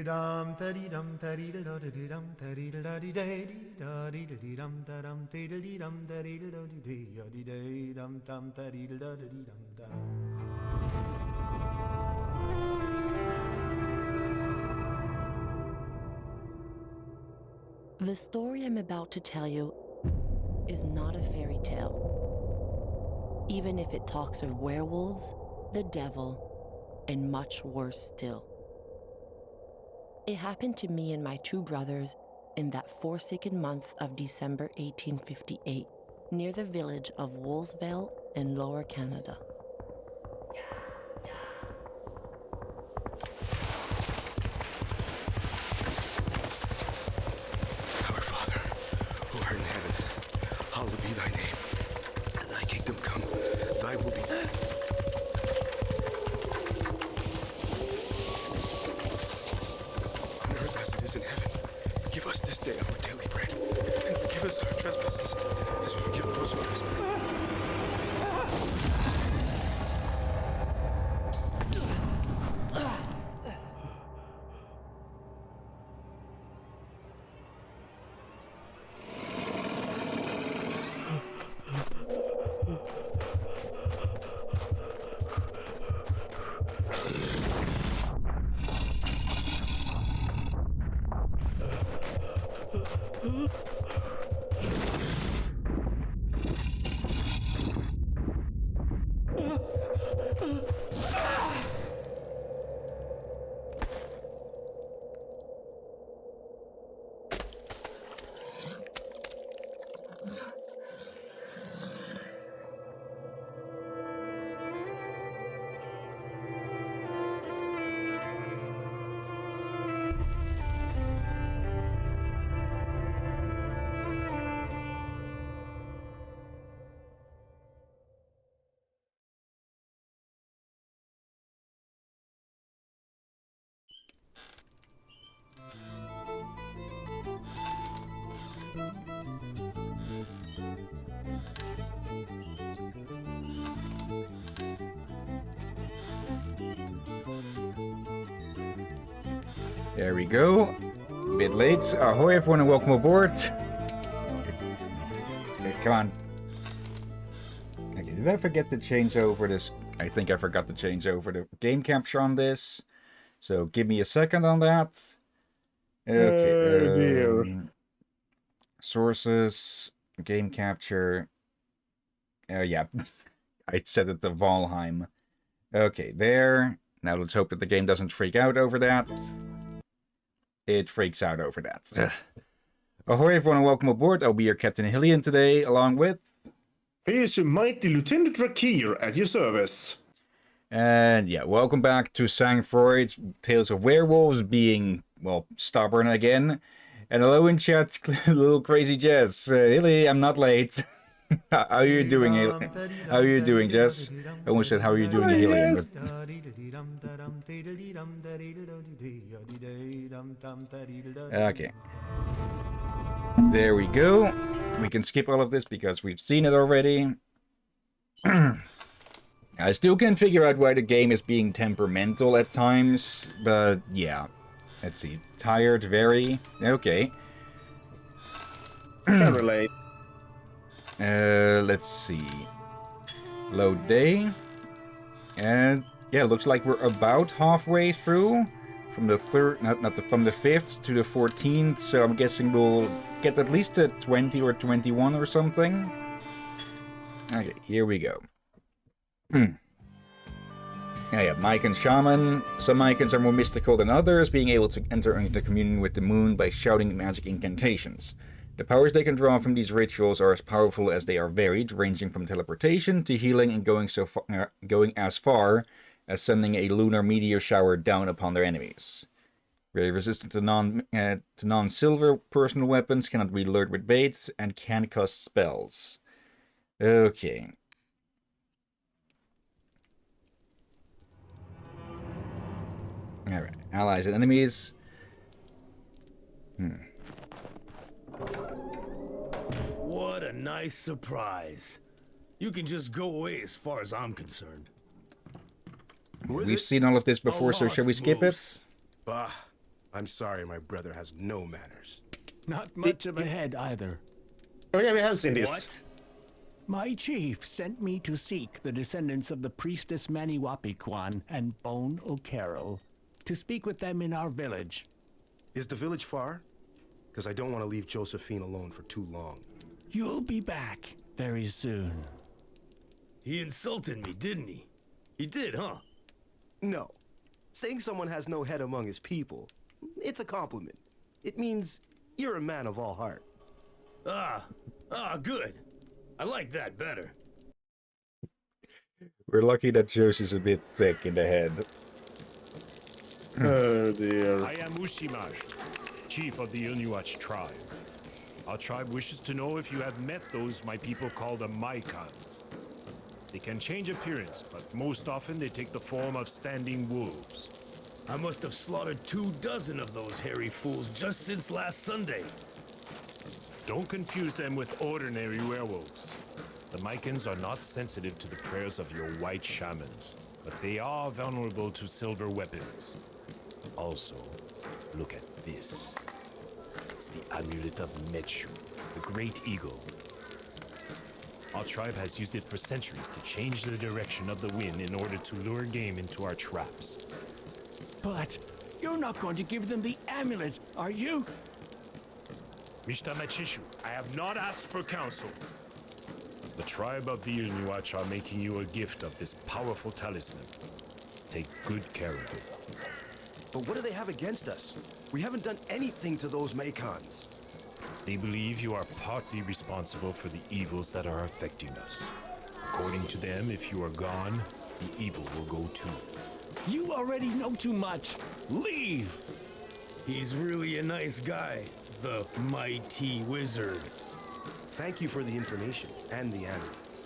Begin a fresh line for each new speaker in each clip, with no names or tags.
The story I'm about to tell you is not a fairy tale, even if it talks of werewolves, the devil, and much worse still. It happened to me and my two brothers in that forsaken month of December 1858, near the village of Wolsville in Lower Canada.
Our Father, who art in heaven, hallowed be thy name. Thy kingdom come, thy will be... On earth as it is in heaven. Give us this day our daily bread, and forgive us our trespasses, as we forgive those who trespass.
There we go. A bit late. Ahoy everyone and welcome aboard. Okay, come on. Okay, did I forget to change over this? I think I forgot to change over the game capture on this. So give me a second on that. Okay. Sources, game capture. Yeah, I set it to Valheim. Okay, there. Now let's hope that the game doesn't freak out over that. It freaks out over that. Ahoy everyone and welcome aboard. I'll be your Captain Hillyan today, along with...
Here's your mighty Lieutenant Rakir at your service.
And yeah, welcome back to Sang-Froid's Tales of Werewolves being, well, stubborn again. And hello in chat, little crazy Jess. Hilly, I'm not late. How are you doing, How are you doing, Jess? I almost said, how are you doing, Hillyan? Okay. There we go. We can skip all of this because we've seen it already. I still can't figure out why the game is being temperamental at times, but yeah. Let's see. Tired, very. Okay.
Can relate.
Let's see. Load day. And yeah, looks like we're about halfway through. From the from the 5th to the 14th, so I'm guessing we'll get at least a 20 or 21 or something. Okay, here we go. Yeah, Mycon Shaman. Some Mycons are more mystical than others, being able to enter into communion with the moon by shouting magic incantations. The powers they can draw from these rituals are as powerful as they are varied, ranging from teleportation to healing and going as far as sending a lunar meteor shower down upon their enemies. Very resistant to non-silver personal weapons, cannot be lured with baits, and can cast spells. Okay. Alright, allies and enemies.
What a nice surprise. You can just go away as far as I'm concerned.
We've seen all of this before, so shall we skip it?
Bah, I'm sorry my brother has no manners.
Not much of a head either.
Oh yeah, we have seen this.
What? My chief sent me to seek the descendants of the priestess Maniwapikwan and Bone O'Carroll, to speak with them in our village.
Is the village far? Because I don't want to leave Josephine alone for too long.
You'll be back very soon. He insulted me, didn't he? He did, huh?
No. Saying someone has no head among his people, it's a compliment. It means you're a man of all heart.
Good. I like that better.
We're lucky that Josie's a bit thick in the head.
Oh dear.
I am Ushimash, chief of the Inuit tribe. Our tribe wishes to know if you have met those my people call the Maikans. They can change appearance, but most often they take the form of standing wolves.
I must have slaughtered 24 of those hairy fools just since last Sunday.
Don't confuse them with ordinary werewolves. The Maikans are not sensitive to the prayers of your white shamans, but they are vulnerable to silver weapons. Also, look at this. It's the amulet of Mechu, the great eagle. Our tribe has used it for centuries to change the direction of the wind in order to lure game into our traps.
But you're not going to give them the amulet, are you?
Mishta Machishu, I have not asked for counsel. The tribe of the Inuit are making you a gift of this powerful talisman. Take good care of it.
But what do they have against us? We haven't done anything to those Maikans.
They believe you are partly responsible for the evils that are affecting us. According to them, if you are gone, the evil will go too.
You already know too much. Leave! He's really a nice guy, the mighty wizard.
Thank you for the information and the amulets.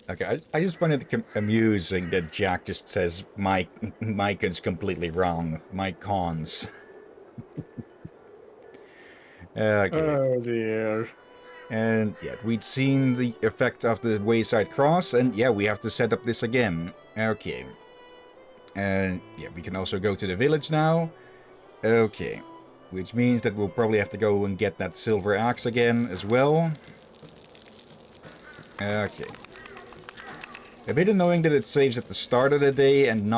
Okay, I just find it amusing that Jack just says Mike is completely wrong. Mike Cons. Okay.
Oh dear.
And yeah, we'd seen the effect of the Wayside Cross, and yeah, we have to set up this again. Okay. And yeah, we can also go to the village now. Okay. Which means that we'll probably have to go and get that silver axe again as well. Okay. A bit annoying that it saves at the start of the day and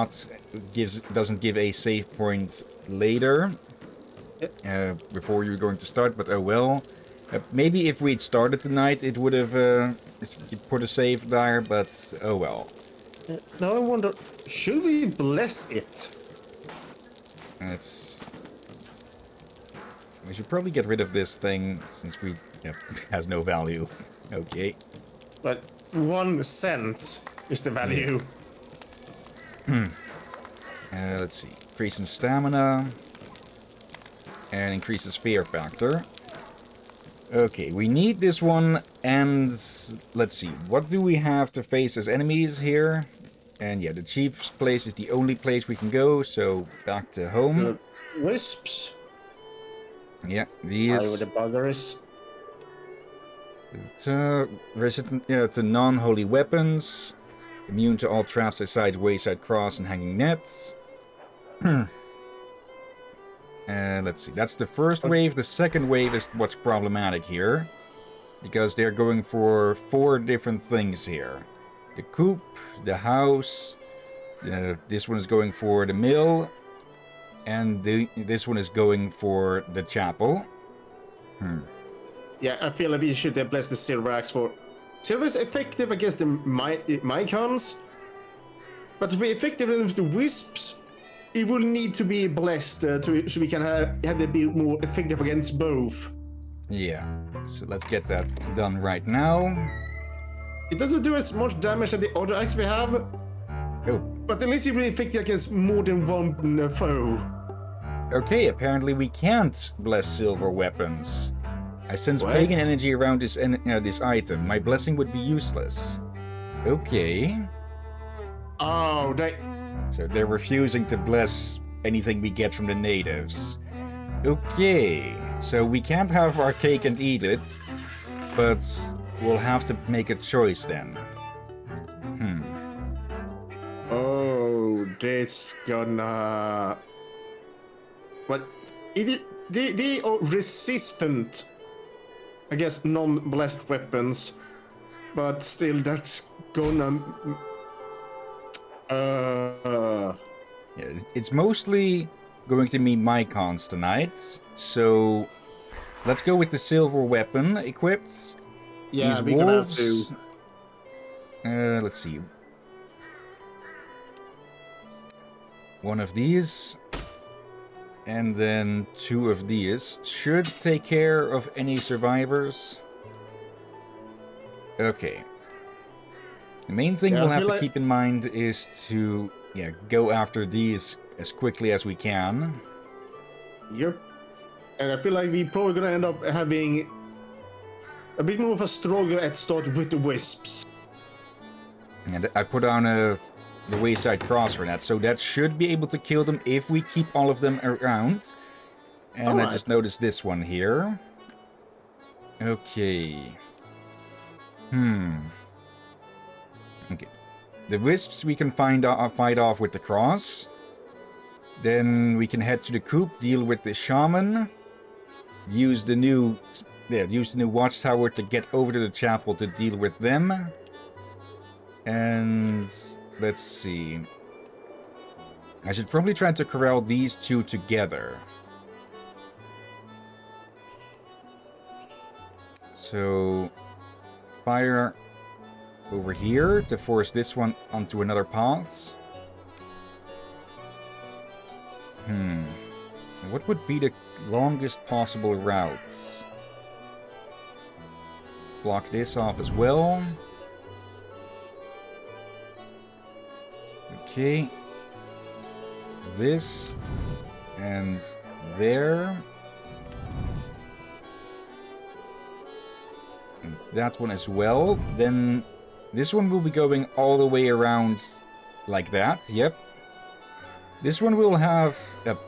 doesn't give a save point later. Before you're going to start, but oh well. Maybe if we'd started the night, it would have put a save there, but oh well.
Now I wonder, should we bless it?
We should probably get rid of this thing since has no value. Okay.
But 1 cent is the value.
Let's see. Increase in stamina. And increases fear factor. Okay, we need this one, and let's see. What do we have to face as enemies here? And yeah, the chief's place is the only place we can go, so back to home.
Wisps.
Yeah, these...
Where the buggers.
Resistant to non-holy weapons. Immune to all traps aside Wayside Cross and Hanging Nets. Let's see, that's the first wave. The second wave is what's problematic here. Because they're going for 4 different things here. The coop, the house, this one is going for the mill, and this one is going for the chapel.
Yeah, I feel like we should bless the silver axe for... Silver is effective against the Mycons, but to be effective against the wisps, it will need to be blessed so we can have it be more effective against both.
Yeah, so let's get that done right now.
It doesn't do as much damage as the other axe we have, but at least it will be effective against more than one foe.
Okay, apparently we can't bless silver weapons. I sense
What?
pagan energy around this item. My blessing would be useless. Okay.
Oh,
So they're refusing to bless anything we get from the natives. Okay, so we can't have our cake and eat it, but we'll have to make a choice then.
Oh it's gonna... Well, they are resistant, I guess, non-blessed weapons, but still, that's gonna...
Yeah, it's mostly going to be Mycons tonight, so let's go with the silver weapon equipped.
Yeah,
These
we're gonna have
wolves...
to...
let's see. One of these, and then 2 of these should take care of any survivors. Okay. The main thing
Yeah,
we'll
I
have
feel
to keep in mind is to go after these as quickly as we can.
Yep. And I feel like we're probably gonna end up having a bit more of a struggle at start with the wisps.
And I put on the wayside cross for that, so that should be able to kill them if we keep all of them around. And
Alright.
I just noticed this one here. Okay. Okay. The wisps we can fight off with the cross. Then we can head to the coop, deal with the shaman. Use the new watchtower to get over to the chapel to deal with them. And let's see. I should probably try to corral these 2 together. So fire over here to force this one onto another path. What would be the longest possible route? Block this off as well. Okay. This and there. And that one as well. Then this one will be going all the way around like that. Yep. This one will have...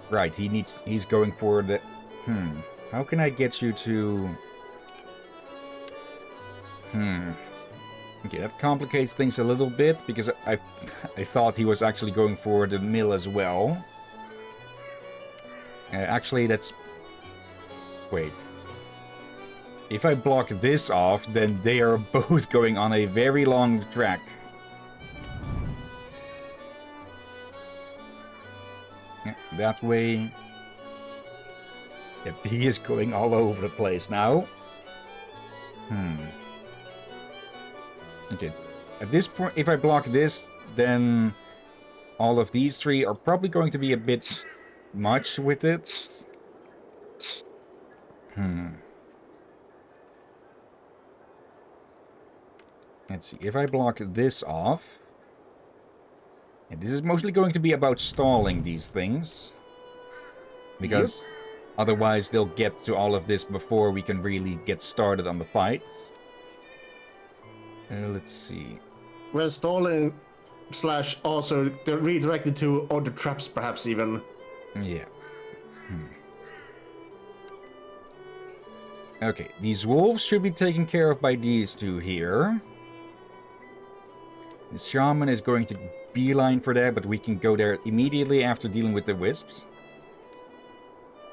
right, he's going for the... How can I get you to... Okay, that complicates things a little bit, because I thought he was actually going for the mill as well. Actually, that's... Wait. If I block this off, then they are both going on a very long track. Yeah, that way... Yep, he is going all over the place now. Okay, at this point, if I block this, then all of these 3 are probably going to be a bit much with it. Let's see, if I block this off... And this is mostly going to be about stalling these things. Because otherwise they'll get to all of this before we can really get started on the fights. Let's see.
Well, stalling / also redirected to other traps, perhaps even.
Yeah. Okay, these wolves should be taken care of by these 2 here. The shaman is going to beeline for that, but we can go there immediately after dealing with the wisps.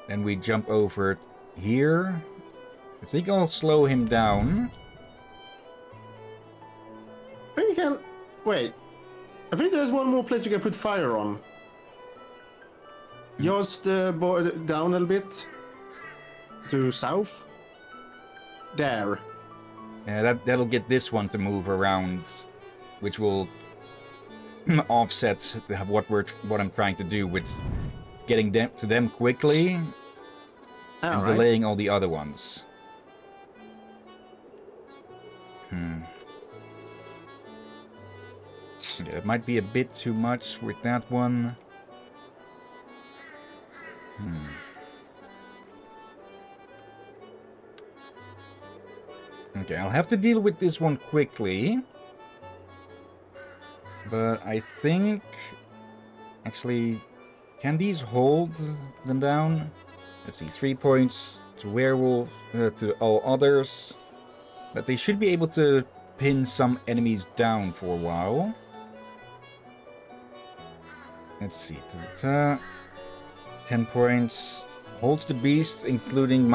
Then we jump over here. I think I'll slow him down.
I think we can... Wait. I think there's one more place we can put fire on. Just down a little bit. To south. There.
Yeah, that'll get this one to move around, which will offset what I'm trying to do with getting them to them quickly and delaying all the other ones. Yeah, it might be a bit too much with that one. Okay, I'll have to deal with this one quickly. But I think... Actually, can these hold them down? Let's see, 3 points to werewolf, to all others. But they should be able to pin some enemies down for a while. Let's see. 10 points. Holds the beasts, including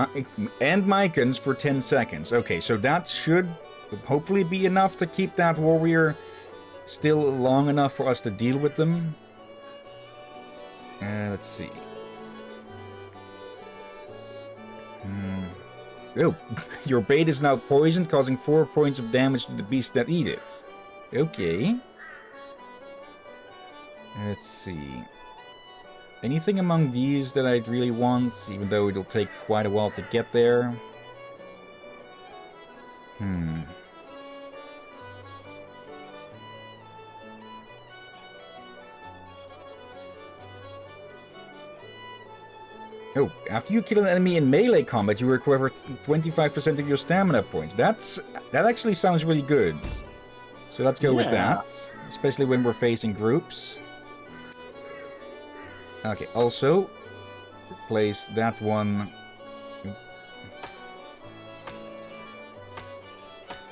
and Mycons, for 10 seconds. Okay, so that should hopefully be enough to keep that warrior still long enough for us to deal with them. Let's see. Oh, your bait is now poisoned, causing 4 points of damage to the beasts that eat it. Okay. Let's see. Anything among these that I'd really want, even though it'll take quite a while to get there? Oh, after you kill an enemy in melee combat, you recover 25% of your stamina points. That actually sounds really good. So let's go with that. Especially when we're facing groups. Okay, also, replace that one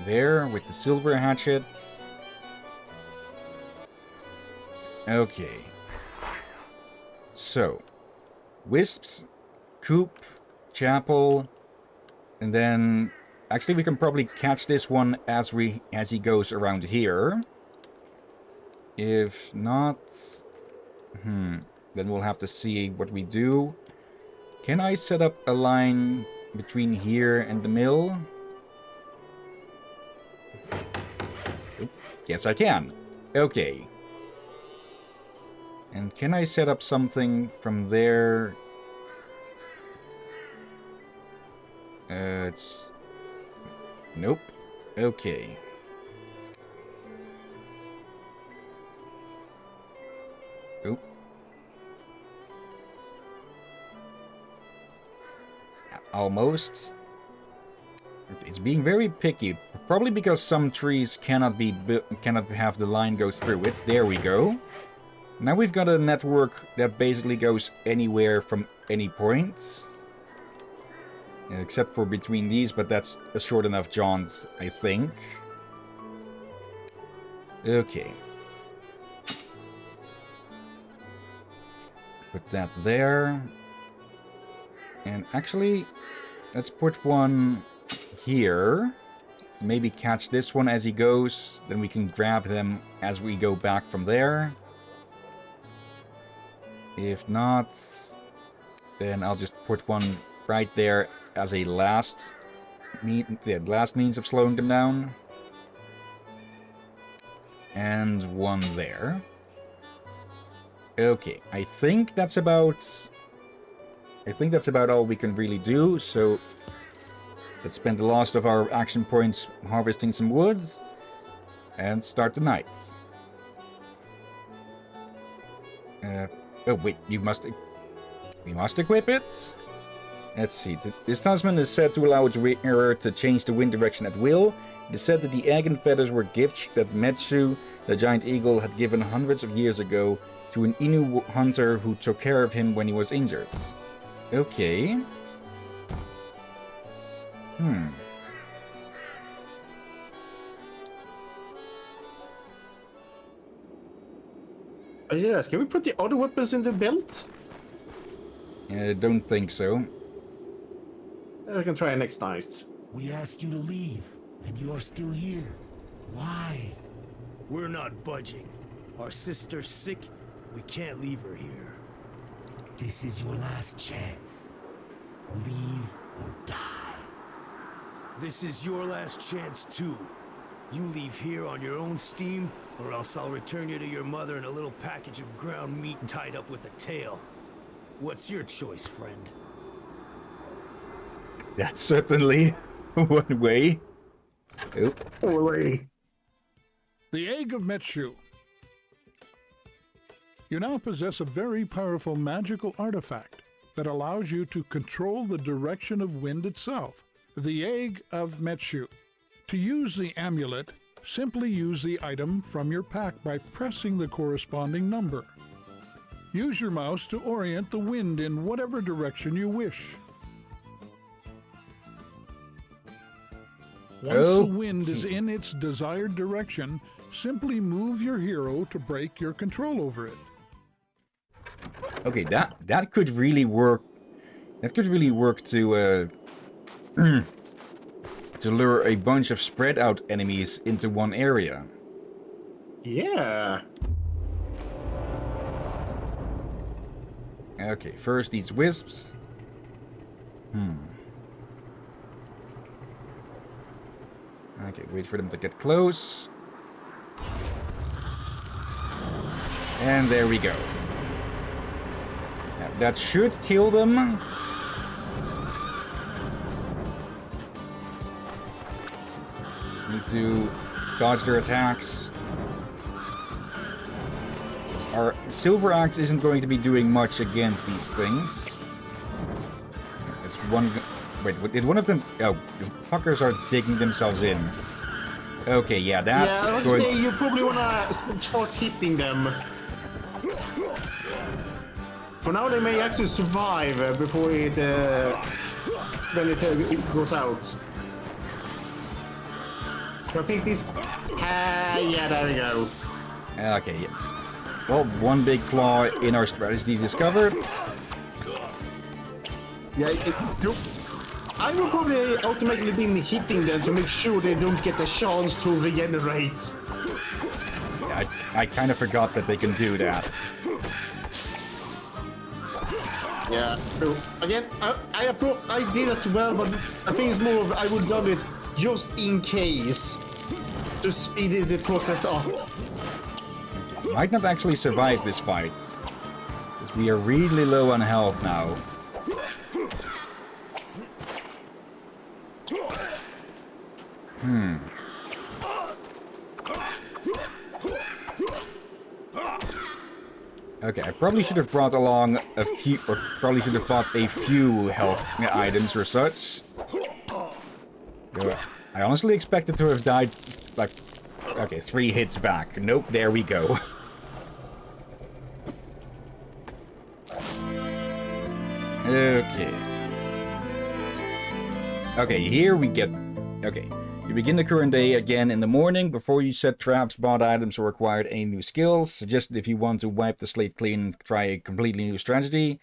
there with the silver hatchet. Okay. So, wisps, coop, chapel, and then actually we can probably catch this one as he goes around here. If not, then we'll have to see what we do. Can I set up a line between here and the mill? Yes, I can. Okay. And can I set up something from there? It's... Nope. Okay. Oop. Almost. It's being very picky. Probably because some trees cannot have the line go through it. There we go. Now we've got a network that basically goes anywhere from any point. Except for between these, but that's a short enough jaunt, I think. Okay. Put that there. And actually, let's put one here. Maybe catch this one as he goes. Then we can grab them as we go back from there. If not, then I'll just put one right there as a last means of slowing them down. And one there. Okay, I think that's about all we can really do, so let's spend the last of our action points harvesting some wood and start the night. Oh wait, we must equip it? Let's see. This talisman is said to allow its wearer to change the wind direction at will. It is said that the egg and feathers were gifts that Metsu, the giant eagle, had given hundreds of years ago to an Inu hunter who took care of him when he was injured. Okay.
Yes, can we put the other weapons in the belt?
I don't think so.
I can try next night.
We asked you to leave, and you are still here. Why?
We're not budging. Our sister's sick. We can't leave her here.
This is your last chance. Leave or die.
This is your last chance, too. You leave here on your own steam, or else I'll return you to your mother in a little package of ground meat tied up with a tail. What's your choice, friend?
That's certainly one way. Oh.
Holy.
The Egg of Metsu. You now possess a very powerful magical artifact that allows you to control the direction of wind itself. The Egg of Metsu. To use the amulet, simply use the item from your pack by pressing the corresponding number. Use your mouse to orient the wind in whatever direction you wish. Once the wind is in its desired direction, simply move your hero to break your control over it.
Okay, that could really work. That could really work to to lure a bunch of spread out enemies into one area.
Yeah.
Okay, first these wisps. Okay, wait for them to get close. And there we go. Now, that should kill them. Need to dodge their attacks. Our Silver Axe isn't going to be doing much against these things. It's one... Wait, did one of them... Oh, the fuckers are digging themselves in. Okay, yeah, that's
Yeah, I would
going...
say you probably wanna start hitting them. For now, they may actually survive before it... when it goes out. I think this... yeah, there we go.
Okay, yeah. Well, one big flaw in our strategy discovered.
Yeah, look, I will probably automatically be hitting them to make sure they don't get a chance to regenerate.
I kind of forgot that they can do that.
Yeah. So, again, I did as well, but I think it's more of I would done it just in case to speed the process up.
Might not actually survive this fight, because we are really low on health now. Okay, I probably should have brought along a few, or probably should have bought a few health items or such. I honestly expected to have died, like, okay, 3 hits back. Nope, there we go. Okay. Okay, here we get... Okay. You begin the current day again in the morning. Before you set traps, bought items, or acquired any new skills. Suggested if you want to wipe the slate clean and try a completely new strategy.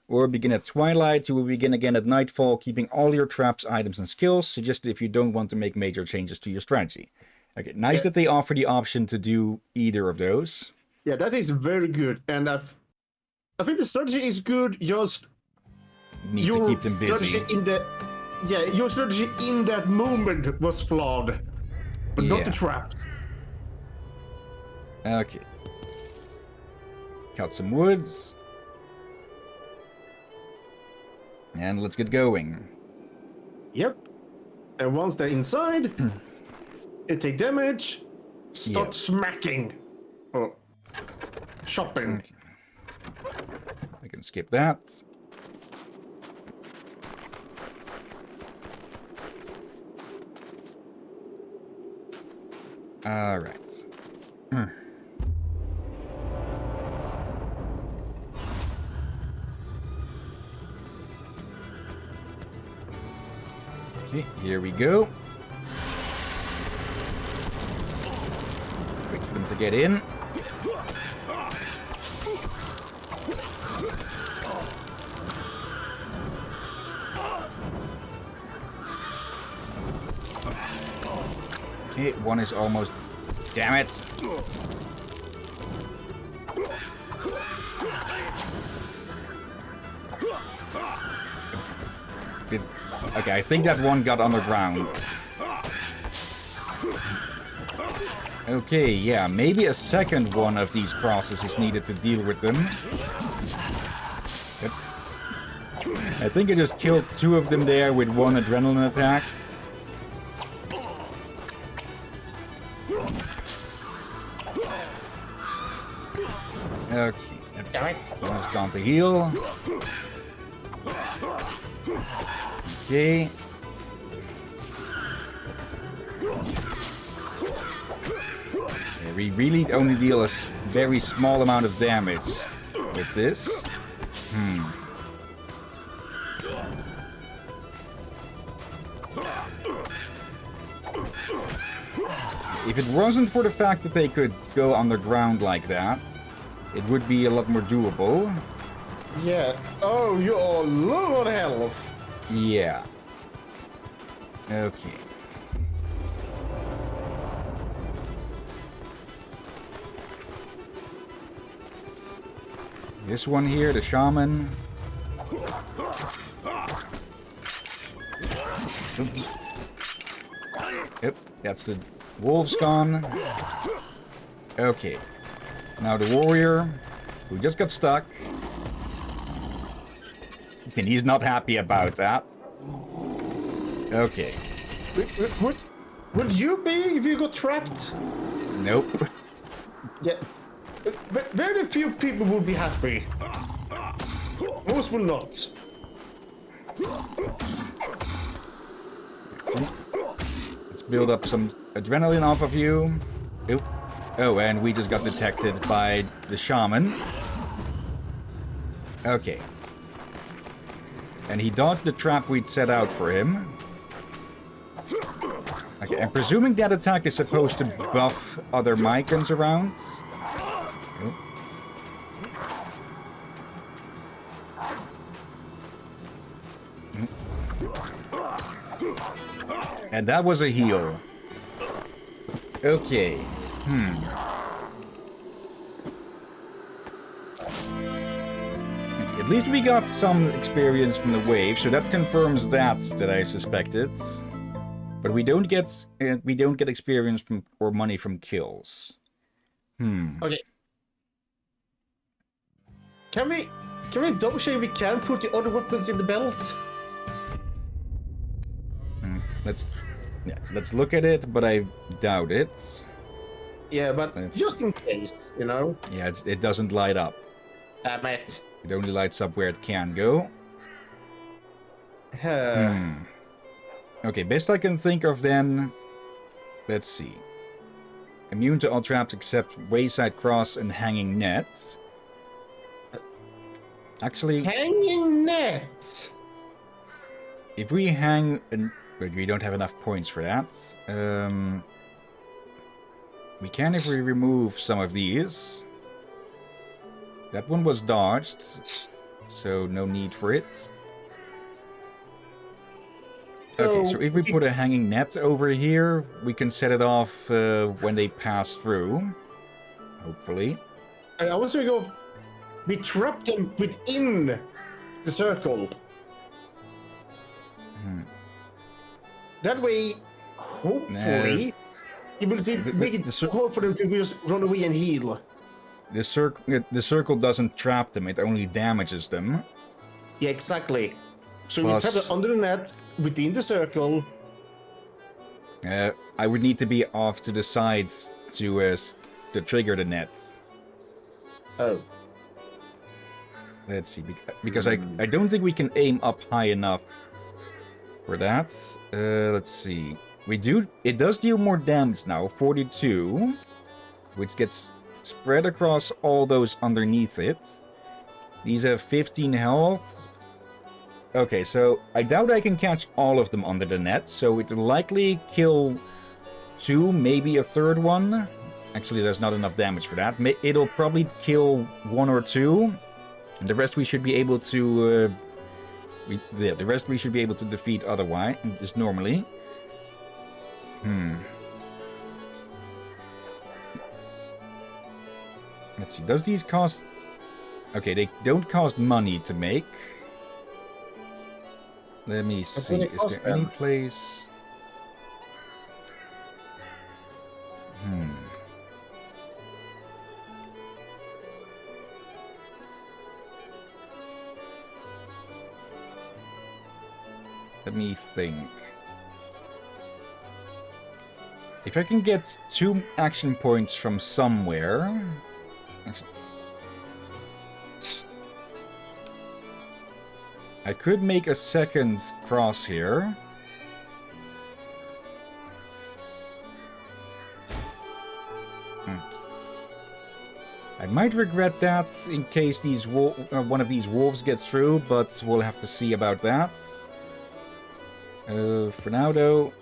Or begin at twilight. You will begin again at nightfall, keeping all your traps, items, and skills. Suggested if you don't want to make major changes to your strategy. Okay, nice that they offer the option to do either of those.
Yeah, that is very good. And I think the strategy is good, just...
You need to keep them busy.
Your strategy in that moment was flawed, but not the trap.
Okay. Cut some woods. And let's get going.
Yep. And once they're inside, they take damage, start smacking. Or chopping.
Okay. I can skip that. All right. Okay, here we go. Wait for them to get in. Okay, one is almost... Damn it! Okay, I think that one got underground. Okay, yeah, maybe a second one of these crosses is needed to deal with them. Yep. I think I just killed 2 of them there with 1 adrenaline attack. Okay. One's gone to heal. Okay. Yeah, we really only deal a very small amount of damage with this. If it wasn't for the fact that they could go underground like that, it would be a lot more doable.
Yeah. Oh, you're low on health.
Yeah. Okay. This one here, the shaman. Yep, that's the wolves gone. Okay. Now the warrior, who just got stuck. And he's not happy about that. Okay.
Would you be if you got trapped?
Nope.
Yeah. Very few people would be happy. Most will not.
Let's build up some adrenaline off of you. Oop. Oh, and we just got detected by the shaman. Okay. And he dodged the trap we'd set out for him. Okay, I'm presuming that attack is supposed to buff other Mycons around. Oop. And that was a heal. Okay. At least we got some experience from the wave, so that confirms that I suspected. But we don't get experience from or money from kills.
Okay. Can we double check we can put the other weapons in the belt?
Let's look at it, but I doubt it.
Yeah, but just in case, you know.
Yeah, it doesn't light up.
Damn it.
It only lights up where it can go. Okay, best I can think of then. Let's see. Immune to all traps except wayside cross and hanging net. Actually,
Hanging net.
if we hang, but we don't have enough points for that. We can if we remove some of these. That one was dodged, so no need for it. Okay, so if we put a hanging net over here, we can set it off when they pass through. Hopefully.
I was going to go. We trap them within the circle. That way, hopefully, it will make it hard for them to just run away and heal.
The circle doesn't trap them; it only damages them.
Yeah, exactly. So
Plus,
we trap them under the net within the circle.
I would need to be off to the sides to trigger the net.
Oh.
Let's see, because I don't think we can aim up high enough for that. Let's see. It does deal more damage now, 42, which gets spread across all those underneath it. These have 15 health. Okay, so I doubt I can catch all of them under the net, so it will likely kill 2, maybe a third one. Actually, there's not enough damage for that. It'll probably kill 1 or 2, and the rest we should be able to... the rest we should be able to defeat otherwise, just normally. Let's see, does these cost... Okay, they don't cost money to make. Let me see, is there any place... Let me think. If I can get 2 action points from somewhere... I could make a second cross here. I might regret that in case these one of these wolves gets through, but we'll have to see about that. For now, though,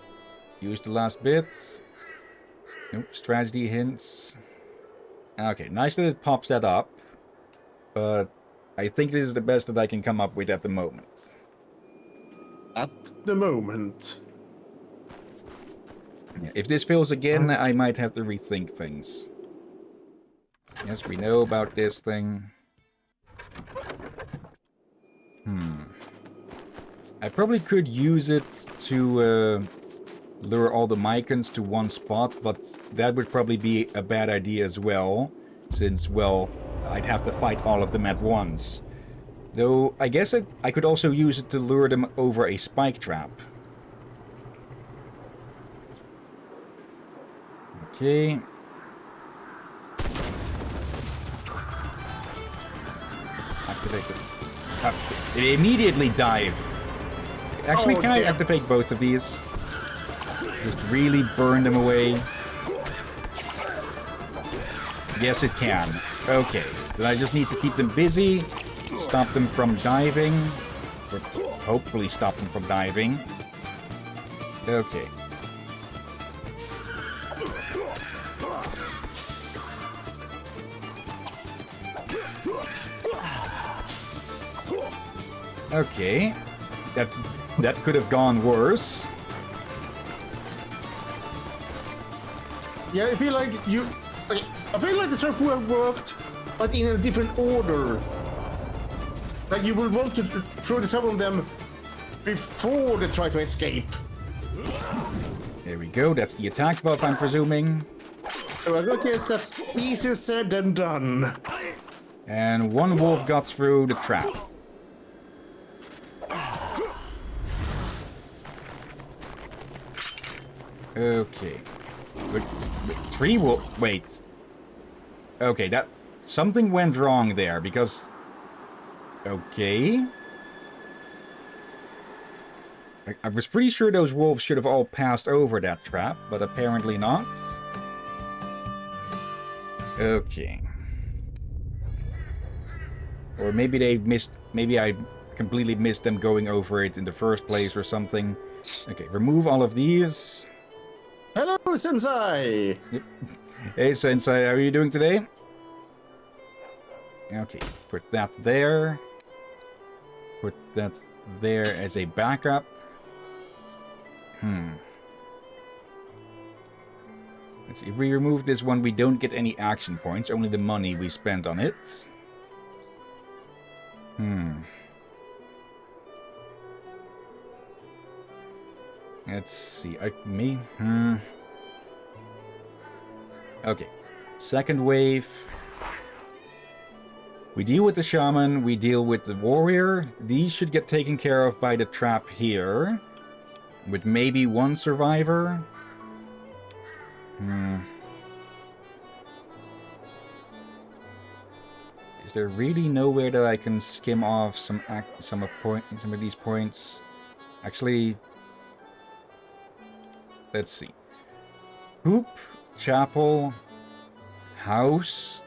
use the last bit. Nope, strategy hints. Okay, nice that it pops that up, but I think this is the best that I can come up with at the moment.
At the moment.
Yeah, if this fails again, I might have to rethink things. Yes, we know about this thing. I probably could use it to lure all the Mycons to one spot, but that would probably be a bad idea as well, since, well, I'd have to fight all of them at once. Though, I guess I could also use it to lure them over a spike trap. Okay. Activate it. It immediately dive. Actually, can I activate both of these? Just really burn them away. Yes, it can. Okay. Then I just need to keep them busy. Stop them from diving. Or hopefully stop them from diving. Okay. Okay. That could have gone worse.
Yeah, I feel like you... Okay, I feel like the trap would have worked, but in a different order. Like you will want to throw the trap on them before they try to escape.
There we go, that's the attack buff, I'm presuming.
So I guess that's easier said than done.
And one wolf got through the trap. Okay. But three wolves... Wait. Okay, that... Something went wrong there, because... Okay. I was pretty sure those wolves should have all passed over that trap, but apparently not. Okay. Or maybe they missed... Maybe I completely missed them going over it in the first place or something. Okay, remove all of these.
Hello, Sensei!
Yep. Hey, Sensei, how are you doing today? Okay, put that there. Put that there as a backup. Let's see, if we remove this one, we don't get any action points, only the money we spent on it. Let's see, Okay, second wave. We deal with the shaman, we deal with the warrior. These should get taken care of by the trap here. With maybe one survivor. Is there really nowhere that I can skim off some of these points? Actually, let's see. Hoop, chapel, house,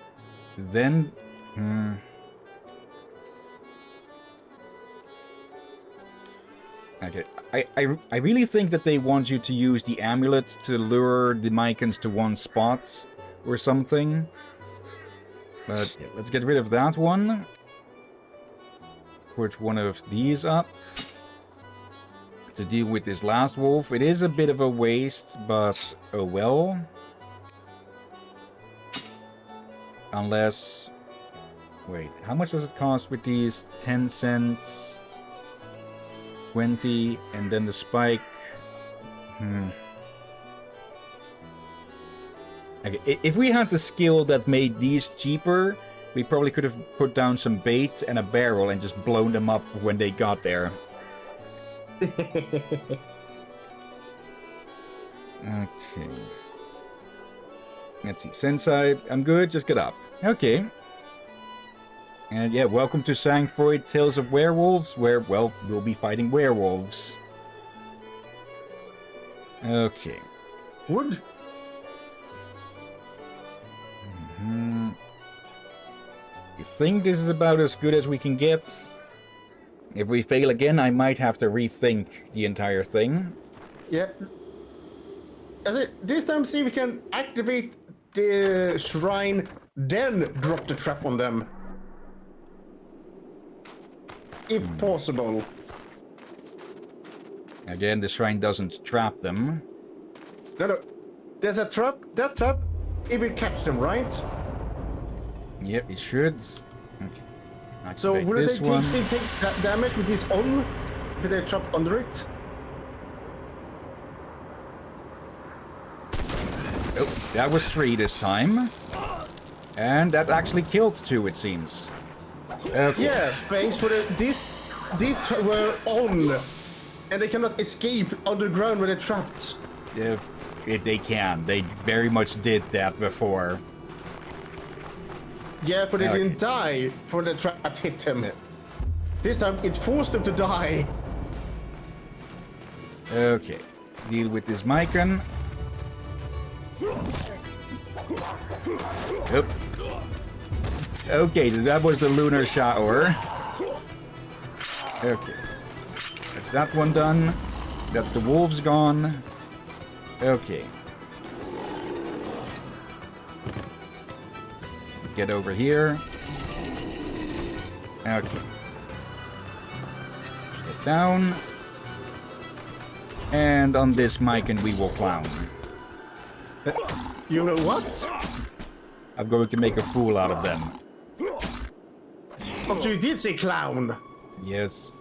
then... Okay, I really think that they want you to use the amulet to lure the Mycons to one spot or something. But yeah, let's get rid of that one. Put one of these up to deal with this last wolf. It is a bit of a waste, but oh well. Unless... Wait, how much does it cost with these? 10 cents... 20, and then the spike. Okay, if we had the skill that made these cheaper, we probably could have put down some bait and a barrel and just blown them up when they got there. Okay. Let's see. Sensei, I'm good, just get up. Okay. And yeah, welcome to Sang-Froid Tales of Werewolves, where, well, we'll be fighting werewolves. Okay.
Wood?
You think this is about as good as we can get? If we fail again, I might have to rethink the entire thing.
Yeah. This time see if we can activate the shrine, then drop the trap on them. if possible.
Again, the shrine doesn't trap them.
No. There's a trap. That trap, it will catch them, right?
Yep, it should. Okay.
So
Activate
will they
this one.
still take that damage with this on? If they're trapped under it?
Oh, that was 3 this time. And that actually killed 2, it seems. Okay.
Yeah, thanks for these were on, and they cannot escape underground when they're trapped.
They can. They very much did that before.
Yeah, but they
Okay.
didn't die for the trap hit them. This time it forced them to die.
Okay. Deal with this Mycon. Yep. Okay, that was the lunar shower. Okay. That's that one done. That's the wolves gone. Okay. Get over here. Okay. Get down. And on this Mycon we will clown.
You know what?
I'm going to make a fool out of them.
Oh, so you did say clown.
Yes.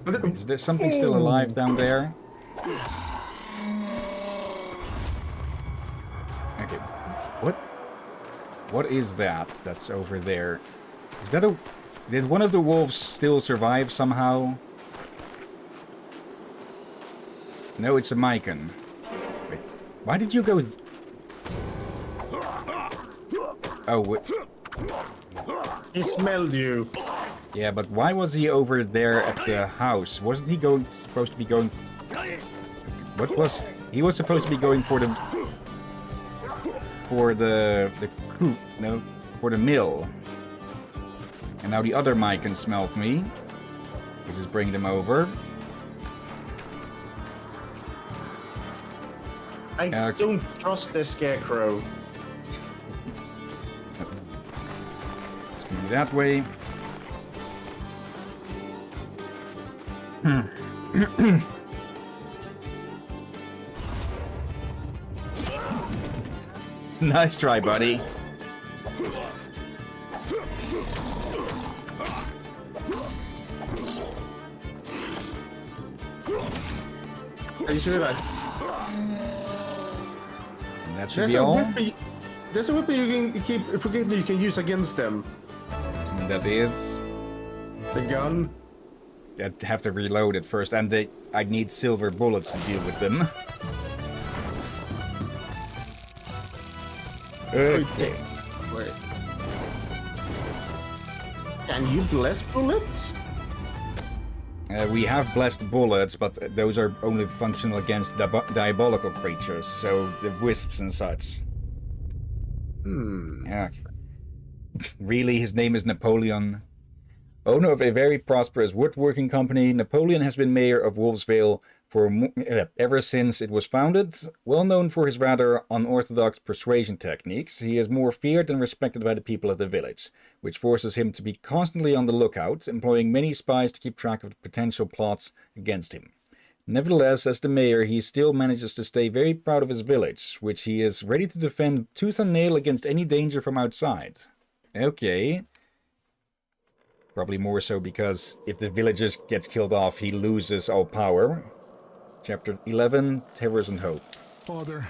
Is there something still alive down there? Okay. What is that that's over there? Is that a... Did one of the wolves still survive somehow? No, it's a Mycon. Wait. Why did you go... Oh, wait.
He smelled you.
Yeah, but why was he over there at the house? Wasn't he supposed to be going... What was... He was supposed to be going for the... For the coop... No, for the mill. And now the other Mycon smelled me. Let's just bring them over.
I
Okay.
don't trust the scarecrow.
Let's move that way. Nice try, buddy.
Are you sure that?
And that should be all.
There's a weapon you can keep forgetting you can use against them.
And that is...
The gun.
I'd have to reload it first, and I'd need silver bullets to deal with them. Okay.
Wait. Can you bless bullets?
We have blessed bullets, but those are only functional against diabolical creatures, so the wisps and such. Okay. Really, his name is Napoleon? Owner of a very prosperous woodworking company, Napoleon has been mayor of Wolfsvale for ever since it was founded. Well known for his rather unorthodox persuasion techniques, he is more feared and respected by the people of the village, which forces him to be constantly on the lookout, employing many spies to keep track of the potential plots against him. Nevertheless, as the mayor, he still manages to stay very proud of his village, which he is ready to defend tooth and nail against any danger from outside. Okay. Probably more so because if the villager gets killed off, he loses all power. Chapter 11, Terrors and Hope.
Father,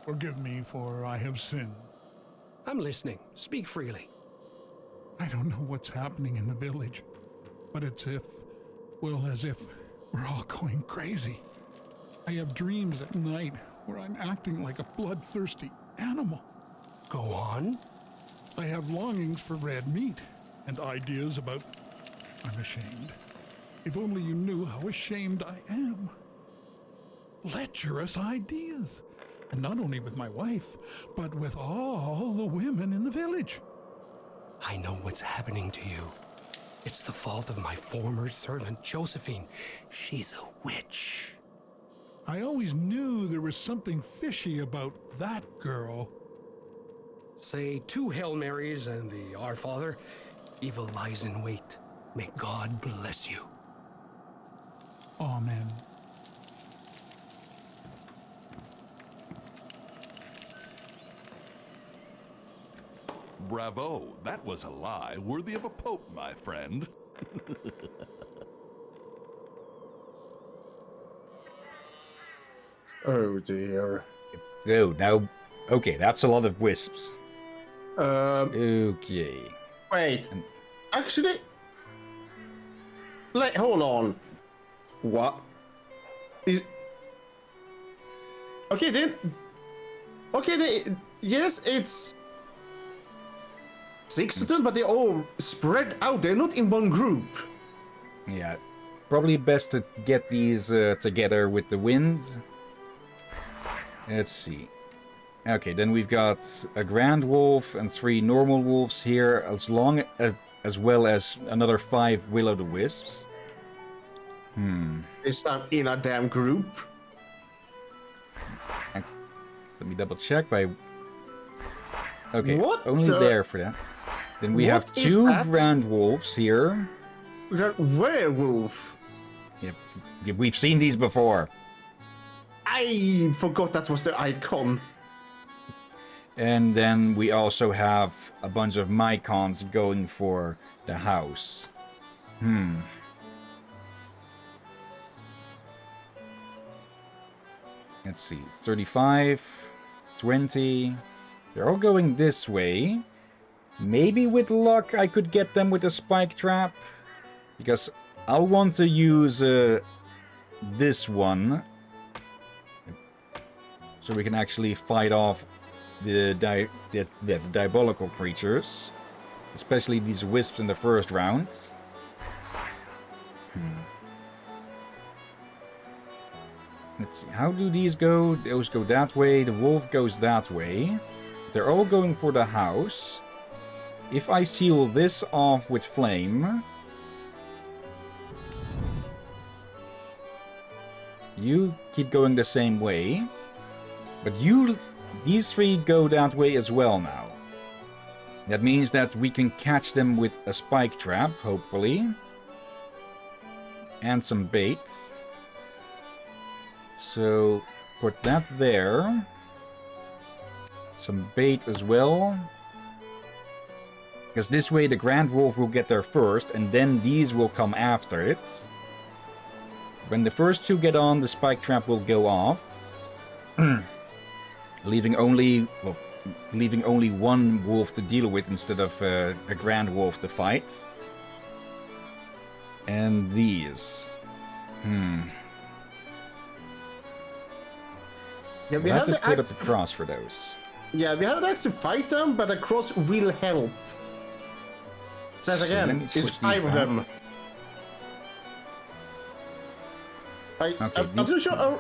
forgive me, for I have sinned.
I'm listening. Speak freely.
I don't know what's happening in the village, but it's as if we're all going crazy. I have dreams at night where I'm acting like a bloodthirsty animal.
Go on.
I have longings for red meat and ideas about... I'm ashamed. If only you knew how ashamed I am. Lecherous ideas. And not only with my wife, but with all the women in the village.
I know what's happening to you. It's the fault of my former servant, Josephine. She's a witch.
I always knew there was something fishy about that girl.
Say 2 Hail Marys and the Our Father, Evil lies in wait. May God bless you.
Amen.
Bravo, that was a lie worthy of a pope, my friend.
Oh dear.
Oh, now... Okay, that's a lot of wisps.
Um,
Okay.
wait. Actually, like, hold on. What? Is... Okay, then. Okay, yes, it's 6 of them, but they're all spread out. They're not in one group.
Yeah. Probably best to get these together with the wind. Let's see. Okay, then we've got a grand wolf and 3 normal wolves here, as well as another 5 will-o'-the-wisps.
This time in a damn group.
Let me double check by... Okay,
What
only
the-
there for that. Then we have
What is
2
that?
grand wolves here.
We got werewolf.
Yep, we've seen these before.
I forgot that was the icon.
And then we also have a bunch of mycons going for the house. Let's see, 35, 20. They're all going this way. Maybe with luck I could get them with a spike trap. Because I'll want to use this one. So we can actually fight off the diabolical creatures. Especially these wisps in the first round. Let's see, how do these go? Those go that way, the wolf goes that way. They're all going for the house. If I seal this off with flame... You keep going the same way. But these 3 go that way as well now. That means that we can catch them with a spike trap, hopefully. And some bait. So, put that there. Some bait as well. Because this way the Grand Wolf will get there first, and then these will come after it. When the first 2 get on, the spike trap will go off. leaving only 1 wolf to deal with instead of a Grand Wolf to fight. And these.
Yeah, we
We'll have
have
to
the
put up
axe.
a cross for those.
Yeah, we have the axe to fight them, but a cross will help. Says
let me
again,
push
it's
these
5 of
back.
them.
Okay,
I'm not sure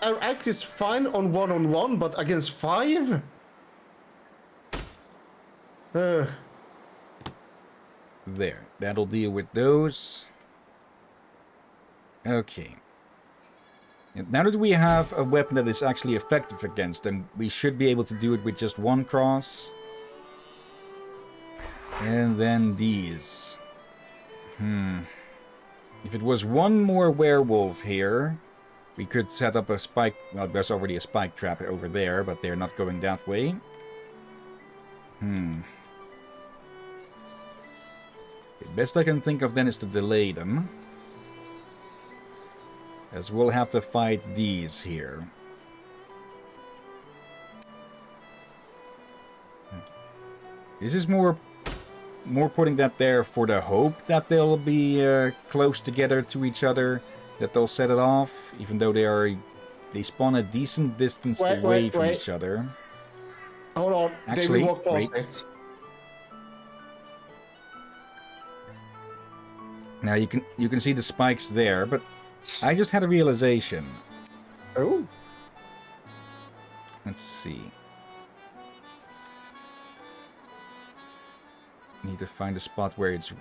our axe is fine on 1-on-1, but against 5?
There, that'll deal with those. Okay. And now that we have a weapon that is actually effective against them, we should be able to do it with just 1 cross. And then these. If it was 1 more werewolf here, we could set up a spike... Well, there's already a spike trap over there, but they're not going that way. The best I can think of then is to delay them. As we'll have to fight these here. This is more putting that there for the hope that they'll be close together to each other, that they'll set it off, even though they spawn a decent distance away from each other.
Hold on,
Actually,
they will walk past
wait.
it.
Now you can see the spikes there, but I just had a realization.
Oh?
Let's see. Need to find a spot where it's...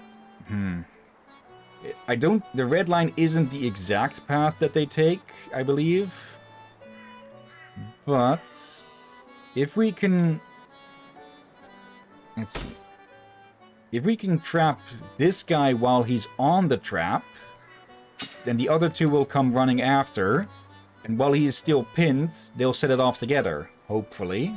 The red line isn't the exact path that they take, I believe. But... If we can... Let's see. if we can trap this guy while he's on the trap, then the other two will come running after, and while he is still pinned, they'll set it off together, hopefully.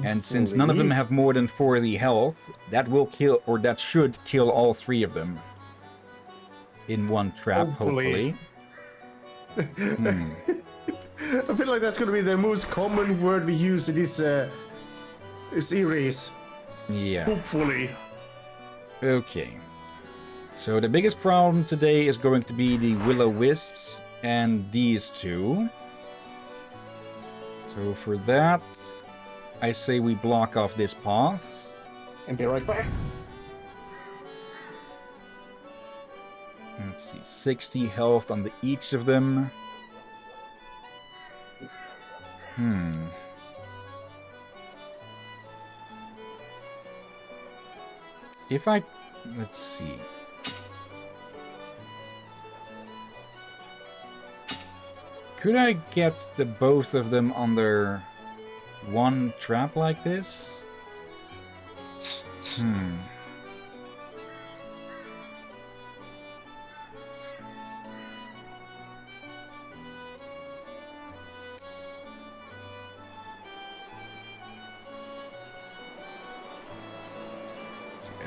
And since none of them have more than 40 health, that will kill, or that should kill all 3 of them in one trap, hopefully.
I feel like that's going to be the most common word we use in this series.
Yeah.
Hopefully.
Okay. So the biggest problem today is going to be the will-o-wisps and these two. So for that, I say we block off this path.
And be right back.
Let's see, 60 health on each of them. If I... let's see. Could I get the both of them under one trap like this?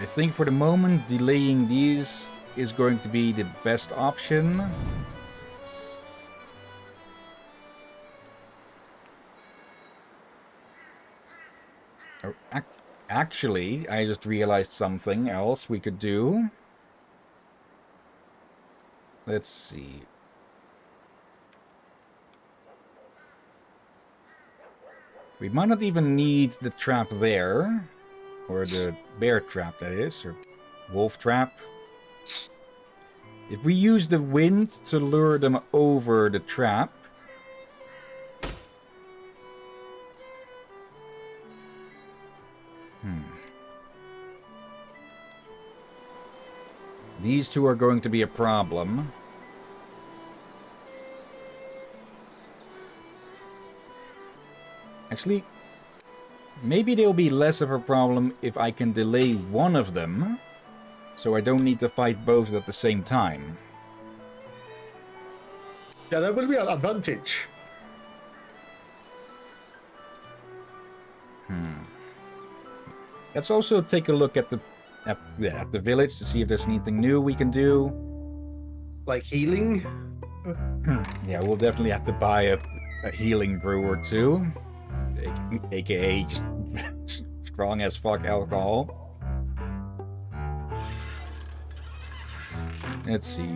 I think for the moment, delaying these is going to be the best option. Oh, actually, I just realized something else we could do. Let's see. We might not even need the trap there. Or the bear trap, that is, or wolf trap. If we use the wind to lure them over the trap... These two are going to be a problem. Actually... maybe they'll be less of a problem if I can delay one of them, so I don't need to fight both at the same time.
Yeah, that will be an advantage.
Let's also take a look at the village to see if there's anything new we can do.
Like healing?
Yeah, we'll definitely have to buy a healing brew or two. AKA just strong as fuck alcohol. Let's see.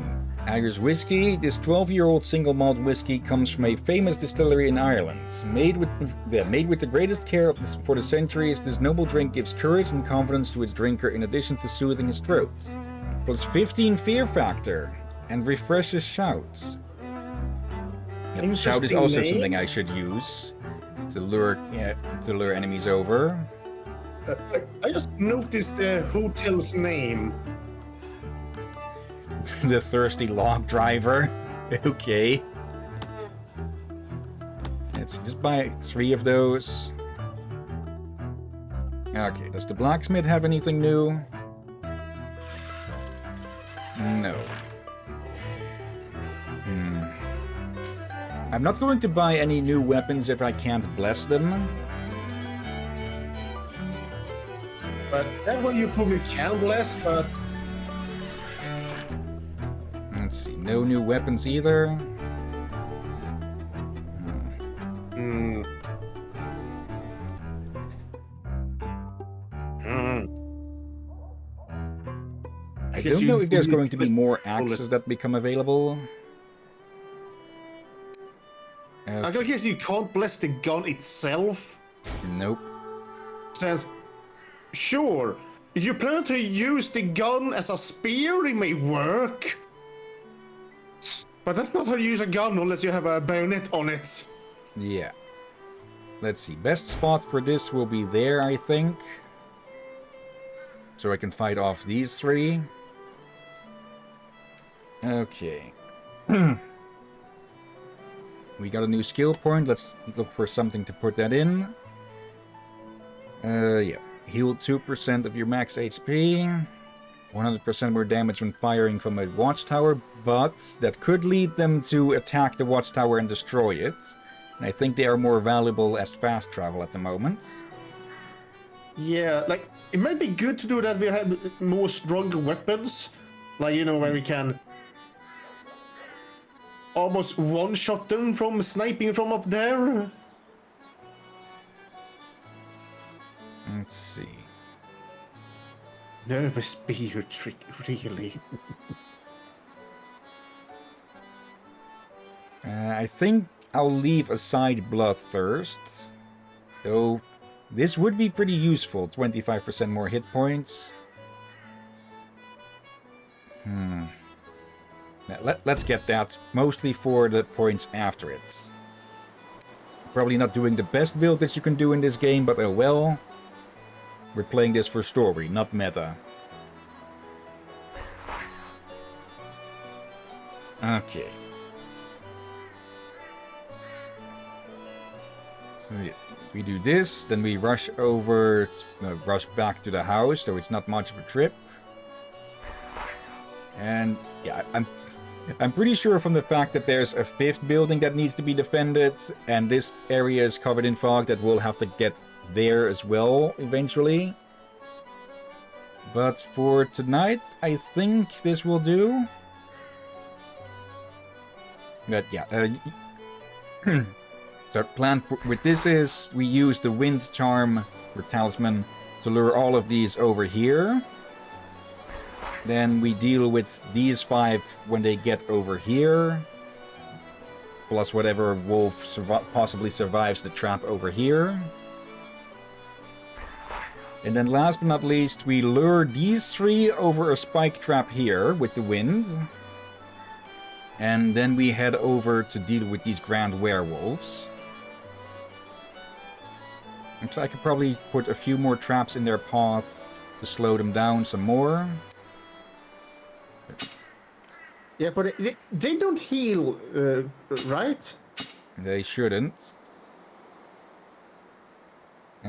Irish whiskey. This 12-year-old single malt whiskey comes from a famous distillery in Ireland. Made with the greatest care for the centuries, this noble drink gives courage and confidence to its drinker in addition to soothing his throat. Plus 15 fear factor and refreshes shouts. Yep, shout is also something I should use to lure enemies over.
I just noticed the hotel's name.
The thirsty log driver. Okay. Let's just buy 3 of those. Okay, does the blacksmith have anything new? No. I'm not going to buy any new weapons if I can't bless them.
But that one you probably can bless, but...
Let's see, no new weapons either. I don't know if there's going to be more axes that become available.
I guess you can't bless the gun itself.
Nope.
Says, sure, if you plan to use the gun as a spear, it may work. But that's not how you use a gun unless you have a bayonet on it.
Yeah. Let's see. Best spot for this will be there, I think. So I can fight off these 3. Okay. We got a new skill point. Let's look for something to put that in. Yeah. Heal 2% of your max HP. 100% more damage when firing from a watchtower, but that could lead them to attack the watchtower and destroy it. And I think they are more valuable as fast travel at the moment.
Yeah, like, it might be good to do that. We have more stronger weapons. Like, you know, where we can almost one-shot them from sniping from up there.
Let's see.
Nervous beard trick, really.
I think I'll leave aside Bloodthirst. Though, this would be pretty useful. 25% more hit points. Let's get that, mostly for the points after it. Probably not doing the best build that you can do in this game, but oh well. We're playing this for story, not meta. Okay. So yeah, we do this, then we rush over, rush back to the house, so it's not much of a trip. And yeah, I'm pretty sure from the fact that there's a 5th building that needs to be defended, and this area is covered in fog, that we'll have to get there as well eventually. But for tonight, I think this will do. But yeah, so plan with this is we use the wind charm or talisman to lure all of these over here. Then we deal with these 5 when they get over here. Plus whatever wolf possibly survives the trap over here. And then last but not least, we lure these 3 over a spike trap here with the wind. And then we head over to deal with these grand werewolves. And so I could probably put a few more traps in their path to slow them down some more.
Yeah, for they don't heal, right?
They shouldn't.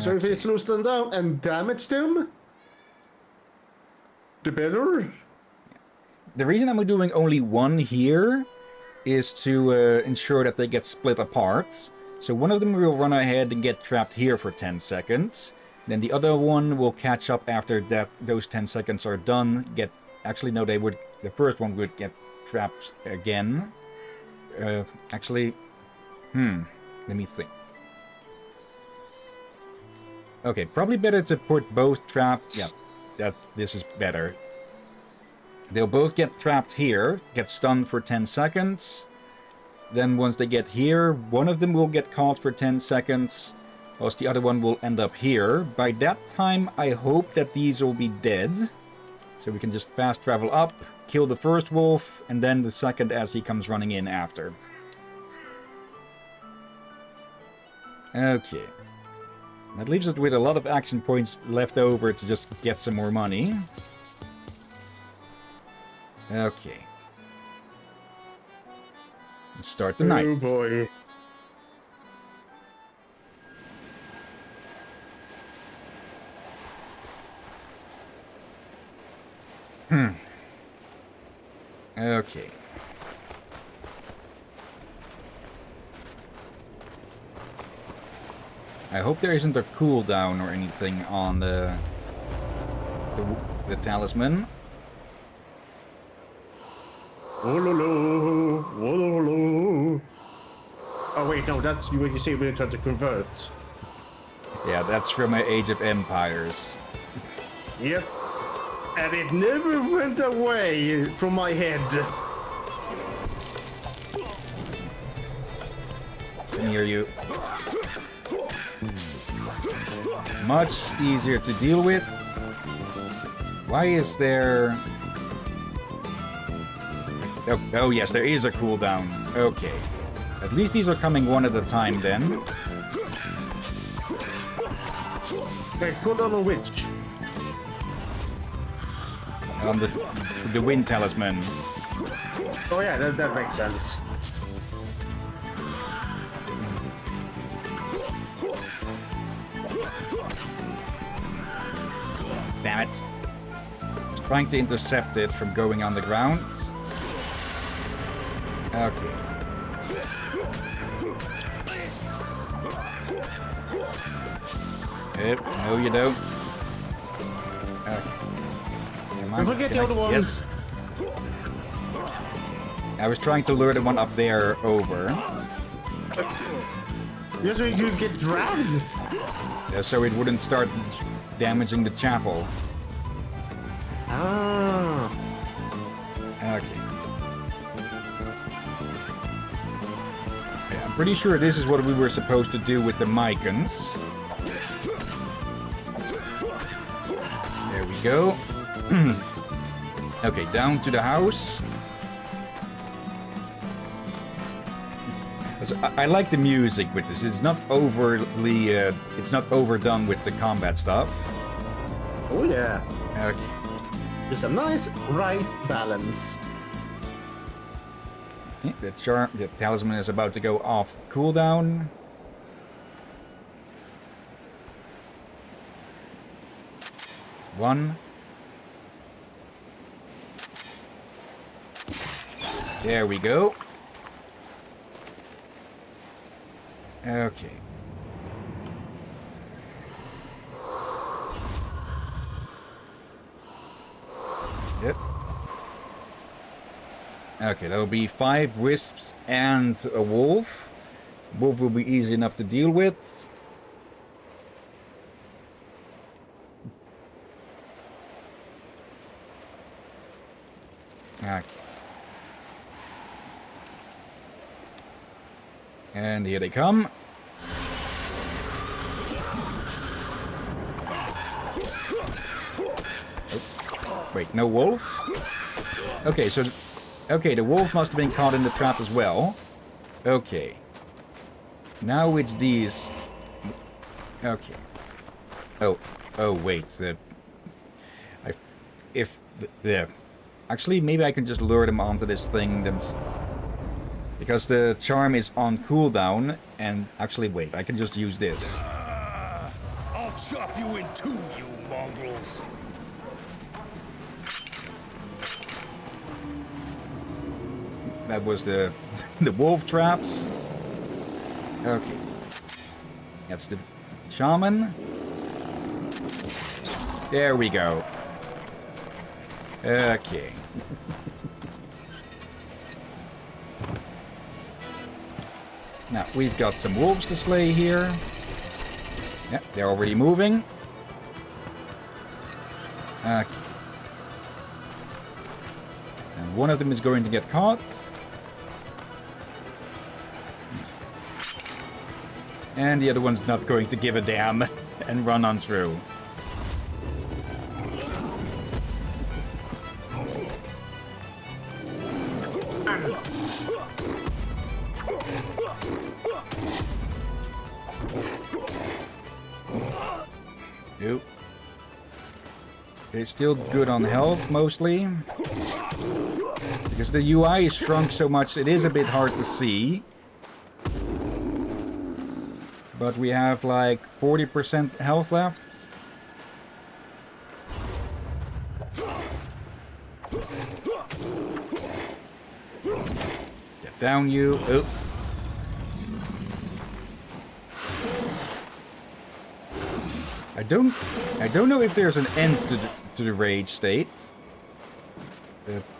So if it slows them down and damage them, the better.
The reason I'm doing only 1 here is to ensure that they get split apart. So one of them will run ahead and get trapped here for 10 seconds. Then the other one will catch up after that those 10 seconds are done. Actually, no, they would. The first one would get trapped again. Actually, let me think. Okay, probably better to put both trapped. Yeah, this is better. They'll both get trapped here, get stunned for 10 seconds. Then once they get here, one of them will get caught for 10 seconds, whilst the other one will end up here. By that time, I hope that these will be dead. So we can just fast travel up, kill the first wolf, and then the second as he comes running in after. Okay. That leaves us with a lot of action points left over to just get some more money. Okay. Let's start the night.
Oh boy.
Okay. I hope there isn't a cooldown or anything on the talisman.
Oh wait, no, that's what you say when you try to convert.
Yeah, that's from my Age of Empires.
Yep. And it never went away from my head.
Near you. Much easier to deal with. Why is there... Oh yes, there is a cooldown. Okay. At least these are coming one at a time then.
Okay, cooldown on which?
On the wind talisman.
Oh yeah, that makes sense.
damn it. I was trying to intercept it from going on the ground. Okay. Yep, no you don't. Okay. Come on.
Don't forget
Can
the
I-
other one.
Yes. I was trying to lure the one up there over.
Just so you get dragged.
So it wouldn't start damaging the chapel.
Ah.
Okay. Yeah, I'm pretty sure this is what we were supposed to do with the Mycons. There we go. Okay, down to the house. So I like the music with this. It's not overly, it's not overdone with the combat stuff.
Oh yeah.
Okay.
Just a nice right balance.
The talisman is about to go off cooldown. One. There we go. Okay. Yep. Okay, that'll be 5 wisps and a wolf. Wolf will be easy enough to deal with. Okay. And here they come. Oh. Wait, no wolf? Okay, so... Okay, the wolf must have been caught in the trap as well. Okay. Now it's these... Okay. Oh, wait. Actually, maybe I can just lure them onto this thing because the charm is on cooldown, and actually, wait, I can just use this.
I'll chop you in two, you mongrels.
That was the wolf traps. Okay. That's the shaman. There we go. Okay. Now, we've got some wolves to slay here. Yeah, they're already moving. Okay. And one of them is going to get caught. And the other one's not going to give a damn and run on through. Nope. They're still good on health, mostly. Because the UI is shrunk so much, it is a bit hard to see. But we have like 40% health left. Get down, you. Oh. I don't know if there's an end to the rage state.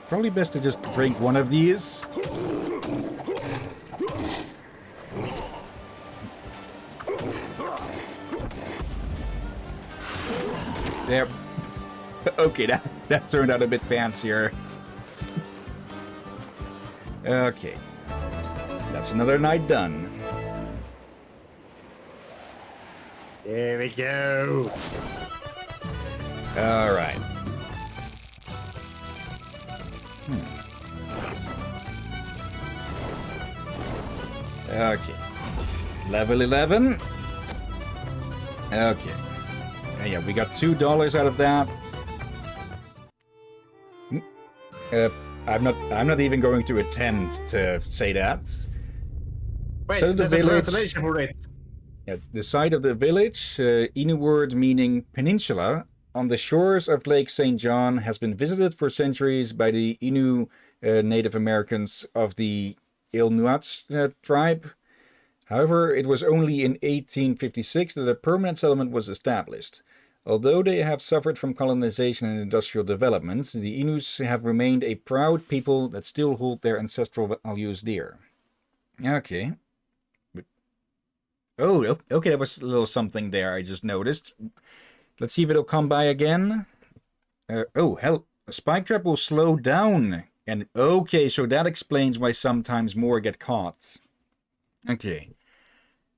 Probably best to just drink one of these. There. Okay, that turned out a bit fancier. Okay. That's another night done.
There we go.
All right. Okay. Level 11. Okay. Yeah, we got $2 out of that. I'm not even going to attempt to say that.
Wait,
So the
there's a
village.
translation for it.
Yeah, the side of the village, Inu word meaning peninsula, on the shores of Lake St. John has been visited for centuries by the Innu Native Americans of the Inuit tribe. However, it was only in 1856 that a permanent settlement was established. Although they have suffered from colonization and industrial development, the Innus have remained a proud people that still hold their ancestral values dear. Okay. Oh, okay, that was a little something there I just noticed. Let's see if it'll come by again. Oh, hell, a spike trap will slow down. And okay, so that explains why sometimes more get caught. Okay.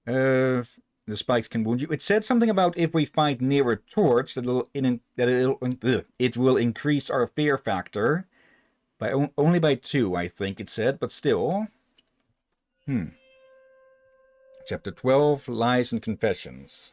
The spikes can wound you. It said something about if we fight near a torch, it will increase our fear factor by only by 2, I think it said, but still. Chapter 12, Lies and Confessions.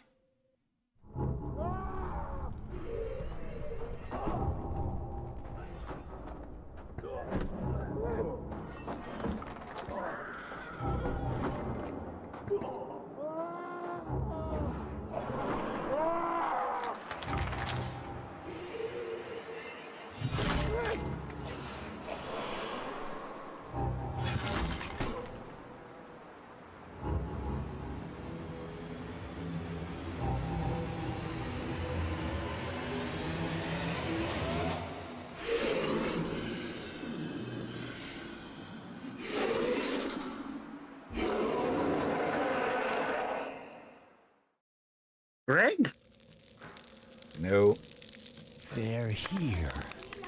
Greg?
No.
They're here.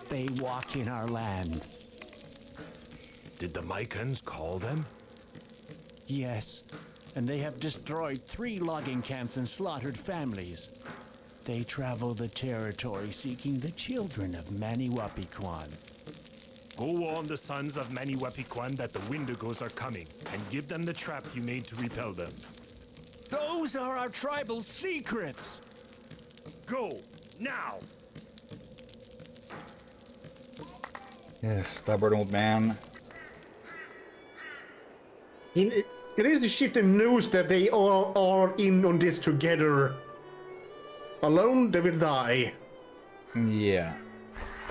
They walk in our land.
Did the Mycons call them?
Yes, and they have destroyed 3 logging camps and slaughtered families. They travel the territory seeking the children of Maniwapikwan.
Go warn the sons of Maniwapikwan that the Wendigos are coming, and give them the trap you made to repel them.
Those are our tribal secrets!
Go, now!
Yeah, stubborn old man.
It is the shift in news that they all are in on this together. Alone, they will die.
Yeah.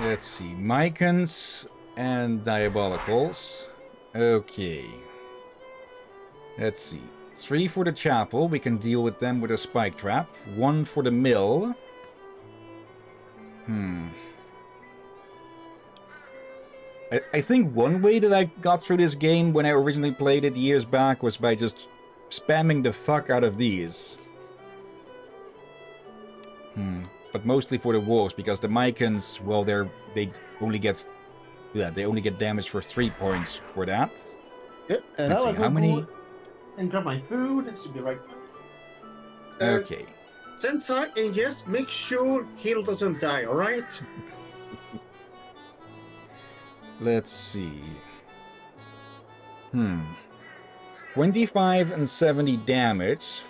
Let's see. Mycons and Diabolicals. Okay. Let's see. 3 for the chapel. We can deal with them with a spike trap. 1 for the mill. I think one way that I got through this game when I originally played it years back was by just spamming the fuck out of these. But mostly for the wolves, because the Mycons, well, they only get damage for 3 points for that.
Yep, and
Let's see, how many?
And grab my food. It should be right back.
Okay.
Sensei, and yes, make sure Hill doesn't die, alright?
Let's see. 25 and 70 damage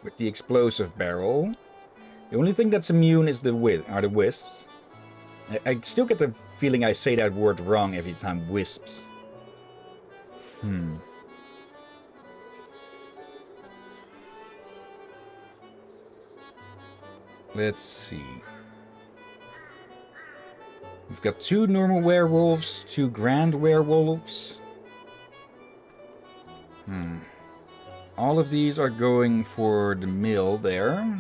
with the explosive barrel. The only thing that's immune is the wisps. I still get the feeling I say that word wrong every time, wisps. Let's see. We've got 2 normal werewolves, 2 grand werewolves. All of these are going for the mill there.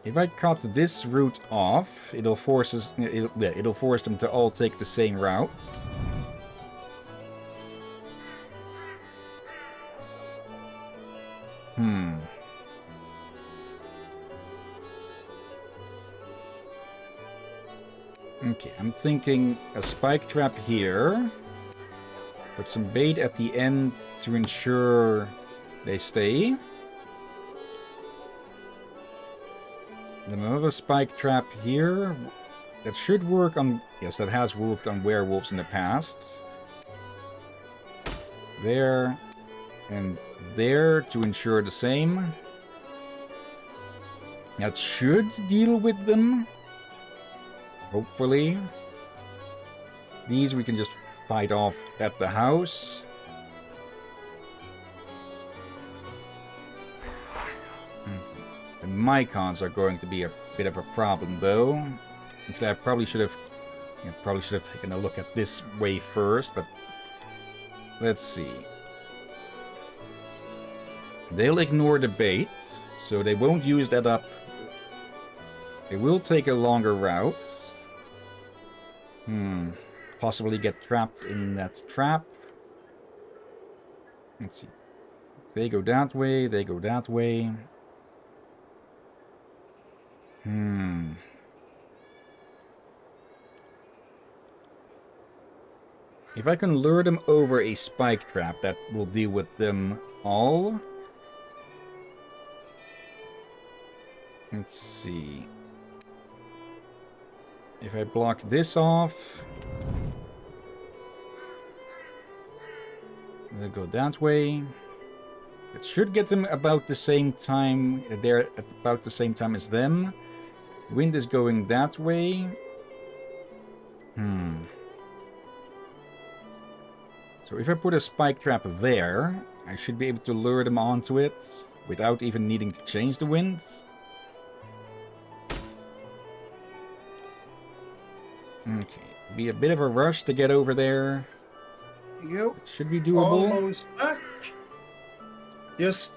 If I cut this route off, it'll force them to all take the same route. Okay, I'm thinking a spike trap here. Put some bait at the end to ensure they stay. Then another spike trap here. That should work on... Yes, that has worked on werewolves in the past. There. And there to ensure the same. That should deal with them. Hopefully. These we can just fight off at the house. Mycons are going to be a bit of a problem, though. Actually, I probably should have taken a look at this way first, but let's see. They'll ignore the bait, so they won't use that up. They will take a longer route. Possibly get trapped in that trap. Let's see. They go that way, they go that way. If I can lure them over a spike trap, that will deal with them all. Let's see. If I block this off, they'll go that way. It should get them about the same time. They're at about the same time as them. Wind is going that way. So if I put a spike trap there, I should be able to lure them onto it without even needing to change the wind. Okay, be a bit of a rush to get over there.
Yep.
Should be doable.
Almost back. Just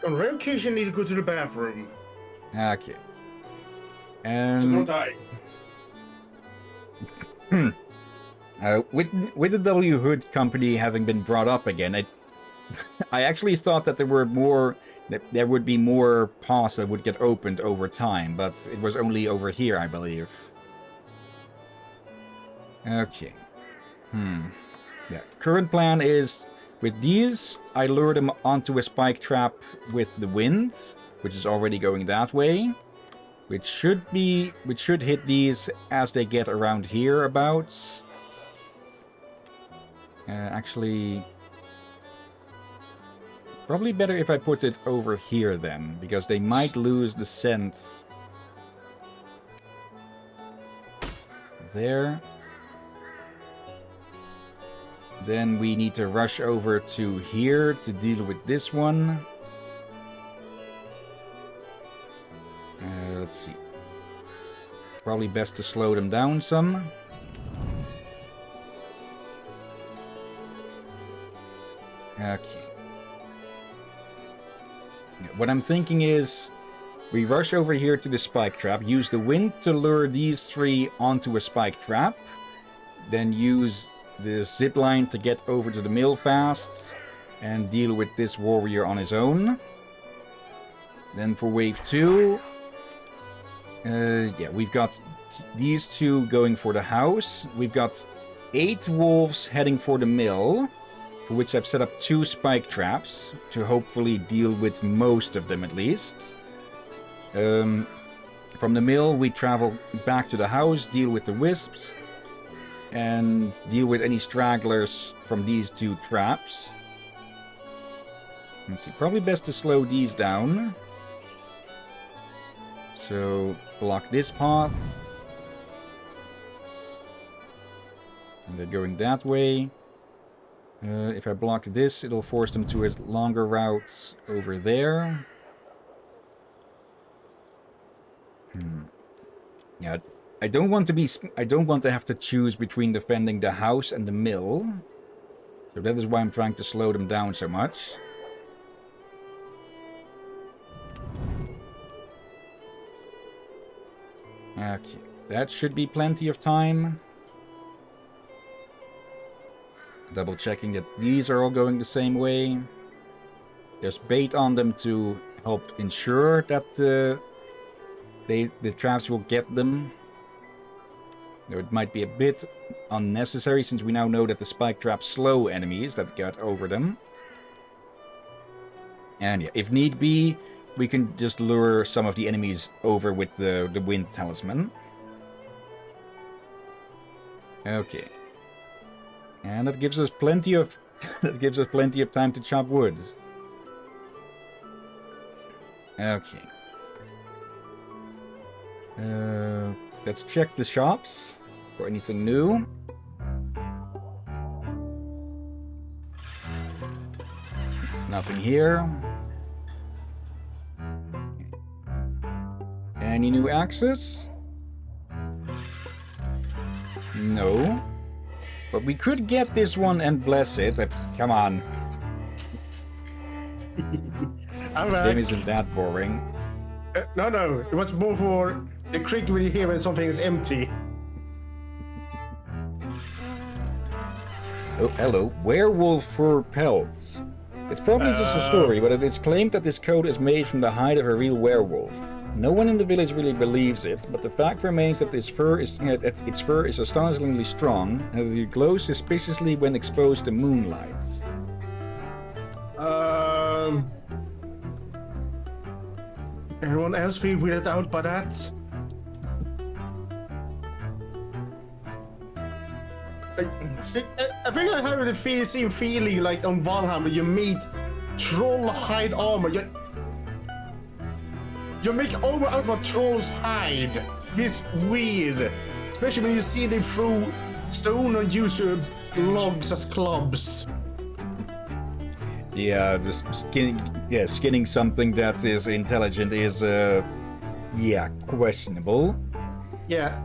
on rare occasion, need to go to the bathroom.
Okay.
So don't die.
With the W Hood company having been brought up again, I actually thought that there would be more paths that would get opened over time, but it was only over here, I believe. Okay. Yeah. Current plan is, with these, I lure them onto a spike trap with the wind, which is already going that way. Which should hit these as they get around here abouts. Actually, probably better if I put it over here then, because they might lose the scent. There. Then we need to rush over to here to deal with this one. Let's see. Probably best to slow them down some. Okay. What I'm thinking is, we rush over here to the spike trap, use the wind to lure these three onto a spike trap, then use the zip line to get over to the mill fast, and deal with this warrior on his own. Then for wave 2, yeah, we've got these two going for the house. We've got 8 wolves heading for the mill, for which I've set up 2 spike traps to hopefully deal with most of them at least. From the mill, we travel back to the house, deal with the wisps, and deal with any stragglers from these 2 traps. Let's see, probably best to slow these down. So, block this path. And they're going that way. If I block this, it'll force them to a longer route over there. Yeah, I don't want to have to choose between defending the house and the mill. So that is why I'm trying to slow them down so much. Okay, that should be plenty of time. Double checking that these are all going the same way. There's bait on them to help ensure that the traps will get them. Though it might be a bit unnecessary since we now know that the spike traps slow enemies that get over them. And yeah, if need be, we can just lure some of the enemies over with the wind talisman. Okay. And that gives us plenty of time to chop wood. Okay. Let's check the shops for anything new. Nothing here. Any new axes? No. But we could get this one and bless it. Come on.
I'm
This game isn't that boring.
No. It was more for the creak when you hear when something is empty.
Oh, hello. Werewolf fur pelts. It's probably just a story, but it is claimed that this coat is made from the hide of a real werewolf. No one in the village really believes it, but the fact remains that its fur is astonishingly strong, and that it glows suspiciously when exposed to moonlight.
Anyone else feel weirded out by that? I think I have the same feeling like on Valheim you meet troll hide armor. You make armor out of a troll's hide. This weird, especially when you see them through stone and use logs as clubs.
Yeah, just skinning something that is intelligent is, questionable.
Yeah,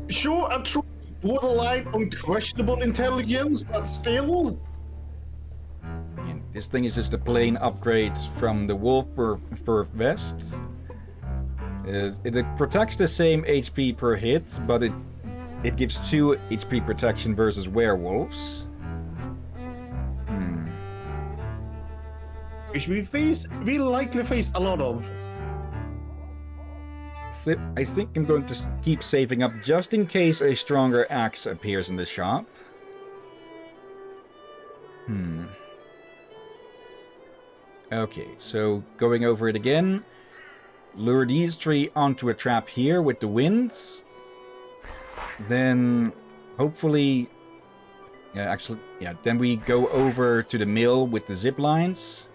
sure, a troll borderline unquestionable intelligence, but still.
And this thing is just a plain upgrade from the wolf fur vest. It protects the same HP per hit, but it gives 2 HP protection versus werewolves.
Which we likely face a lot of.
I think I'm going to keep saving up just in case a stronger axe appears in the shop. Okay, so going over it again. Lure these 3 onto a trap here with the winds. Then, hopefully... then we go over to the mill with the zip lines.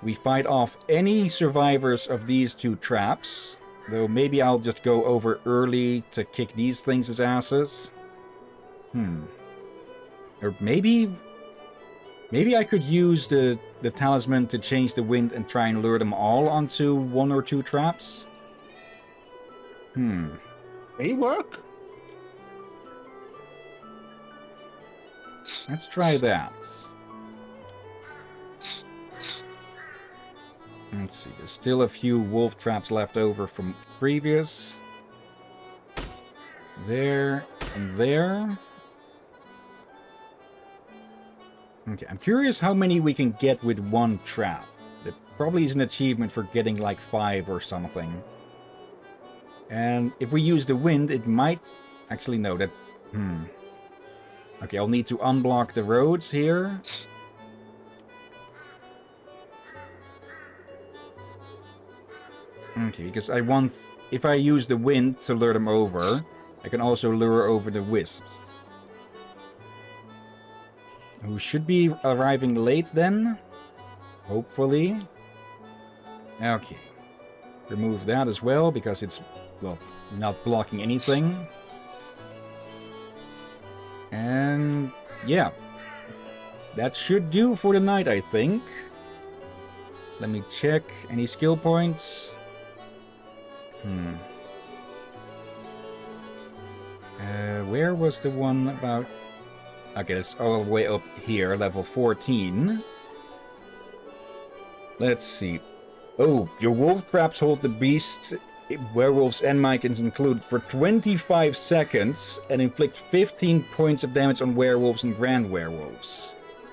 We fight off any survivors of these 2 traps. Though maybe I'll just go over early to kick these things' asses. Or maybe I could use the talisman to change the wind and try and lure them all onto 1 or 2 traps.
May work.
Let's try that. Let's see, there's still a few wolf traps left over from previous. There and there. Okay, I'm curious how many we can get with 1 trap. There probably is an achievement for getting like 5 or something. And if we use the wind, it might... Actually, no, that... Okay, I'll need to unblock the roads here. Okay, because I want... If I use the wind to lure them over, I can also lure over the wisps. Who should be arriving late then? Hopefully. Okay. Remove that as well, because it's, well, not blocking anything. And yeah. That should do for the night, I think. Let me check. Any skill points? Where was the one about... Okay, it's all the way up here, level 14. Let's see. Oh, your wolf traps hold the beasts, werewolves and mycons included, for 25 seconds and inflict 15 points of damage on werewolves and grand werewolves.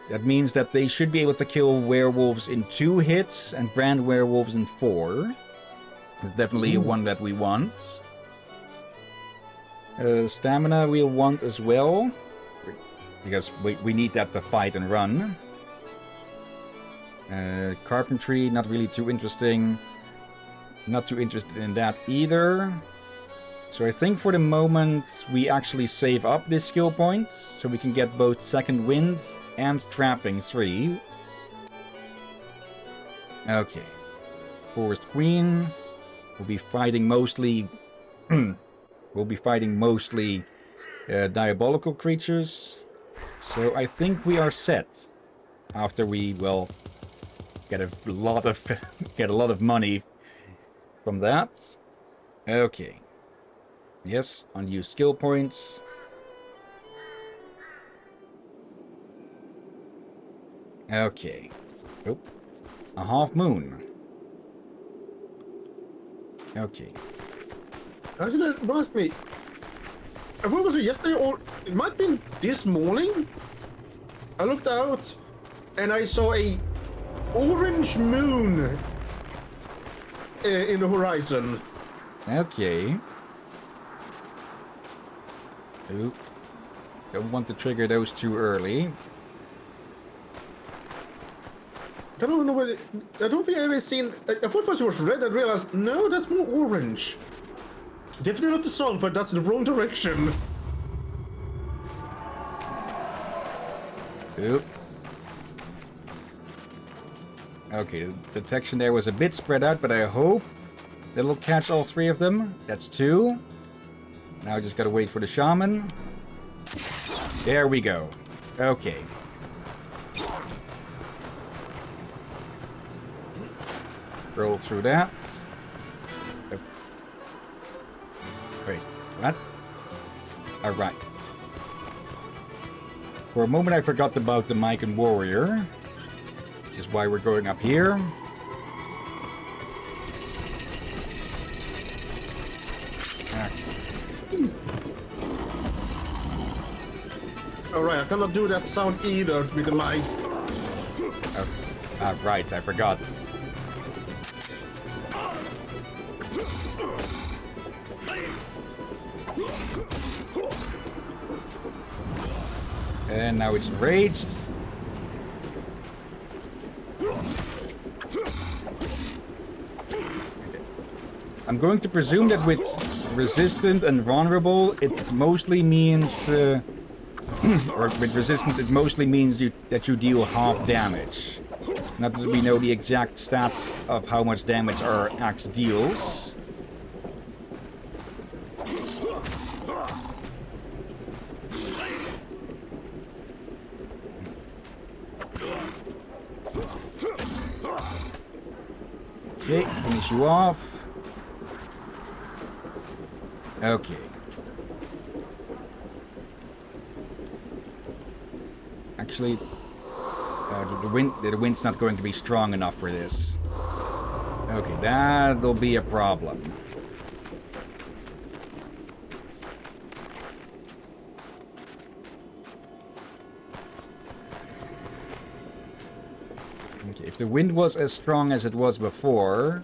That means that they should be able to kill werewolves in 2 hits and grand werewolves in 4. It's definitely one that we want. Stamina we'll want as well, because we need that to fight and run. Carpentry, not really too interesting. Not too interested in that either. So I think for the moment we actually save up this skill point, so we can get both Second Wind and Trapping 3. Okay. Forest Queen. We'll be fighting mostly... diabolical creatures. So I think we are set. After we, well, get a lot of money from that. Okay. Yes, unused skill points. Okay. Oh. A half moon. Okay.
Actually, it reminds me. I thought it was yesterday, or it might have been this morning. I looked out and I saw a orange moon in the horizon.
Okay. Oop. Don't want to trigger those too early.
I don't know what I don't think I've ever seen. I thought it was red. I realized no, that's more orange. Definitely not the song, but that's the wrong direction.
Oop. Okay, the detection there was a bit spread out, but I hope it'll catch all three of them. That's 2. Now I just gotta wait for the shaman. There we go. Okay. Roll through that. Oh. Wait, what? Alright. For a moment I forgot about the Mycan warrior. Which is why we're going up here.
Alright, I cannot do that sound either with the mic.
Oh, right, I forgot. And now it's enraged. I'm going to presume that with resistant and vulnerable, it mostly means, or with resistant, it mostly means that you deal half damage. Not that we know the exact stats of how much damage our axe deals. Okay, finish you off. Okay. Actually, the wind's not going to be strong enough for this. Okay, that'll be a problem. Okay, if the wind was as strong as it was before,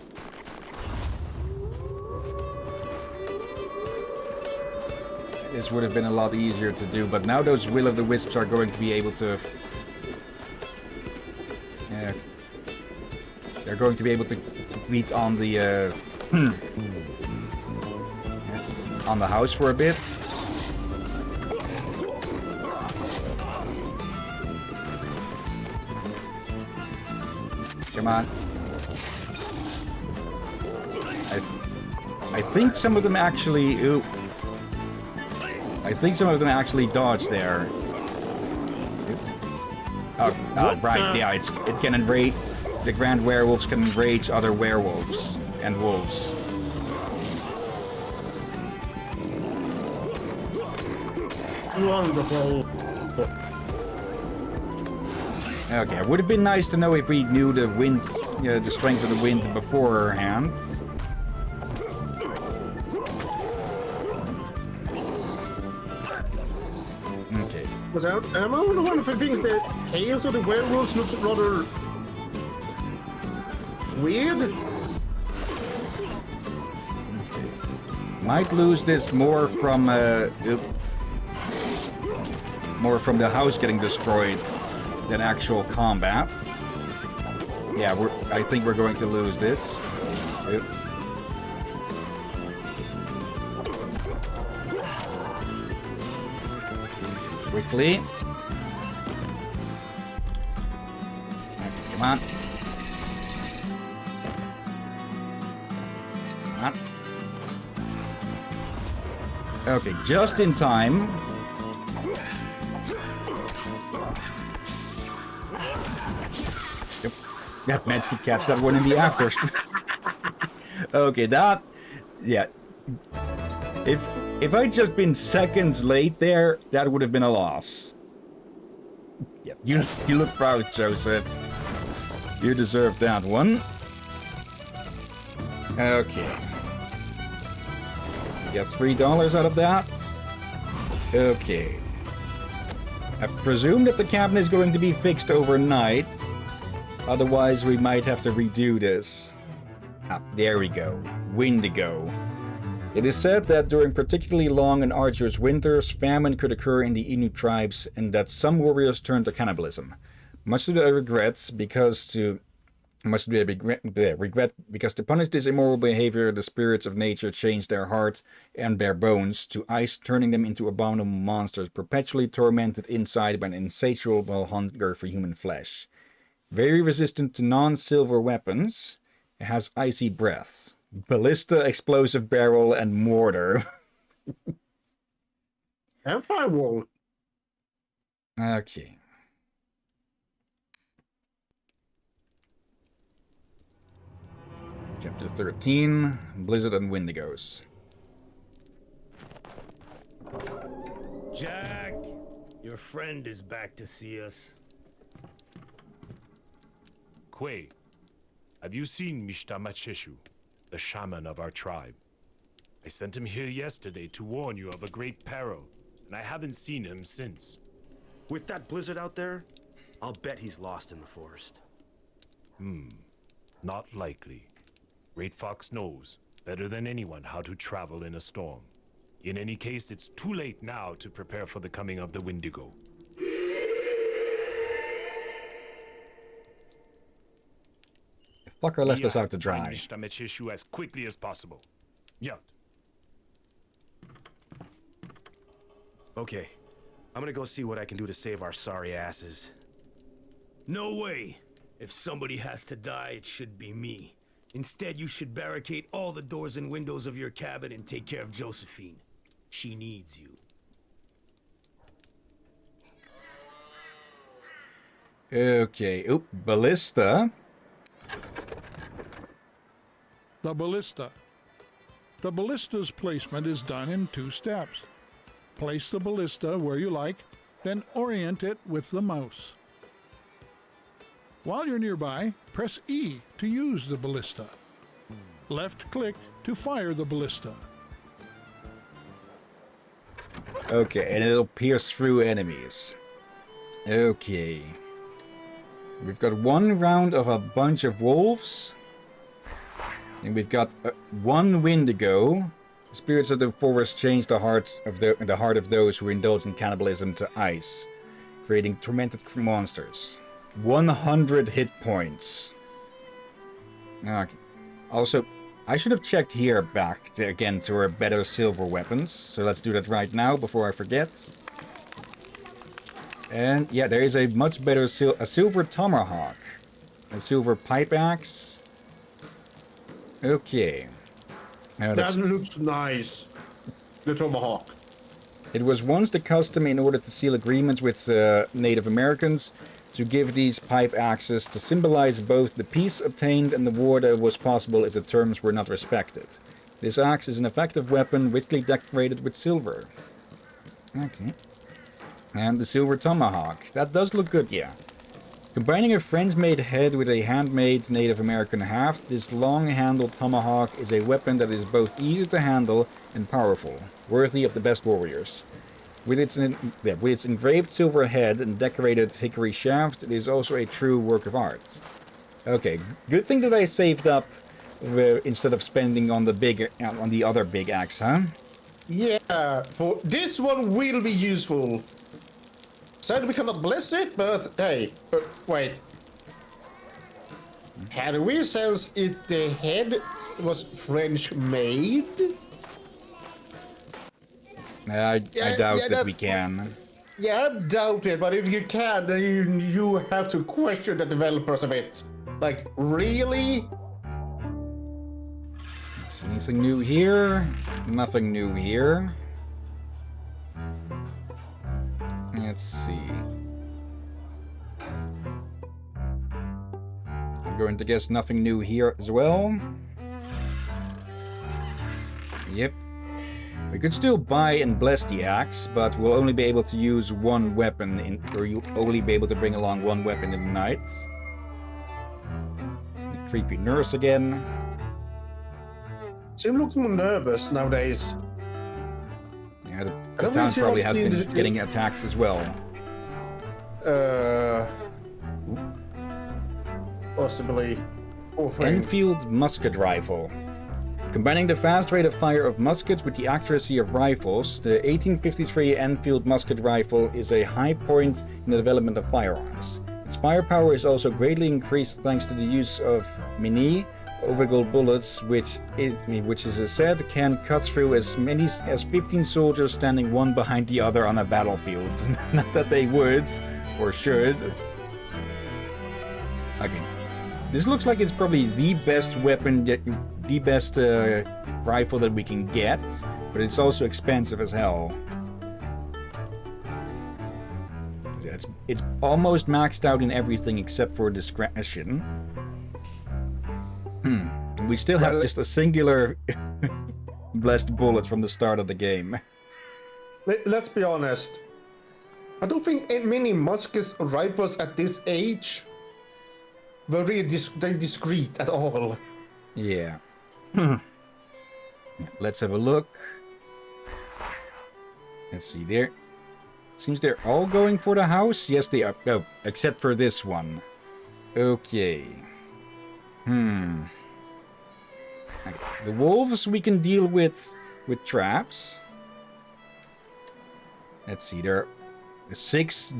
this would have been a lot easier to do, but now those will-o'-the-wisps are going to be able to... they're going to be able to beat on the... on the house for a bit. Come on. I think some of them actually... Ooh. I think some of them actually dodged there. Oh, right, yeah, it can enrage... The Grand Werewolves can enrage other werewolves and wolves.
Wonderful.
Okay, it would have been nice to know if we knew the wind, the strength of the wind beforehand. Okay.
Because I'm only one of the things that tails of the werewolves looks rather weird.
Okay. Might lose this more from the house getting destroyed than actual combat. Yeah, I think we're going to lose this. Oop. Quickly. Come on. Come on. Okay, just in time. Yep, managed to catch that one in the after. Okay, that... Yeah. If I'd just been seconds late there, that would have been a loss. Yeah, you look proud, Joseph. You deserve that one. Okay. Get $3 out of that. Okay. I presume that the cabin is going to be fixed overnight. Otherwise, we might have to redo this. Ah, there we go. Windigo. It is said that during particularly long and arduous winters, famine could occur in the Inuit tribes, and that some warriors turned to cannibalism. Much to their regret, because to punish this immoral behavior, the spirits of nature changed their heart and their bones to ice, turning them into abominable monsters, perpetually tormented inside by an insatiable hunger for human flesh. Very resistant to non-silver weapons, it has icy breath, ballista, explosive barrel, and mortar.
And firewall.
Okay. Chapter 13, Blizzard and Wendigos.
Jack, your friend is back to see us. Quay, have you seen Mishta Machishu, the shaman of our tribe? I sent him here yesterday to warn you of a great peril, and I haven't seen him since.
With that blizzard out there, I'll bet he's lost in the forest.
Not likely. Great Fox knows, better than anyone, how to travel in a storm. In any case, it's too late now to prepare for the coming of the Wendigo.
Fucker left us out to dry.
Find Mishta Machishu as quickly as possible. Yut.
Okay, I'm gonna go see what I can do to save our sorry asses.
No way. If somebody has to die, it should be me. Instead, you should barricade all the doors and windows of your cabin and take care of Josephine. She needs you.
Okay, oop, ballista.
The ballista. The ballista's placement is done in 2 steps. Place the ballista where you like, then orient it with the mouse. While you're nearby, press E to use the ballista. Left click to fire the ballista.
Okay, and it'll pierce through enemies. Okay. We've got 1 round of a bunch of wolves. And we've got 1 Wendigo. Spirits of the forest change the heart of those who indulge in cannibalism to ice, creating tormented monsters. 100 hit points. Okay. Also, I should have checked here back to our better silver weapons. So let's do that right now before I forget. And yeah, there is a much better silver tomahawk, a silver pipe axe. Okay. Now
That looks nice. The tomahawk.
It was once the custom, in order to seal agreements with Native Americans, to give these pipe axes to symbolize both the peace obtained and the war that was possible if the terms were not respected. This axe is an effective weapon richly decorated with silver. Okay. And the silver tomahawk. That does look good, yeah. Combining a French-made head with a handmade Native American haft, this long-handled tomahawk is a weapon that is both easy to handle and powerful, worthy of the best warriors. With its engraved silver head and decorated hickory shaft, it is also a true work of art. Okay, good thing that I saved up instead of spending on the other big axe, huh?
Yeah, for this one will be useful. Said we cannot bless it, but hey, wait. Had we sense it the head was French made?
I doubt that we can.
Yeah, I doubt it, but if you can, then you have to question the developers a bit. Like, really?
Is anything new here? Nothing new here. Let's see. I'm going to guess nothing new here as well. Yep. We could still buy and bless the axe, but we'll only be able to use one weapon, or you'll only be able to bring along one weapon in the night. The creepy nurse again.
She looks more nervous nowadays.
Yeah, the
don't
town
think she
probably
wants
has
to
been getting attacked as well.
Possibly. Poor thing.
Enfield musket rifle. Combining the fast rate of fire of muskets with the accuracy of rifles, the 1853 Enfield musket rifle is a high point in the development of firearms. Its firepower is also greatly increased thanks to the use of mini oval bullets, which is said can cut through as many as 15 soldiers standing one behind the other on a battlefield. Not that they would, or should. Okay. This looks like it's probably the best weapon, the best rifle that we can get, but it's also expensive as hell. It's almost maxed out in everything except for discretion. We still have just a singular blessed bullet from the start of the game.
Let's be honest. I don't think many muskets or rifles at this age were really discreet at all.
Yeah. Let's have a look. Let's see there. Seems they're all going for the house. Yes, they are. Oh, except for this one. Okay. Okay. The wolves we can deal with traps. Let's see. There are six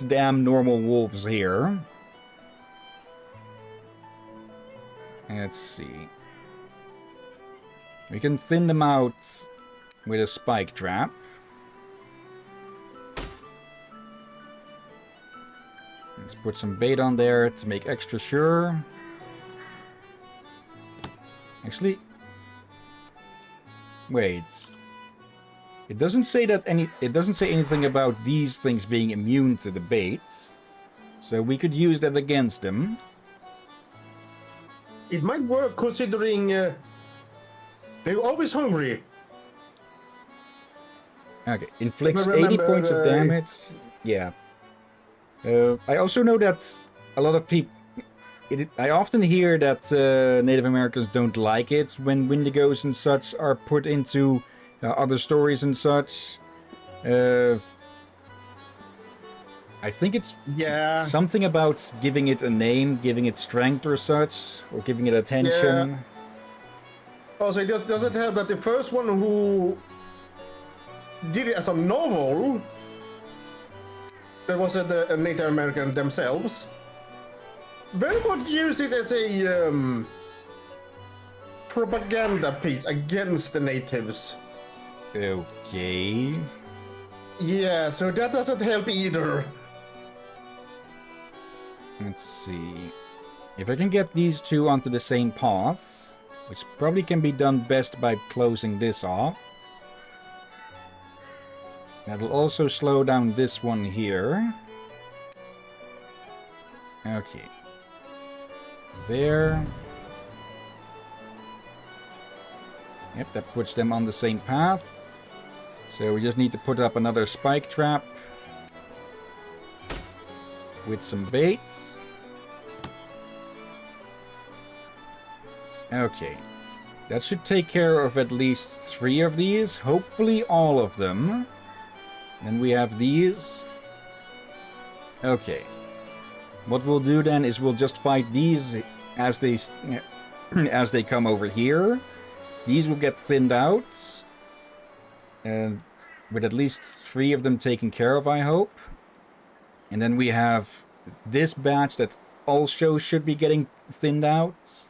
damn normal wolves here. Let's see. We can thin them out with a spike trap. Let's put some bait on there to make extra sure. Actually, wait. It doesn't say anything about these things being immune to the bait. So we could use that against them.
It might work considering they're always hungry.
Okay, inflicts 80 points of damage. Yeah. I also know that a lot of people... I often hear that Native Americans don't like it when Wendigos and such are put into other stories and such. I think it's something about giving it a name, giving it strength or such, or giving it attention.
Yeah. Also, does it help that the first one who did it as a novel, that was a Native American themselves, very much used it as a propaganda piece against the natives.
Okay.
Yeah, so that doesn't help either.
Let's see. If I can get these two onto the same path, which probably can be done best by closing this off. That'll also slow down this one here. Okay. There. Yep, that puts them on the same path. So we just need to put up another spike trap with some baits. Okay. That should take care of at least 3 of these. Hopefully all of them. Then we have these. Okay. What we'll do then is we'll just fight these as they come over here. These will get thinned out. And with at least 3 of them taken care of, I hope. And then we have this batch that also should be getting thinned out.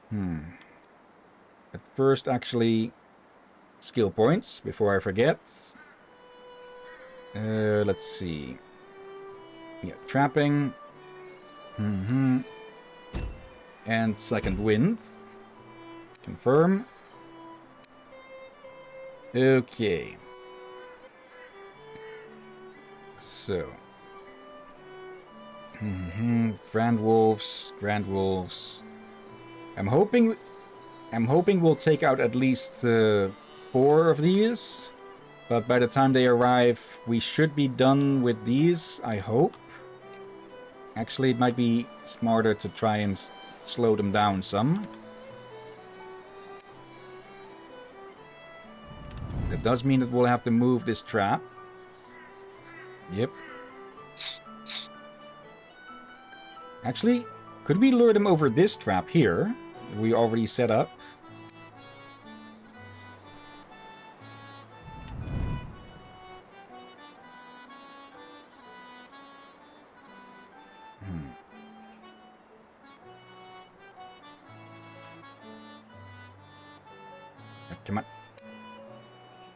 But first, actually, skill points, before I forget. Let's see. Yeah, trapping. And second wind. Confirm. Okay. So. Grand wolves. I'm hoping I'm hoping we'll take out at least 4 of these. But by the time they arrive, we should be done with these, I hope. Actually, it might be smarter to try and slow them down some. That does mean that we'll have to move this trap. Yep. Actually, could we lure them over this trap here? That we already set up. Come on.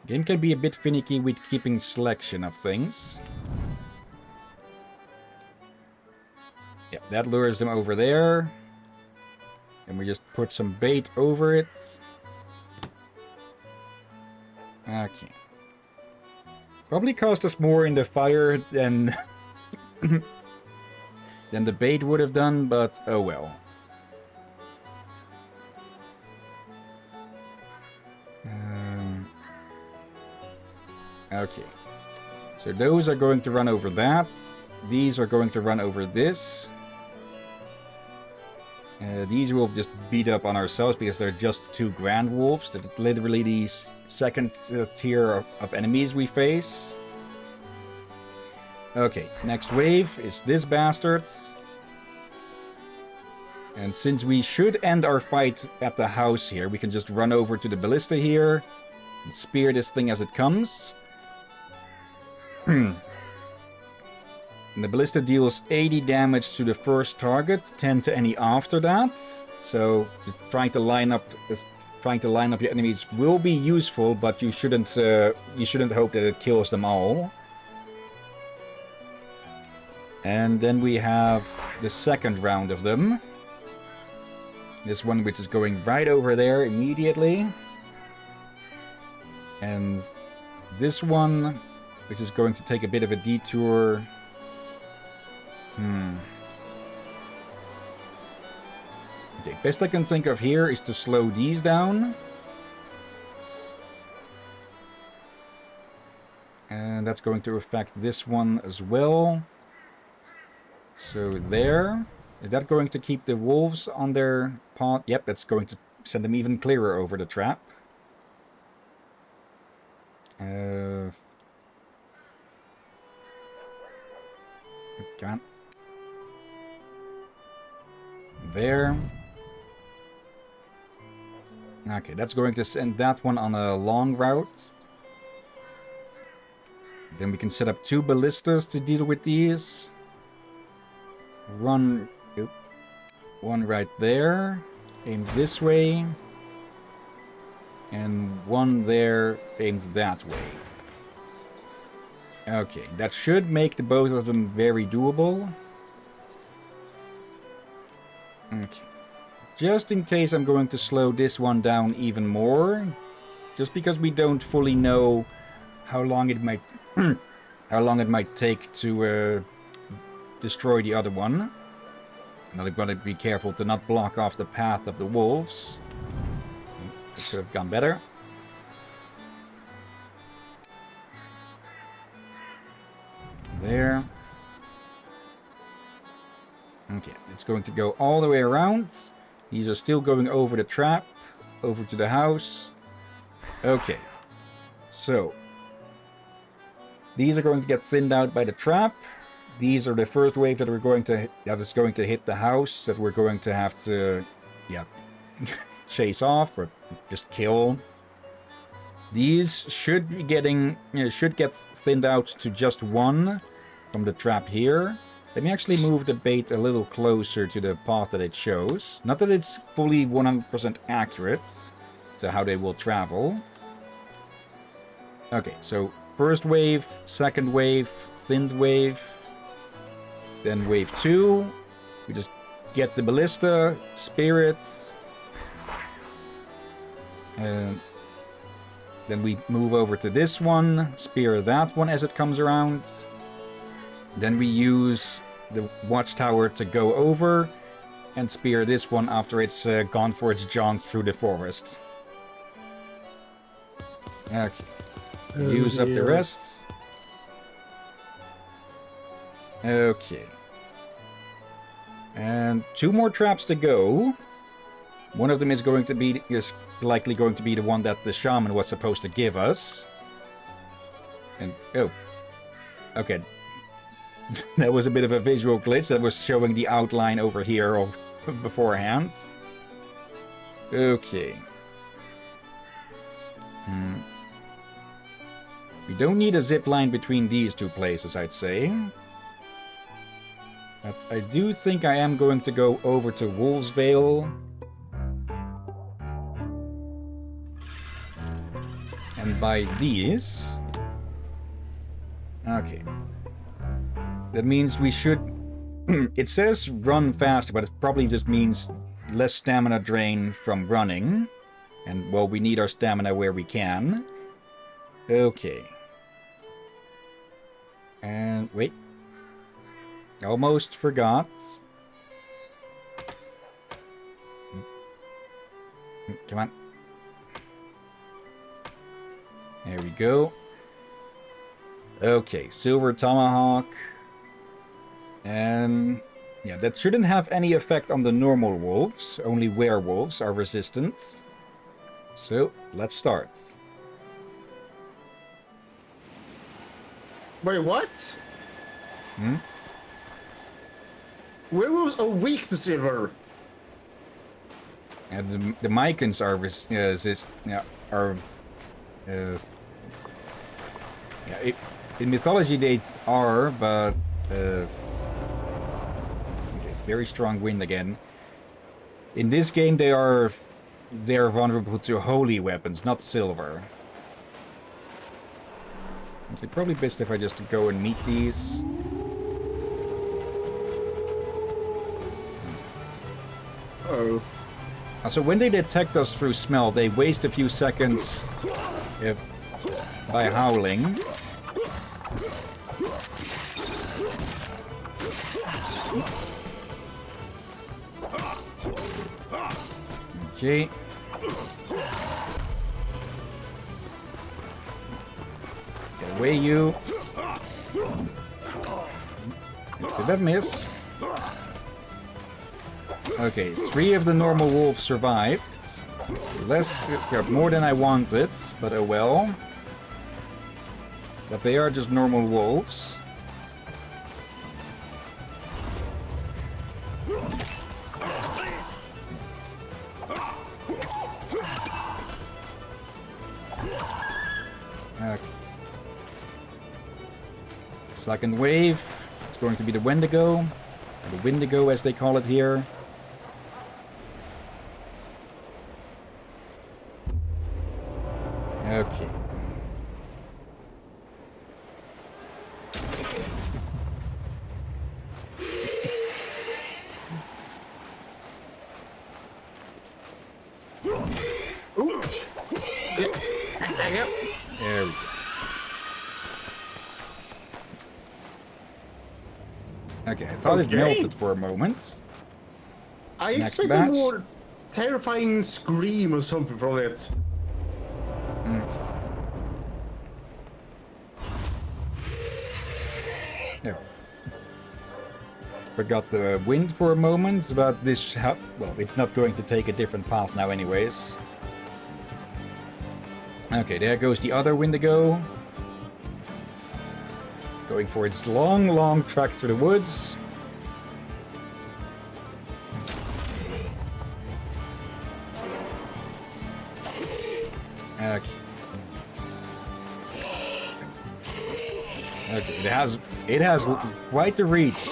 Game can be a bit finicky with keeping selection of things. Yeah, that lures them over there. And we just put some bait over it. Okay. Probably cost us more in the fire than than the bait would have done, but oh well. Okay. So those are going to run over that. These are going to run over this. These will just beat up on ourselves because they're just 2 Grand Wolves. They're literally these second tier of enemies we face. Okay, next wave is this bastard. And since we should end our fight at the house here, we can just run over to the ballista here and spear this thing as it comes. And the ballista deals 80 damage to the first target, 10 to any after that. So trying to line up your enemies will be useful, but you shouldn't hope that it kills them all. And then we have the second round of them. This one which is going right over there immediately. And this one which is going to take a bit of a detour. Okay, best I can think of here is to slow these down. And that's going to affect this one as well. So there. Is that going to keep the wolves on their path? Yep, that's going to send them even clearer over the trap. Come on. There. Okay, that's going to send that one on a long route. Then we can set up 2 ballistas to deal with these. One right there, aimed this way. And one there, aimed that way. Okay, that should make the both of them very doable. Okay. Just in case, I'm going to slow this one down even more. Just because we don't fully know how long it might take to destroy the other one. And I've got to be careful to not block off the path of the wolves. It could have gone better. There. Okay, it's going to go all the way around. These are still going over the trap, over to the house. Okay, so these are going to get thinned out by the trap. These are the first wave that is going to hit the house that we're going to have to, chase off or just kill. These should be should get thinned out to just 1 from the trap here. Let me actually move the bait a little closer to the path that it shows. Not that it's fully 100% accurate to how they will travel. Okay, so first wave, second wave, thinned wave. Then wave 2. We just get the ballista, spear it. And then we move over to this one, spear that one as it comes around. Then we use the watchtower to go over, and spear this one after it's gone for its jaunt through the forest. Okay. Use up the rest. Okay. And 2 more traps to go. One of them is likely going to be the one that the shaman was supposed to give us. And oh. Okay. That was a bit of a visual glitch that was showing the outline over here beforehand. Okay. We don't need a zip line between these 2 places, I'd say. But I do think I am going to go over to Wolfsvale. And buy these. Okay. That means we should... It says run faster, but it probably just means less stamina drain from running. And, well, we need our stamina where we can. Okay. And, wait. Almost forgot. Come on. There we go. Okay, Silver Tomahawk. And yeah, that shouldn't have any effect on the normal wolves. Only werewolves are resistant. So, let's start.
Wait, what?
Hmm?
Werewolves are weak to silver.
And the Mycans are in mythology they are, but okay, very strong wind again. In this game they are vulnerable to holy weapons, not silver. It's probably best if I just go and meet these.
Oh.
So when they detect us through smell, they waste a few seconds by howling. Okay. Get away, you. Did that miss? Okay, 3 of the normal wolves survived. More than I wanted, but oh well. But they are just normal wolves. Okay. Second wave. It's going to be the Wendigo. Or the Windigo as they call it here. Okay. There we go. Okay, I thought it melted for a moment.
I
Next
expected
batch.
more terrifying scream or something from it.
There. Forgot the wind for a moment, but this... well, it's not going to take a different path now anyways. Okay, there goes the other Windigo. Going for its long, long trek through the woods. Okay. Okay, it has quite the reach.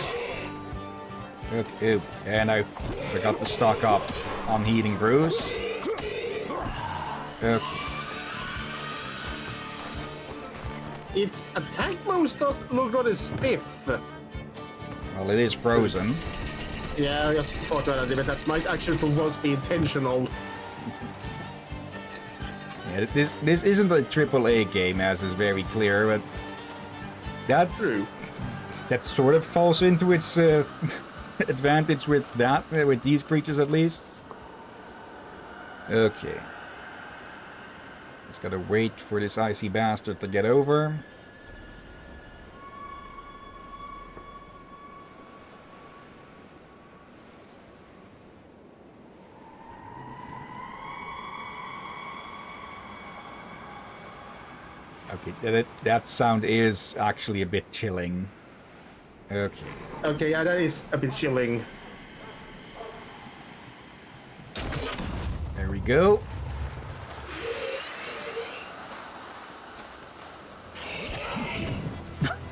Okay, and I forgot to stock up on healing brews. Okay.
Its attack moves doesn't look not as stiff.
Well, it is frozen.
Yeah, I just thought that, but that might actually for once be intentional.
Yeah, this isn't a AAA game, as is very clear, but that's
True.
that sort of falls into its advantage with that, with these creatures at least. Okay. Just gotta wait for this icy bastard to get over. Okay, that sound is actually a bit chilling. Okay.
Okay, yeah, that is a bit chilling.
There we go.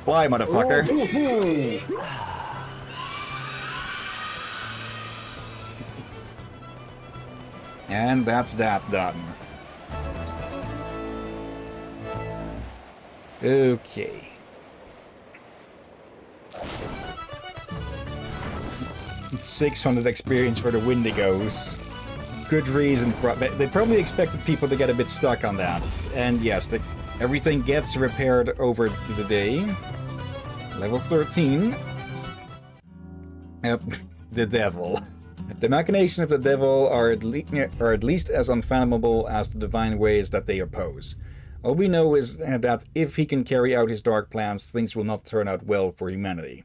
Fly, motherfucker. And that's that done. Okay. It's 600 experience for the Windigos. Good reason. They probably expected people to get a bit stuck on that. And yes, everything gets repaired over the day. Level 13. The devil. The machinations of the devil are at least as unfathomable as the divine ways that they oppose. All we know is that if he can carry out his dark plans, things will not turn out well for humanity.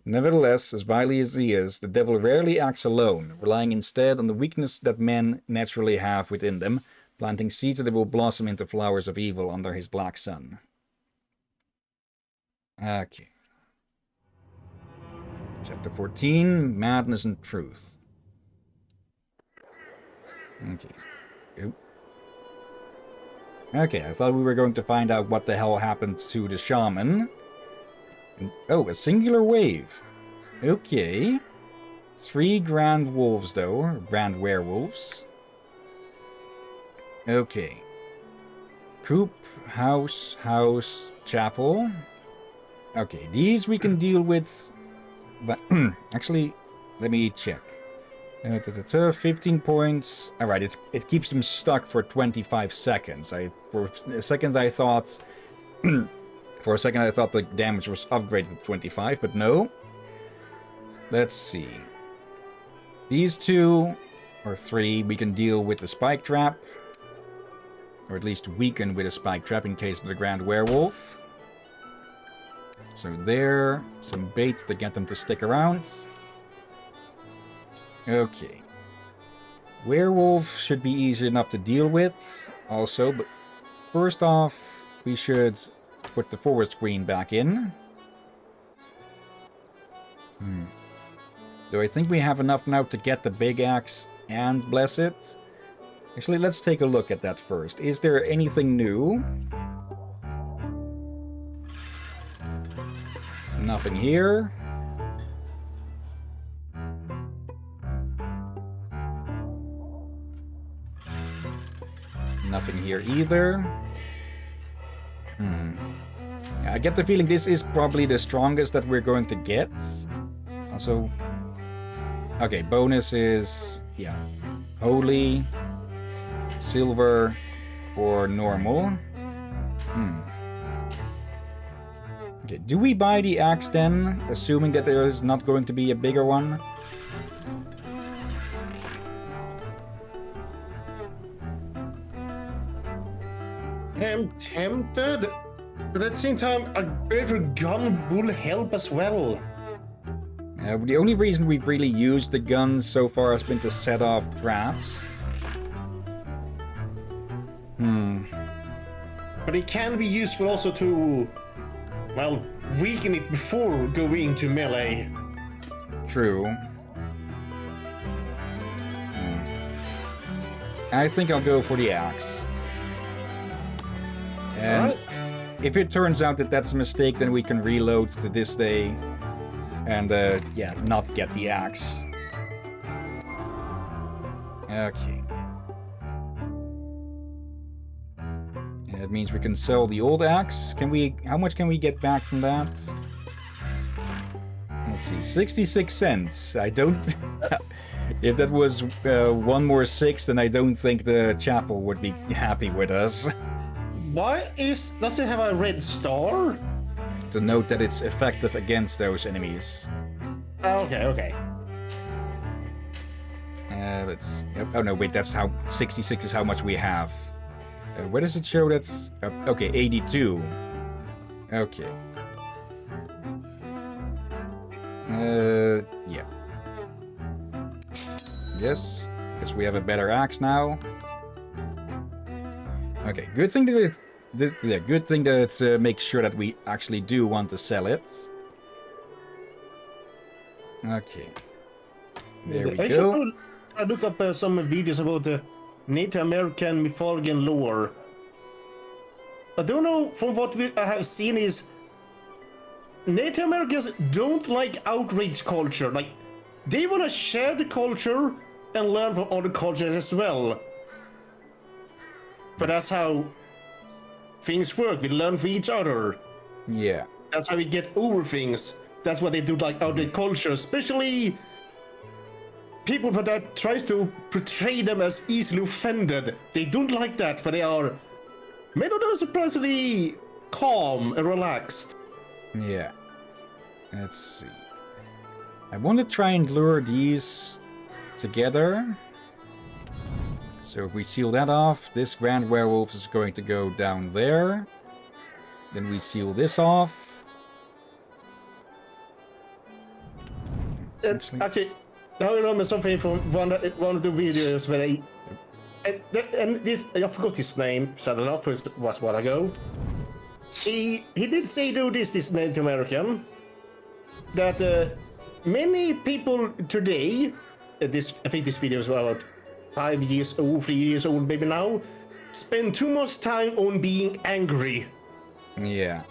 Nevertheless, as wily as he is, the devil rarely acts alone, relying instead on the weakness that men naturally have within them, planting seeds that will blossom into flowers of evil under his black sun. Okay. Chapter 14, Madness and Truth. Okay. Oop. Okay, I thought we were going to find out what the hell happened to the shaman. Oh, a singular wave. Okay. 3 grand wolves, though. Grand werewolves. Okay. Coop, house, chapel. Okay, these we can deal with. But actually, let me check. 15 points. Alright, it keeps them stuck for 25 seconds. For a second I thought the damage was upgraded to 25, but no. Let's see. These 2 or 3 we can deal with the spike trap. Or at least weaken with a spike trap in case of the grand werewolf. So there, some bait to get them to stick around. Okay. Werewolf should be easy enough to deal with, also, but first off, we should put the forward screen back in. Do I think we have enough now to get the big axe and bless it? Actually, let's take a look at that first. Is there anything new? Nothing here. Nothing here either. I get the feeling this is probably the strongest that we're going to get. Also, okay, bonus is, yeah, holy, silver, or normal. Okay, do we buy the axe then, assuming that there is not going to be a bigger one?
I'm tempted, but at the same time, a better gun will help as well.
The only reason we've really used the gun so far has been to set off traps.
But it can be useful also to, well, weaken it before going to melee.
True. I think I'll go for the axe. And if it turns out that that's a mistake, then we can reload to this day and, yeah, not get the axe. Okay. And that means we can sell the old axe. How much can we get back from that? Let's see, 66 cents. I don't... If that was 1 more 6, then I don't think the chapel would be happy with us.
Why does it have a red star?
To note that it's effective against those enemies.
Okay.
Let's. Oh no, wait. That's how 66 is how much we have. Where does it show that's okay? 82. Okay. Yeah. Yes, because we have a better axe now. Okay, good thing that good thing that it makes sure that we actually do want to sell it. Okay. There we go.
I look up some videos about the Native American mythology and lore. I don't know, from what I have seen is Native Americans don't like outrage culture. Like, they want to share the culture and learn from other cultures as well. But that's how things work. We learn from each other.
Yeah.
That's how we get over things. That's what they do, like outrage culture, especially people that tries to portray them as easily offended. They don't like that, but they are many of them surprisingly calm and relaxed.
Yeah. Let's see. I want to try and lure these together. So if we seal that off, this Grand Werewolf is going to go down there. Then we seal this off.
Actually, now I remember something from one of the videos where they... And this, I forgot his name, sadly enough, it was a while ago. He did say, do this Native American, that many people today, I think this video is about 5 years old, 3 years old maybe now, spend too much time on being angry.
Yeah.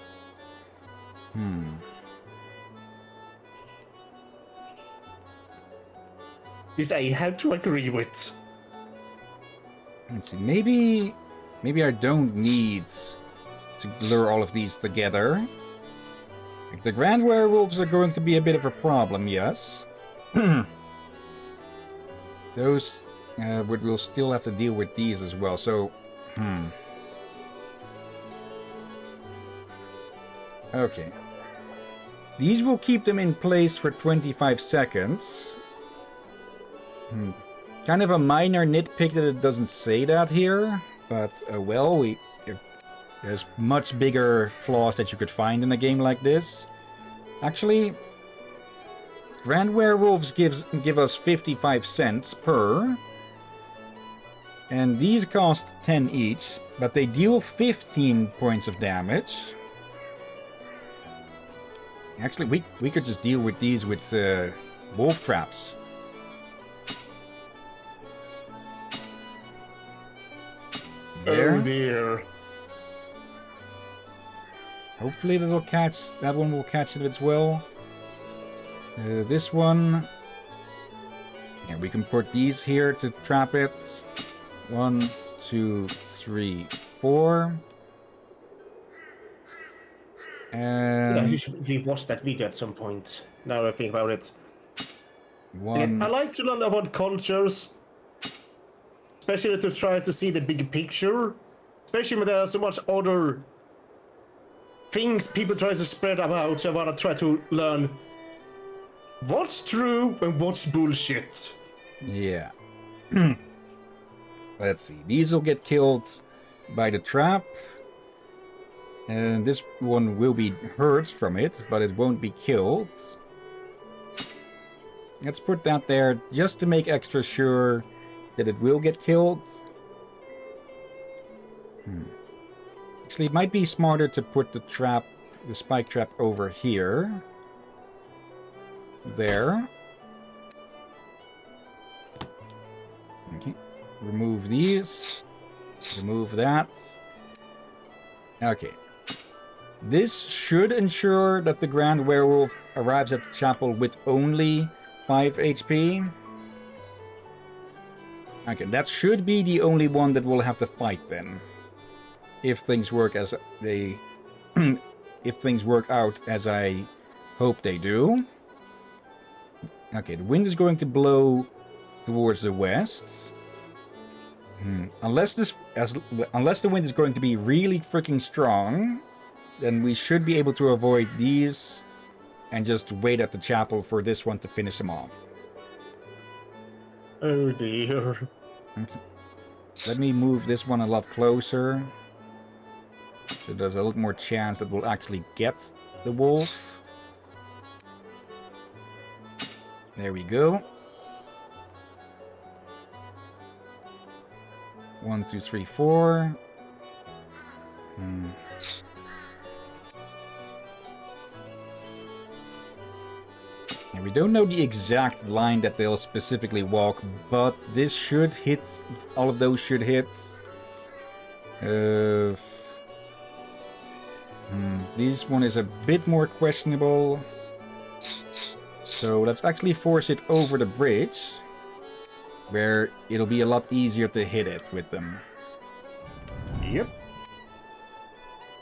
This I have to agree with.
Let's see. Maybe I don't need to lure all of these together. Like, the Grand Werewolves are going to be a bit of a problem, yes. Those, but we'll still have to deal with these as well. So, Okay. These will keep them in place for 25 seconds. Kind of a minor nitpick that it doesn't say that here, but well, there's much bigger flaws that you could find in a game like this. Actually, Grand Werewolves give us 55 cents per, and these cost 10 each, but they deal 15 points of damage. Actually, we could just deal with these with wolf traps. There.
Oh dear.
Hopefully that one will catch it as well. This one. Yeah, we can put these here to trap it. 1, 2, 3, 4. And
I should rewatch that video at some point. Now I think about it.
One.
I like to learn about cultures, especially to try to see the big picture. Especially when there are so much other things people try to spread about. So I want to try to learn what's true and what's bullshit.
Yeah. Let's see. These will get killed by the trap. And this one will be hurt from it, but it won't be killed. Let's put that there just to make extra sure that it will get killed. Actually, it might be smarter to put the spike trap over here. There. Okay. Remove these. Remove that. Okay. This should ensure that the Grand Werewolf arrives at the chapel with only 5 HP. Okay, that should be the only one that will have to fight then. If things work as they... if things work out as I hope they do. Okay, the wind is going to blow towards the west. Unless the wind is going to be really freaking strong, then we should be able to avoid these and just wait at the chapel for this one to finish him off.
Oh dear.
Let me move this one a lot closer. So there's a lot more chance that we'll actually get the wolf. There we go. 1, 2, 3, 4. And we don't know the exact line that they'll specifically walk, but this should hit. All of those should hit. This one is a bit more questionable. So let's actually force it over the bridge, where it'll be a lot easier to hit it with them.
Yep.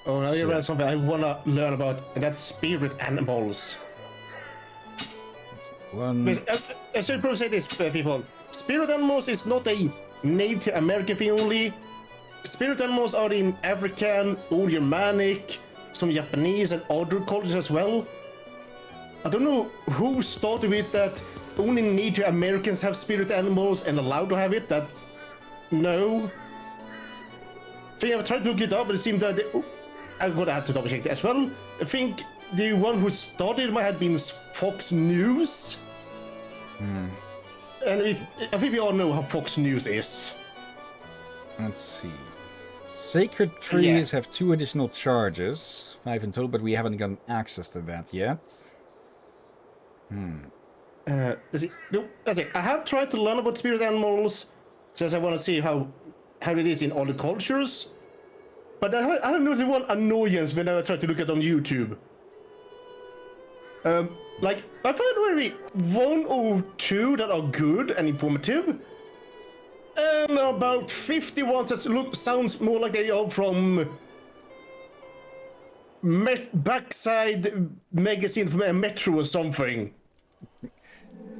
Oh, now you read something I wanna learn about, and that's spirit animals.
One.
I should probably say this, people. Spirit animals is not a Native American thing only. Spirit animals are in African, all Germanic, some Japanese, and other cultures as well. I don't know who started with that only Native Americans have spirit animals and allowed to have it. That's no. I think I've tried to look it up, but it seemed that I'm gonna have to double check that as well. I think the one who started might have been Fox News. And I think we all know how Fox News is.
Let's see. Sacred trees have 2 additional charges, 5 in total, but we haven't gotten access to that yet.
That's it. I have tried to learn about spirit animals, since I want to see how it is in other cultures. But I have noticed one annoyance whenever I try to look at it on YouTube. Like, I find maybe 1 or 2 that are good and informative, and about 50 ones that sounds more like they are from Backside magazine from Metro or something.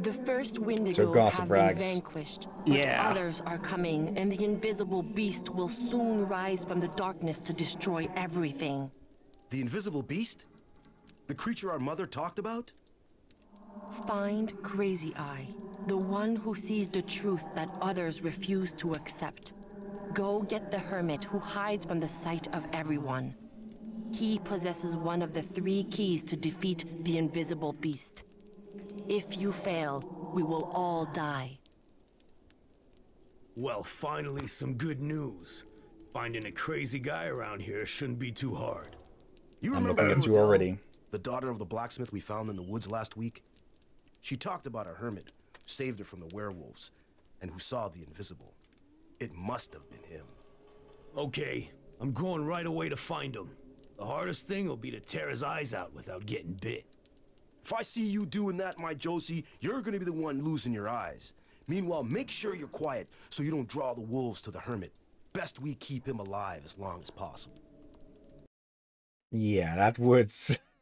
The first Wendigos
So gossip
have
rags.
been vanquished, but
Yeah.
others are coming, and the invisible beast will soon rise from the darkness to destroy everything.
The invisible beast? The creature our mother talked about?
Find Crazy Eye, the one who sees the truth that others refuse to accept. Go get the hermit who hides from the sight of everyone. He possesses one of the 3 keys to defeat the invisible beast. If you fail, we will all die.
Well, finally some good news. Finding a crazy guy around here shouldn't be too hard.
You
I'm
remember
looking at you
Adele,
already.
the daughter of the blacksmith we found in the woods last week? She talked about a hermit who saved her from the werewolves and who saw the invisible. It must have been him.
Okay, I'm going right away to find him. The hardest thing will be to tear his eyes out without getting bit.
If I see you doing that, my Josie, you're gonna be the one losing your eyes. Meanwhile, make sure you're quiet so you don't draw the wolves to the hermit. Best we keep him alive as long as possible.
Yeah, that would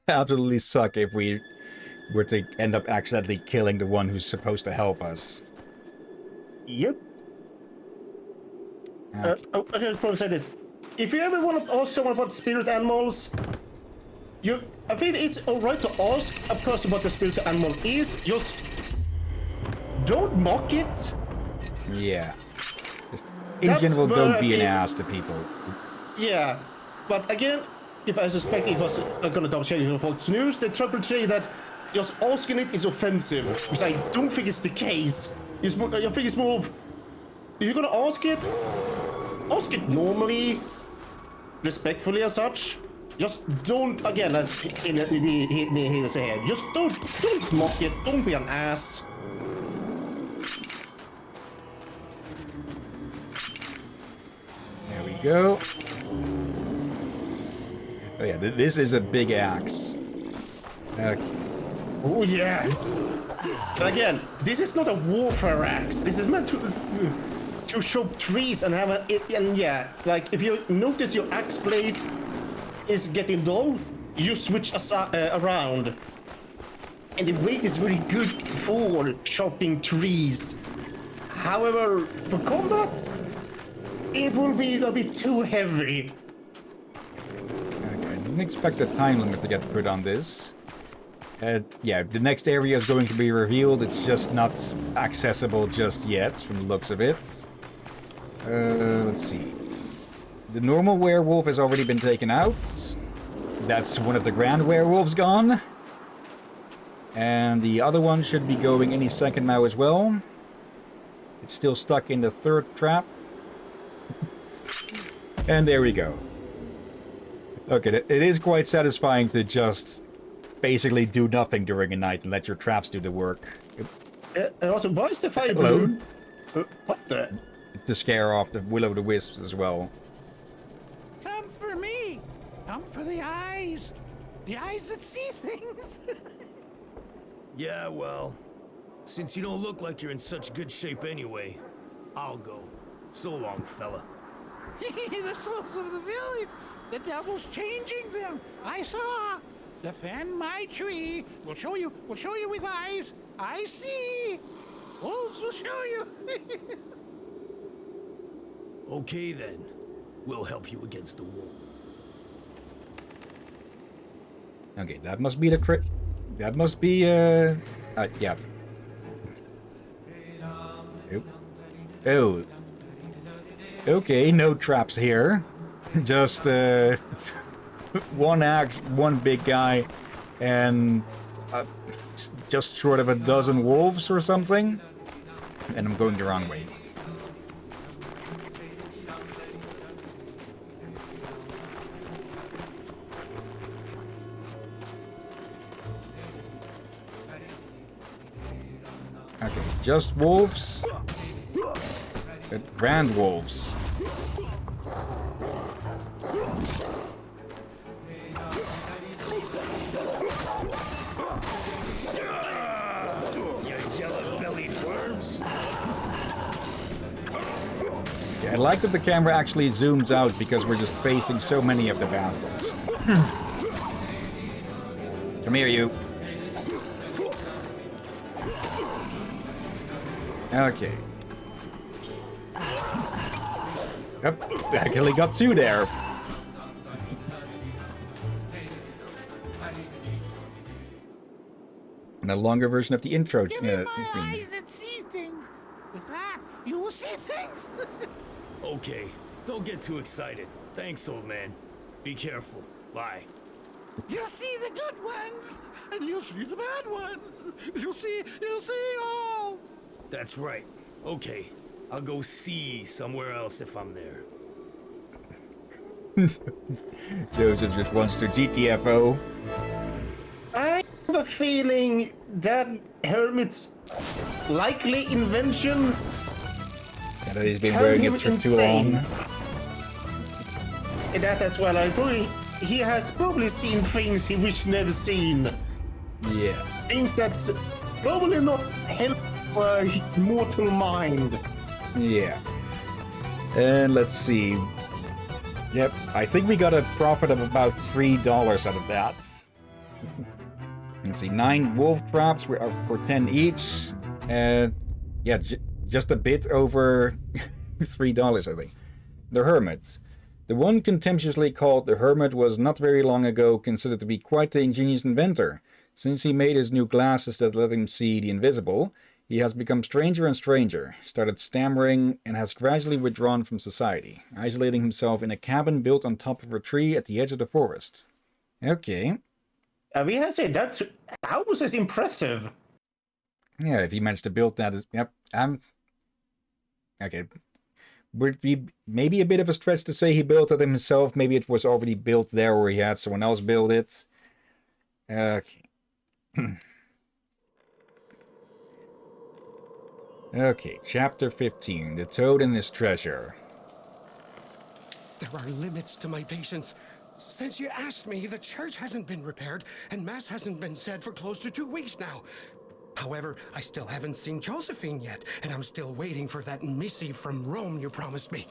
absolutely suck if we were to end up accidentally killing the one who's supposed to help us.
Yep. I should probably say this. If you ever want to ask someone about spirit animals, I think it's alright to ask a person what the spirit animal is. Just don't mock it.
Yeah. Just, in
That's
general, don't be an
where
ass to people.
Yeah, but again, if I suspect it was gonna double check for Fox News, they try to say that just asking it is offensive, which I don't think is the case. I think it's more of, if you're gonna ask it normally, respectfully as such. Just don't, again, as he said, just don't mock it, don't be an ass.
There we go. Oh yeah, this is a big axe.
Oh yeah. But again, this is not a warfare axe. This is meant to chop trees and have and yeah, like if you notice your axe blade is getting dull, you switch around. And the weight is really good for chopping trees. However, for combat, it will be a bit too heavy.
Okay, I didn't expect a time limit to get put on this. Yeah, the next area is going to be revealed. It's just not accessible just yet, from the looks of it. Let's see. The normal werewolf has already been taken out. That's one of the grand werewolves gone. And the other one should be going any second now as well. It's still stuck in the third trap. And there we go. Okay, it is quite satisfying to just basically do nothing during a night and let your traps do the work.
And also, why is the fire balloon? What the?
To scare off the will-o'-the-wisps as well.
Come for me! Come for the eyes! The eyes that see things!
Yeah, well, since you don't look like you're in such good shape anyway, I'll go. So long, fella.
The souls of the village! The devil's changing them! I saw! Defend my tree! We'll show you with eyes! I see! Wolves will show you!
Okay then. We'll help you against the wolf.
Okay, that must be the crit. That must be, yeah. Oh. Okay, no traps here. Just, one axe, one big guy, and just short of a dozen wolves or something. And I'm going the wrong way. Okay, just wolves. Grand wolves.
You yellow-bellied worms.
Yeah, I like that the camera actually zooms out because we're just facing so many of the bastards. Come here, you. Okay. Yep, actually got two there. And a longer version of the intro.
Give me my eyes that see things! With that, you will see things!
Okay, don't get too excited. Thanks, old man. Be careful. Bye.
You'll see the good ones, and you'll see the bad ones. You'll see all.
That's right. Okay, I'll go see somewhere else if I'm there.
Joseph just wants to GTFO.
I have a feeling that Hermit's likely invention.
Yeah, that he's been wearing it for too long.
And that as well. He has probably seen things he wished never seen.
Yeah.
Things that's probably not helpful for a mortal mind.
Yeah. And let's see. Yep, I think we got a profit of about $3 out of that. Let's see, 9 wolf traps for 10 each. And yeah, just a bit over $3, I think. The Hermit. The one contemptuously called the Hermit was not very long ago considered to be quite the ingenious inventor. Since he made his new glasses that let him see the invisible, he has become stranger and stranger, started stammering, and has gradually withdrawn from society, isolating himself in a cabin built on top of a tree at the edge of the forest. Okay.
We have to say, that house is impressive.
Yeah, if he managed to build that, yep. Okay. Would be maybe a bit of a stretch to say he built it himself. Maybe it was already built there or he had someone else build it. Okay. Okay, chapter 15. The Toad and His Treasure.
There are limits to my patience. Since you asked me, the church hasn't been repaired, and Mass hasn't been said for close to 2 weeks now. However, I still haven't seen Josephine yet, and I'm still waiting for that missive from Rome you promised me.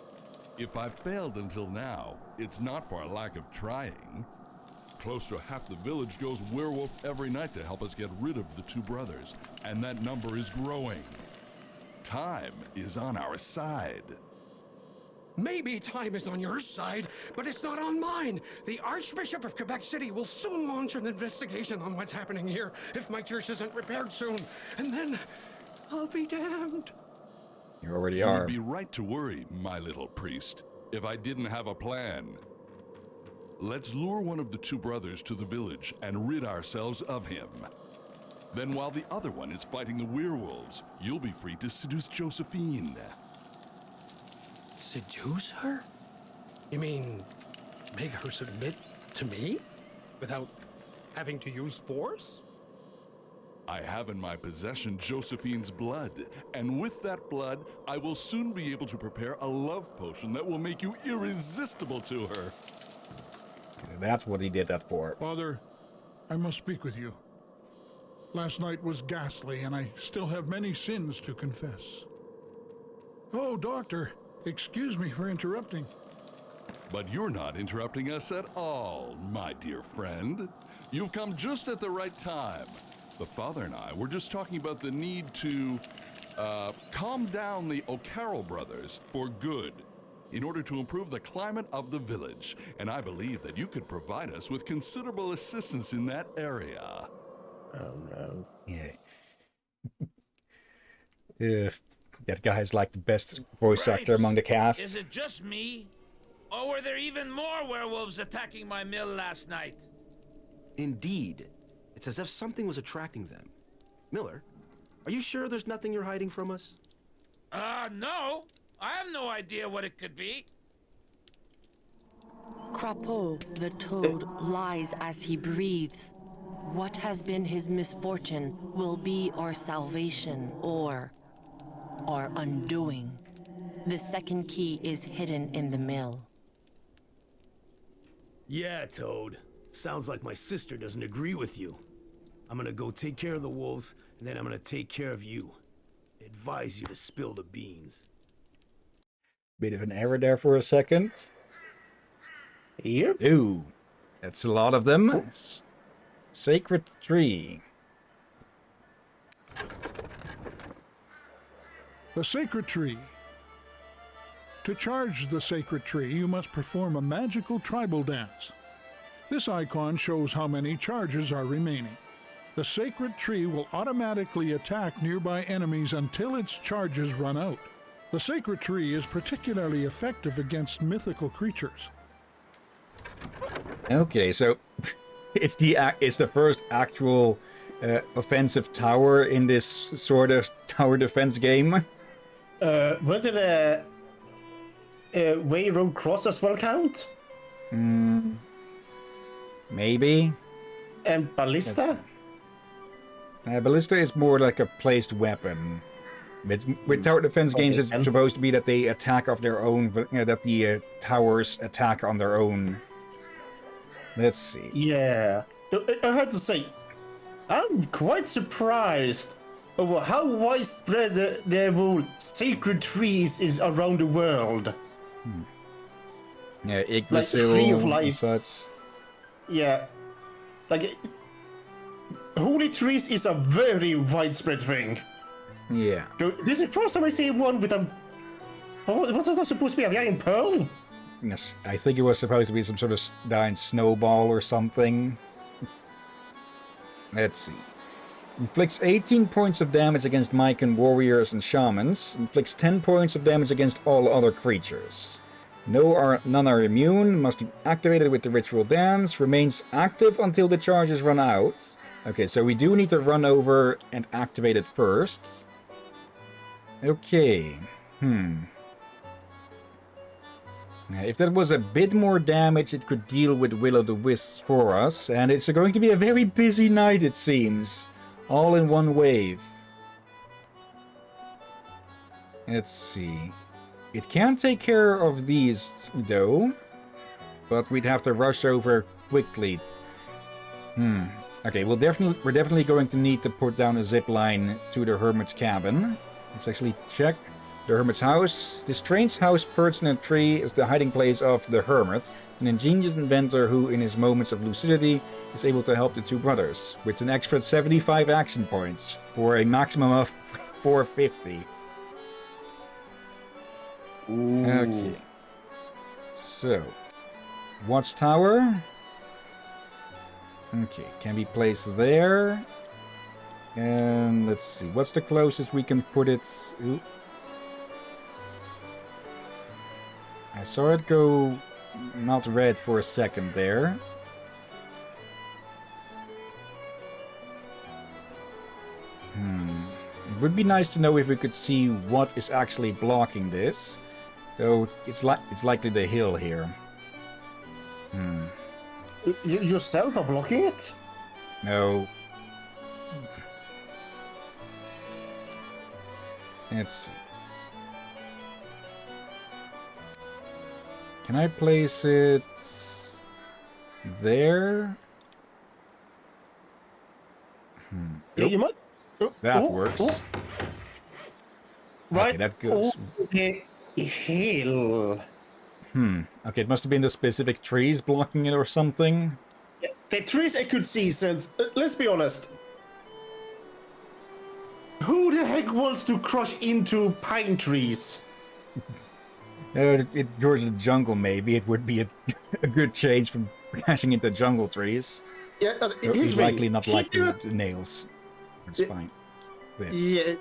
If I've failed until now, it's not for a lack of trying. Close to half the village goes werewolf every night to help us get rid of the 2 brothers, and that number is growing. Time is on our side.
Maybe time is on your side, but it's not on mine. The Archbishop of Quebec City will soon launch an investigation on what's happening here if my church isn't repaired soon. And then I'll be damned.
You already
You
are.
would be right to worry, my little priest, if I didn't have a plan. Let's lure one of the two brothers to the village and rid ourselves of him. Then while the other one is fighting the werewolves, you'll be free to seduce Josephine.
Seduce her? You mean make her submit to me? Without having to use force?
I have in my possession Josephine's blood, and with that blood, I will soon be able to prepare a love potion that will make you irresistible to her.
That's what he did that for.
Father, I must speak with you. Last night was ghastly, and I still have many sins to confess. Oh, Doctor, excuse me for interrupting.
But you're not interrupting us at all, my dear friend. You've come just at the right time. The father and I were just talking about the need to calm down the O'Carroll brothers for good in order to improve the climate of the village. And I believe that you could provide us with considerable assistance in that area.
Oh no.
Yeah. That guy's like the best voice actor among the cast.
Is it just me? Or were there even more werewolves attacking my mill last night?
Indeed. It's as if something was attracting them. Miller, are you sure there's nothing you're hiding from us?
No. I have no idea what it could be.
Crapaud, the toad, lies as he breathes. What has been his misfortune will be our salvation or our undoing. The second key is hidden in the mill.
Yeah, Toad. Sounds like my sister doesn't agree with you. I'm gonna go take care of the wolves, and then I'm gonna take care of you. I advise you to spill the beans.
Bit of an error there for a second.
Yep.
Ooh, that's a lot of them. Sacred tree.
The sacred tree. To charge the sacred tree, you must perform a magical tribal dance. This icon shows how many charges are remaining. The sacred tree will automatically attack nearby enemies until its charges run out. The sacred tree is particularly effective against mythical creatures.
Okay, so it's the first actual offensive tower in this sort of tower defense game.
Would the Way Road Cross as well count?
Maybe.
And Ballista?
Ballista is more like a placed weapon. With tower defense games, it's supposed to be that they attack of their own, that the towers attack on their own. Let's see.
Yeah. I have to say, I'm quite surprised over how widespread the whole sacred trees is around the world.
Yeah,
Like,
Yggdrasil
tree of
and
life.
such.
Yeah. Like, holy trees is a very widespread thing.
Yeah.
This is the first time I see one with a... What's that supposed to be? A giant pearl?
Yes, I think it was supposed to be some sort of giant snowball or something. Let's see. Inflicts 18 points of damage against Mycan warriors and shamans. Inflicts 10 points of damage against all other creatures. None are immune. Must be activated with the ritual dance. Remains active until the charges run out. Okay, so we do need to run over and activate it first. Okay. If that was a bit more damage, it could deal with Will-o'-the-Wisps for us. And it's going to be a very busy night, it seems. All in one wave. Let's see. It can take care of these, though. But we'd have to rush over quickly. Okay, we're definitely going to need to put down a zip line to the hermit's cabin. Let's actually check the hermit's house. This strange house perched in a tree is the hiding place of the hermit, an ingenious inventor who, in his moments of lucidity, is able to help the two brothers, with an extra 75 action points, for a maximum of 450.
Ooh.
Okay. So, watchtower. Okay, can be placed there. And let's see, what's the closest we can put it? Ooh. I saw it go not red for a second there. It would be nice to know if we could see what is actually blocking this. Though it's likely the hill here.
You yourself are blocking it?
No. Let's see. Can I place it there?
Yeah, you might.
That works.
Right.
Okay, that goes.
Okay. Hill.
Okay, it must have been the specific trees blocking it or something.
Yeah, the trees I could see since. Let's be honest. Who the heck wants to crush into pine trees?
Towards the jungle, maybe it would be a good change from crashing into jungle trees.
Yeah,
He's likely not like the nails. It's fine. This.
Yeah.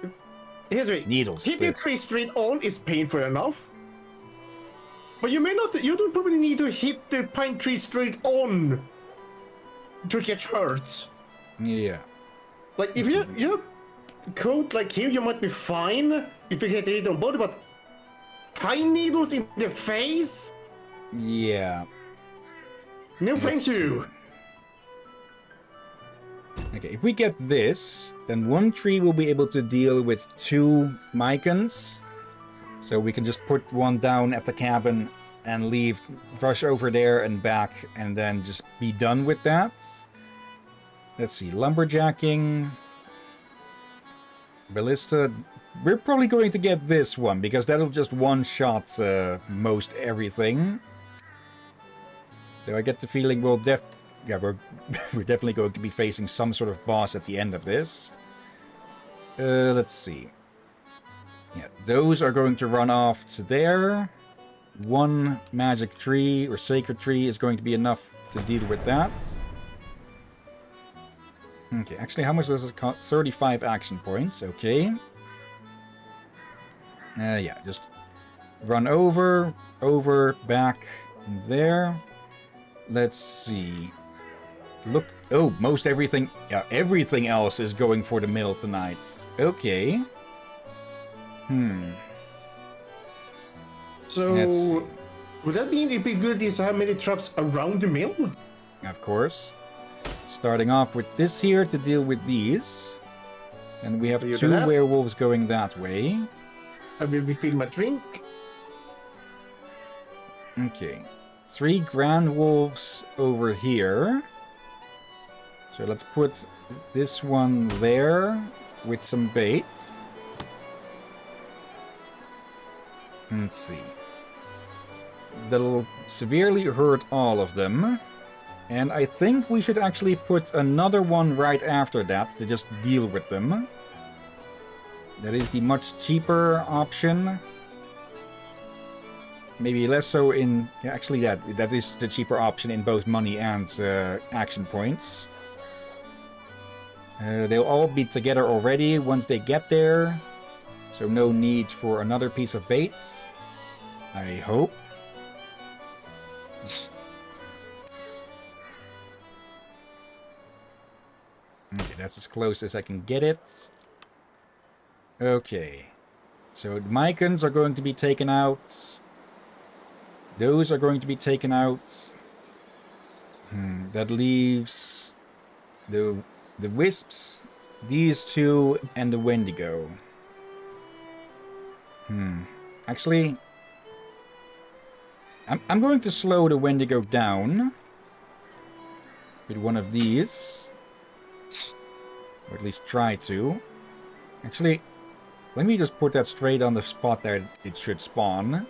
Here's the
Needles.
Hitting tree straight on is painful enough. But you may not. You don't probably need to hit the pine tree straight on to get hurt.
Yeah.
Like if you coat like here, you might be fine if you hit it on body, but pine needles in the face?
Yeah.
No, thank you.
Okay, if we get this, then one tree will be able to deal with 2 mycons. So we can just put one down at the cabin and leave, rush over there and back, and then just be done with that. Let's see, lumberjacking. Ballista. We're probably going to get this one, because that'll just one-shot most everything. So I get the feeling we're definitely going to be facing some sort of boss at the end of this. Let's see. Yeah, those are going to run off to there. 1 magic tree or sacred tree is going to be enough to deal with that. Okay, actually, how much does it cost? 35 action points, okay. Yeah, just run over, back, and there. Let's see. Look, oh, most everything, yeah, everything else is going for the mill tonight. Okay.
So, would that mean it'd be good to have many traps around the mill?
Of course. Starting off with this here to deal with these. And we have 2 werewolves going that way.
I will refill my drink.
Okay. 3 grand wolves over here. So let's put this one there with some bait. Let's see. That'll severely hurt all of them. And I think we should actually put another one right after that to just deal with them. That is the much cheaper option. Maybe less so in... Yeah, actually, that is the cheaper option in both money and action points. They'll all be together already once they get there. So no need for another piece of bait. I hope. Okay, that's as close as I can get it. Okay. So the mycons are going to be taken out. Those are going to be taken out. That leaves the wisps, these 2, and the wendigo. Actually, I'm going to slow the wendigo down with one of these. Or at least try to. Actually, let me just put that straight on the spot there it should spawn.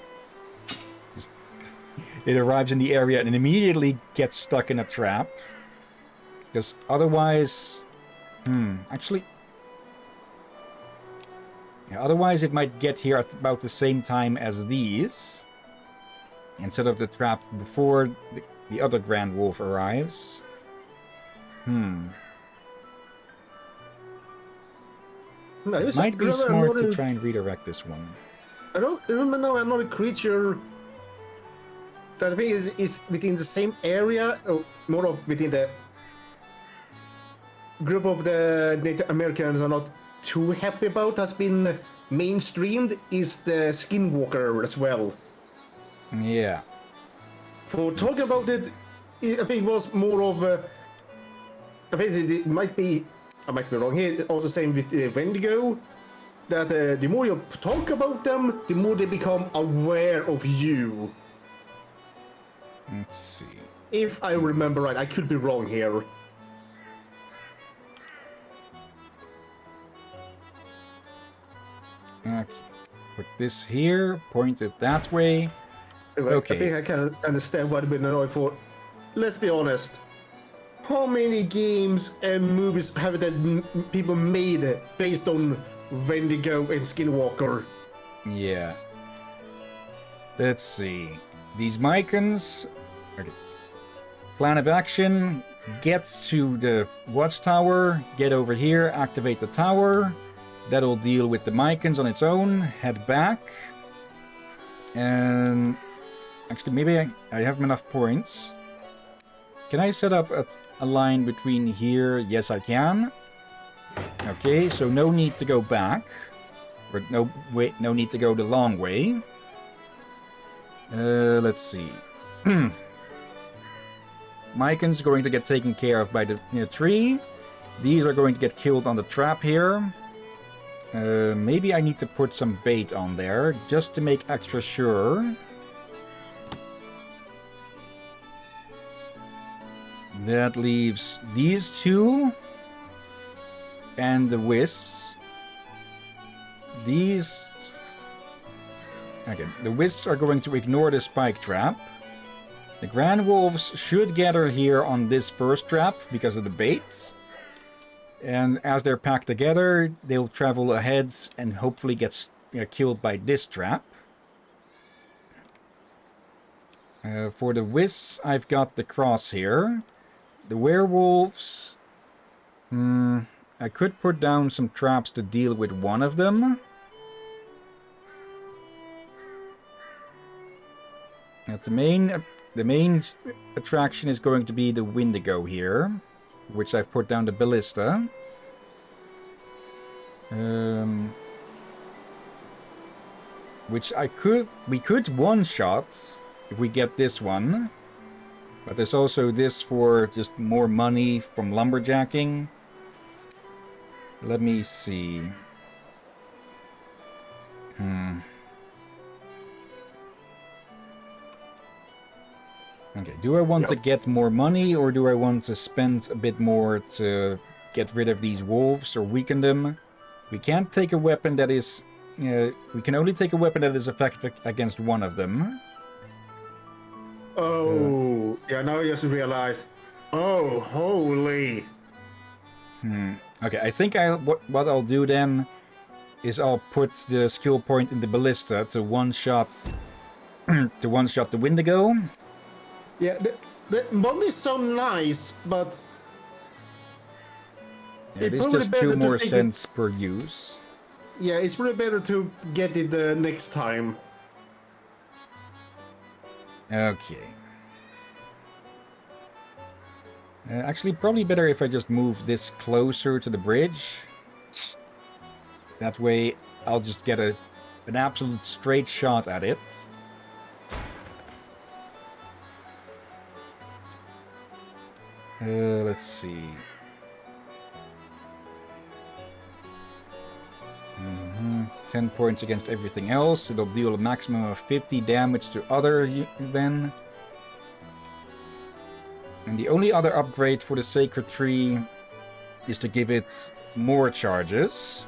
It arrives in the area and immediately gets stuck in a trap. Because otherwise... actually... Yeah, otherwise it might get here at about the same time as these. instead of the trap before the other Grand Wolf arrives.
No,
It
it's
might be
remember
smart to
another-
try and redirect this one.
I don't remember now another creature that I think is within the same area, or more of within the group of the Native Americans are not too happy about, has been mainstreamed, is the Skinwalker as well.
Yeah.
For talking about it, I think it was more of I think it might be, I might be wrong here, also same with Wendigo, that the more you talk about them, the more they become aware of you.
Let's see.
If I remember right, I could be wrong here.
Okay. Put this here, point it that way. Okay.
I think I can understand what I've been annoyed for. Let's be honest. How many games and movies have that people made based on Wendigo and Skinwalker?
Yeah. Let's see. These Mycons. Okay. Plan of action. Get to the watchtower. Get over here. Activate the tower. That'll deal with the Mycons on its own. Head back. And actually, maybe I have enough points. Can I set up a line between here? Yes, I can. Okay, so no need to go back. Or no need to go the long way. Let's see. Mycon's going to get taken care of by the tree. These are going to get killed on the trap here. Maybe I need to put some bait on there, just to make extra sure. That leaves these two. And the wisps. These... Okay, the wisps are going to ignore the spike trap. The Grand Wolves should gather here on this first trap because of the bait. And as they're packed together, they'll travel ahead and hopefully get killed by this trap. For the wisps, I've got the cross here. The werewolves... I could put down some traps to deal with one of them. The main attraction is going to be the Wendigo here, which I've put down the ballista. Which we could one-shot if we get this one. But there's also this for just more money from lumberjacking. Let me see. Okay, do I want to get more money, or do I want to spend a bit more to get rid of these wolves or weaken them? We can't take a weapon that is... we can only take a weapon that is effective against one of them.
Oh, yeah, now I just realized. Oh, holy.
Okay, I think what I'll do then is I'll put the skill point in the ballista to one-shot the Wendigo.
Yeah, the money so nice, but
It is just 2 more cents per use.
Yeah, it's really better to get it next time.
Okay. Actually, probably better if I just move this closer to the bridge. That way, I'll just get an absolute straight shot at it. Let's see. 10 points against everything else. It'll deal a maximum of 50 damage to other then. And the only other upgrade for the Sacred Tree is to give it more charges.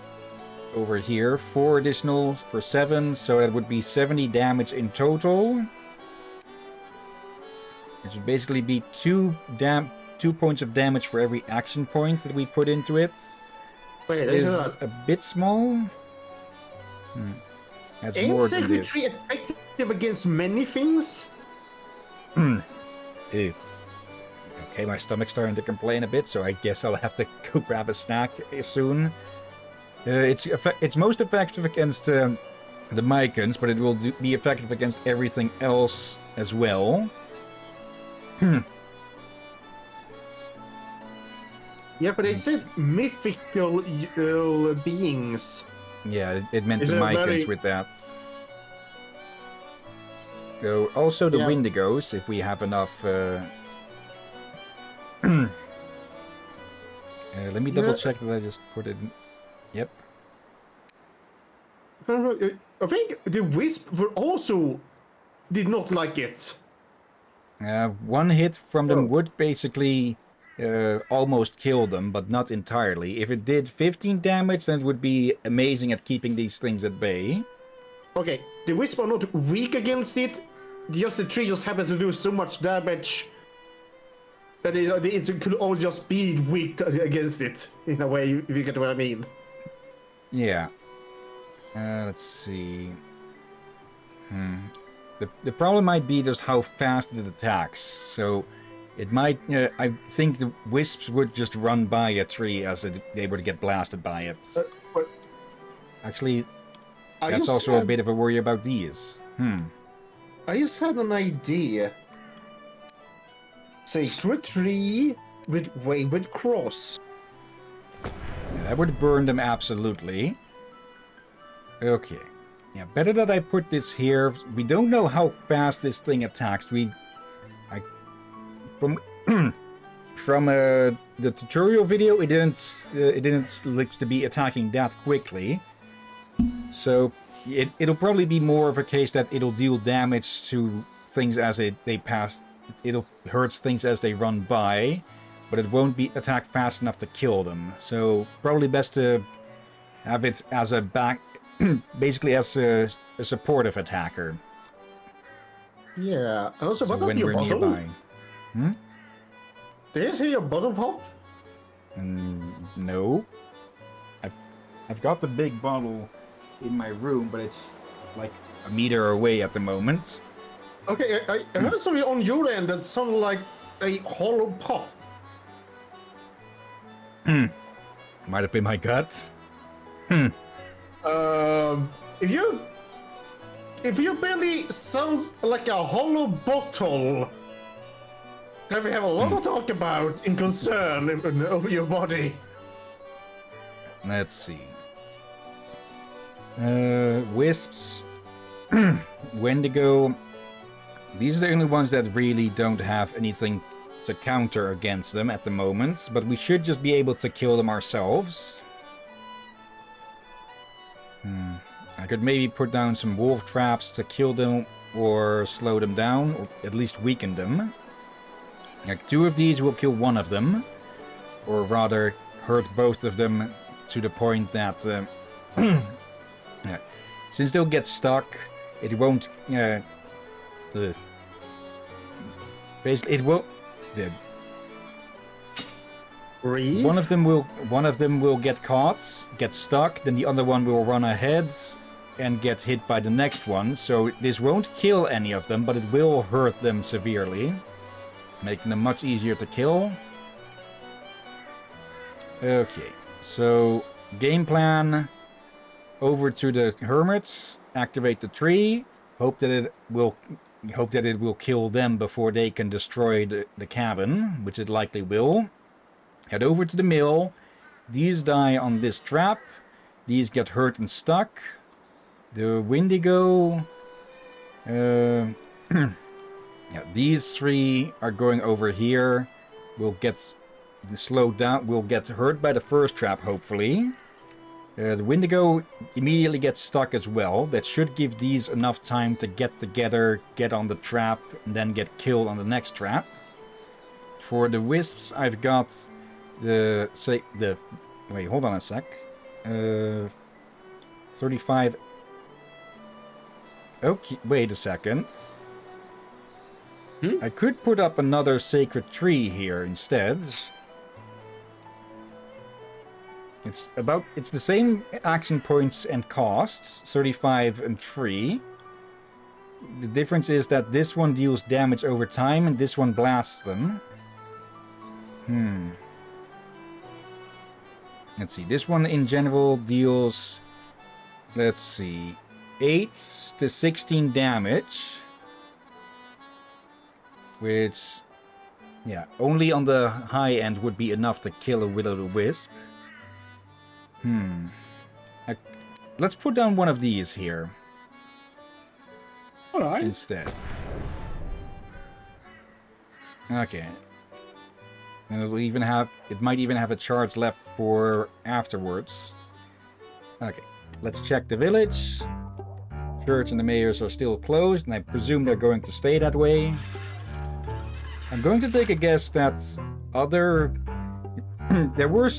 Over here, 4 additional for 7, so that would be 70 damage in total. It should basically be 2 points of damage for every action point that we put into it.
Wait,
Is a bit small. That's
Ain't
more than
Sacred
this.
Tree effective against many things?
Ew. Okay, my stomach's starting to complain a bit, so I guess I'll have to go grab a snack soon. It's most effective against the Mycons, but it will be effective against everything else as well.
Yeah, but they said mythical beings.
Yeah, it meant
Is
the
it
Mycons
very-
with that. So also the
Yeah.
Wendigos, if we have enough. Let me double check that I just put it. Yep.
I think the Wisp were also did not like it.
One hit from them
Oh.
would basically almost kill them, but not entirely. If it did 15 damage, then it would be amazing at keeping these things at bay.
Okay, the Wisp are not weak against it. Just the tree just happened to do so much damage that it could all just be weak against it in a way. If you get what I mean.
Yeah. Let's see. The problem might be just how fast it attacks. So it might. I think the wisps would just run by a tree as they were to get blasted by it.
But
Actually,
I
that's
just
also a
had-
bit of a worry about these.
I just had an idea. Sacred tree with wayward cross.
Yeah, that would burn them absolutely. Okay. Yeah, better that I put this here. We don't know how fast this thing attacks. From the tutorial video, it didn't look to be attacking that quickly. So it'll probably be more of a case that it'll deal damage to things as they pass. It'll hurt things as they run by, but it won't be attack fast enough to kill them. So probably best to have it as a basically as a supportive attacker.
Yeah. Also,
So
what
when
about your
we're
bottle?
nearby.
Did you see your bottle pop?
No. I've got the big bottle in my room, but it's like a meter away at the moment.
Okay, I heard something on your end that sounded like a hollow pop.
Might have been my gut.
If your belly sounds like a hollow bottle, then we have a lot to talk about in concern over your body.
Let's see. Wisps, Wendigo. These are the only ones that really don't have anything to counter against them at the moment, but we should just be able to kill them ourselves. I could maybe put down some wolf traps to kill them or slow them down, or at least weaken them. Like 2 of these will kill 1 of them, or rather hurt both of them to the point that yeah, since they'll get stuck, it won't basically it won't
Breathe?
one of them will get caught, get stuck, then the other one will run ahead and get hit by the next one. So this won't kill any of them, but it will hurt them severely, making them much easier to kill. Okay, so game plan: over to the hermits, activate the tree, hope that it will kill them before they can destroy the cabin, which it likely will. Head over to the mill. These die on this trap. These get hurt and stuck. The Wendigo. Yeah, these 3 are going over here. Will get slowed down. Will get hurt by the first trap, hopefully. The Wendigo immediately gets stuck as well. That should give these enough time to get together, get on the trap, and then get killed on the next trap. For the wisps, I've got wait, hold on a sec. 35. Okay, wait a second. I could put up another sacred tree here instead. It's the same action points and costs, 35 and 3. The difference is that this one deals damage over time and this one blasts them. Let's see. This one in general deals, let's see, 8 to 16 damage. Which, yeah, only on the high end would be enough to kill a will-o'-the-wisp. Let's put down one of these here.
Alright.
Instead. Okay. And it'll even have, it might even have a charge left for afterwards. Okay, let's check the village. Church and the mayors are still closed, and I presume they're going to stay that way. I'm going to take a guess that other... there were...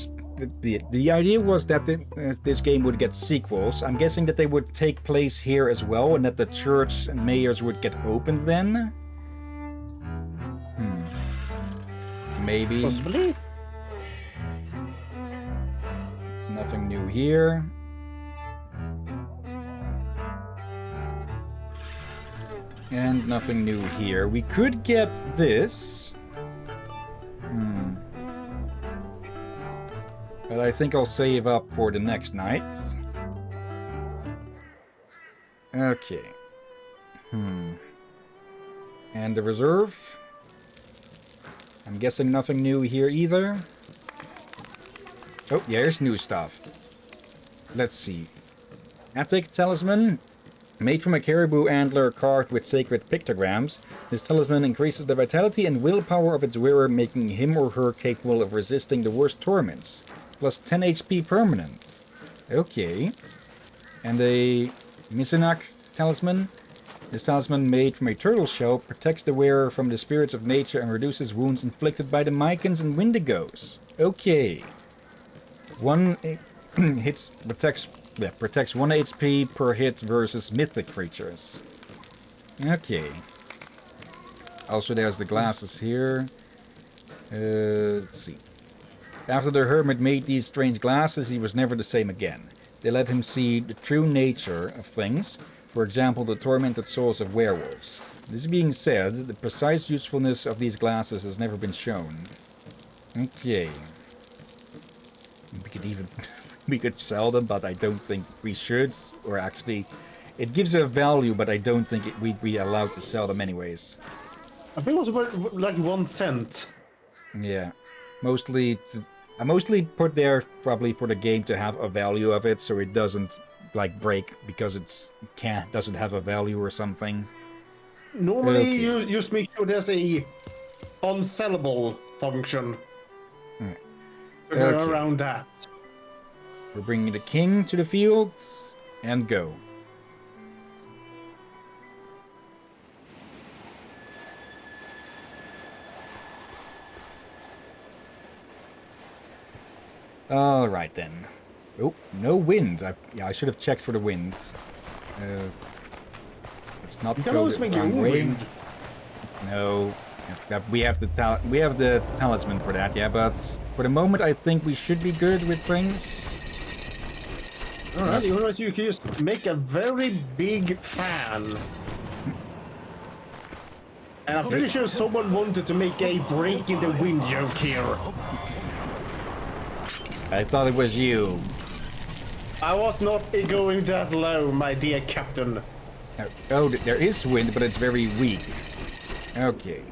The idea was that this game would get sequels. I'm guessing that they would take place here as well, and that the church and mayors would get opened then. Maybe.
Possibly.
Nothing new here. And nothing new here. We could get this. But I think I'll save up for the next night. Okay. And the reserve. I'm guessing nothing new here either. Oh, yeah, here's new stuff. Let's see. Attic Talisman. Made from a caribou antler carved with sacred pictograms, this talisman increases the vitality and willpower of its wearer, making him or her capable of resisting the worst torments. Plus 10 HP permanent. Okay. And a Misinak Talisman. This talisman, made from a turtle shell, protects the wearer from the spirits of nature and reduces wounds inflicted by the Mycans and Wendigos. Okay. One hits protects 1 HP per hit versus mythic creatures. Okay. Also, there's the glasses here. Let's see. After the hermit made these strange glasses, he was never the same again. They let him see the true nature of things. For example, the tormented souls of werewolves. This being said, the precise usefulness of these glasses has never been shown. Okay. We could even... we could sell them, but I don't think we should. Or actually, it gives a value, but I don't think we'd be allowed to sell them anyways.
I think it was about like 1 cent.
Yeah. I mostly put there probably for the game to have a value of it, so it doesn't like break because doesn't have a value or something.
Normally, you just make sure there's a unsellable function. To go around that.
We're bringing the king to the field and go. All right then. Oh, no wind. I should have checked for the winds. It's not.
You can always make your own wind.
No, we have the talisman for that. Yeah, but for the moment, I think we should be good with things.
Alright, otherwise you can just make a very big fan. And I'm pretty sure someone wanted to make a break in the wind joke here.
I thought it was you.
I was not going that low, my dear captain.
Oh, there is wind, but it's very weak. Okay.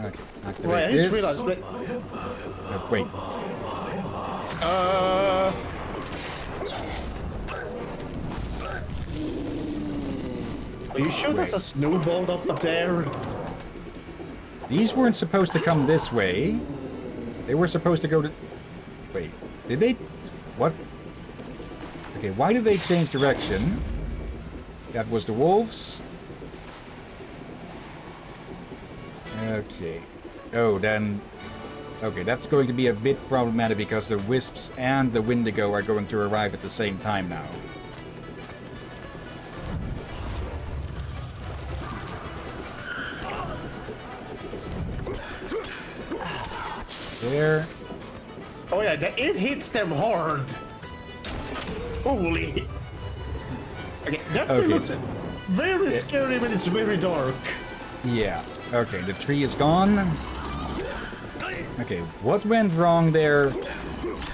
Okay, activate
Right, I
this.
just realized...
Wait.
Are you sure there's a snowball up there?
These weren't supposed to come this way. They were supposed to go to... Wait, did they... What? Okay, why did they change direction? That was the wolves. Okay. Oh, then... Okay, that's going to be a bit problematic because the wisps and the Wendigo are going to arrive at the same time now. There.
Oh yeah, it hits them hard. Holy. Okay, that
Okay.
looks very scary when it's very dark.
Yeah. Okay, the tree is gone. Okay, what went wrong there?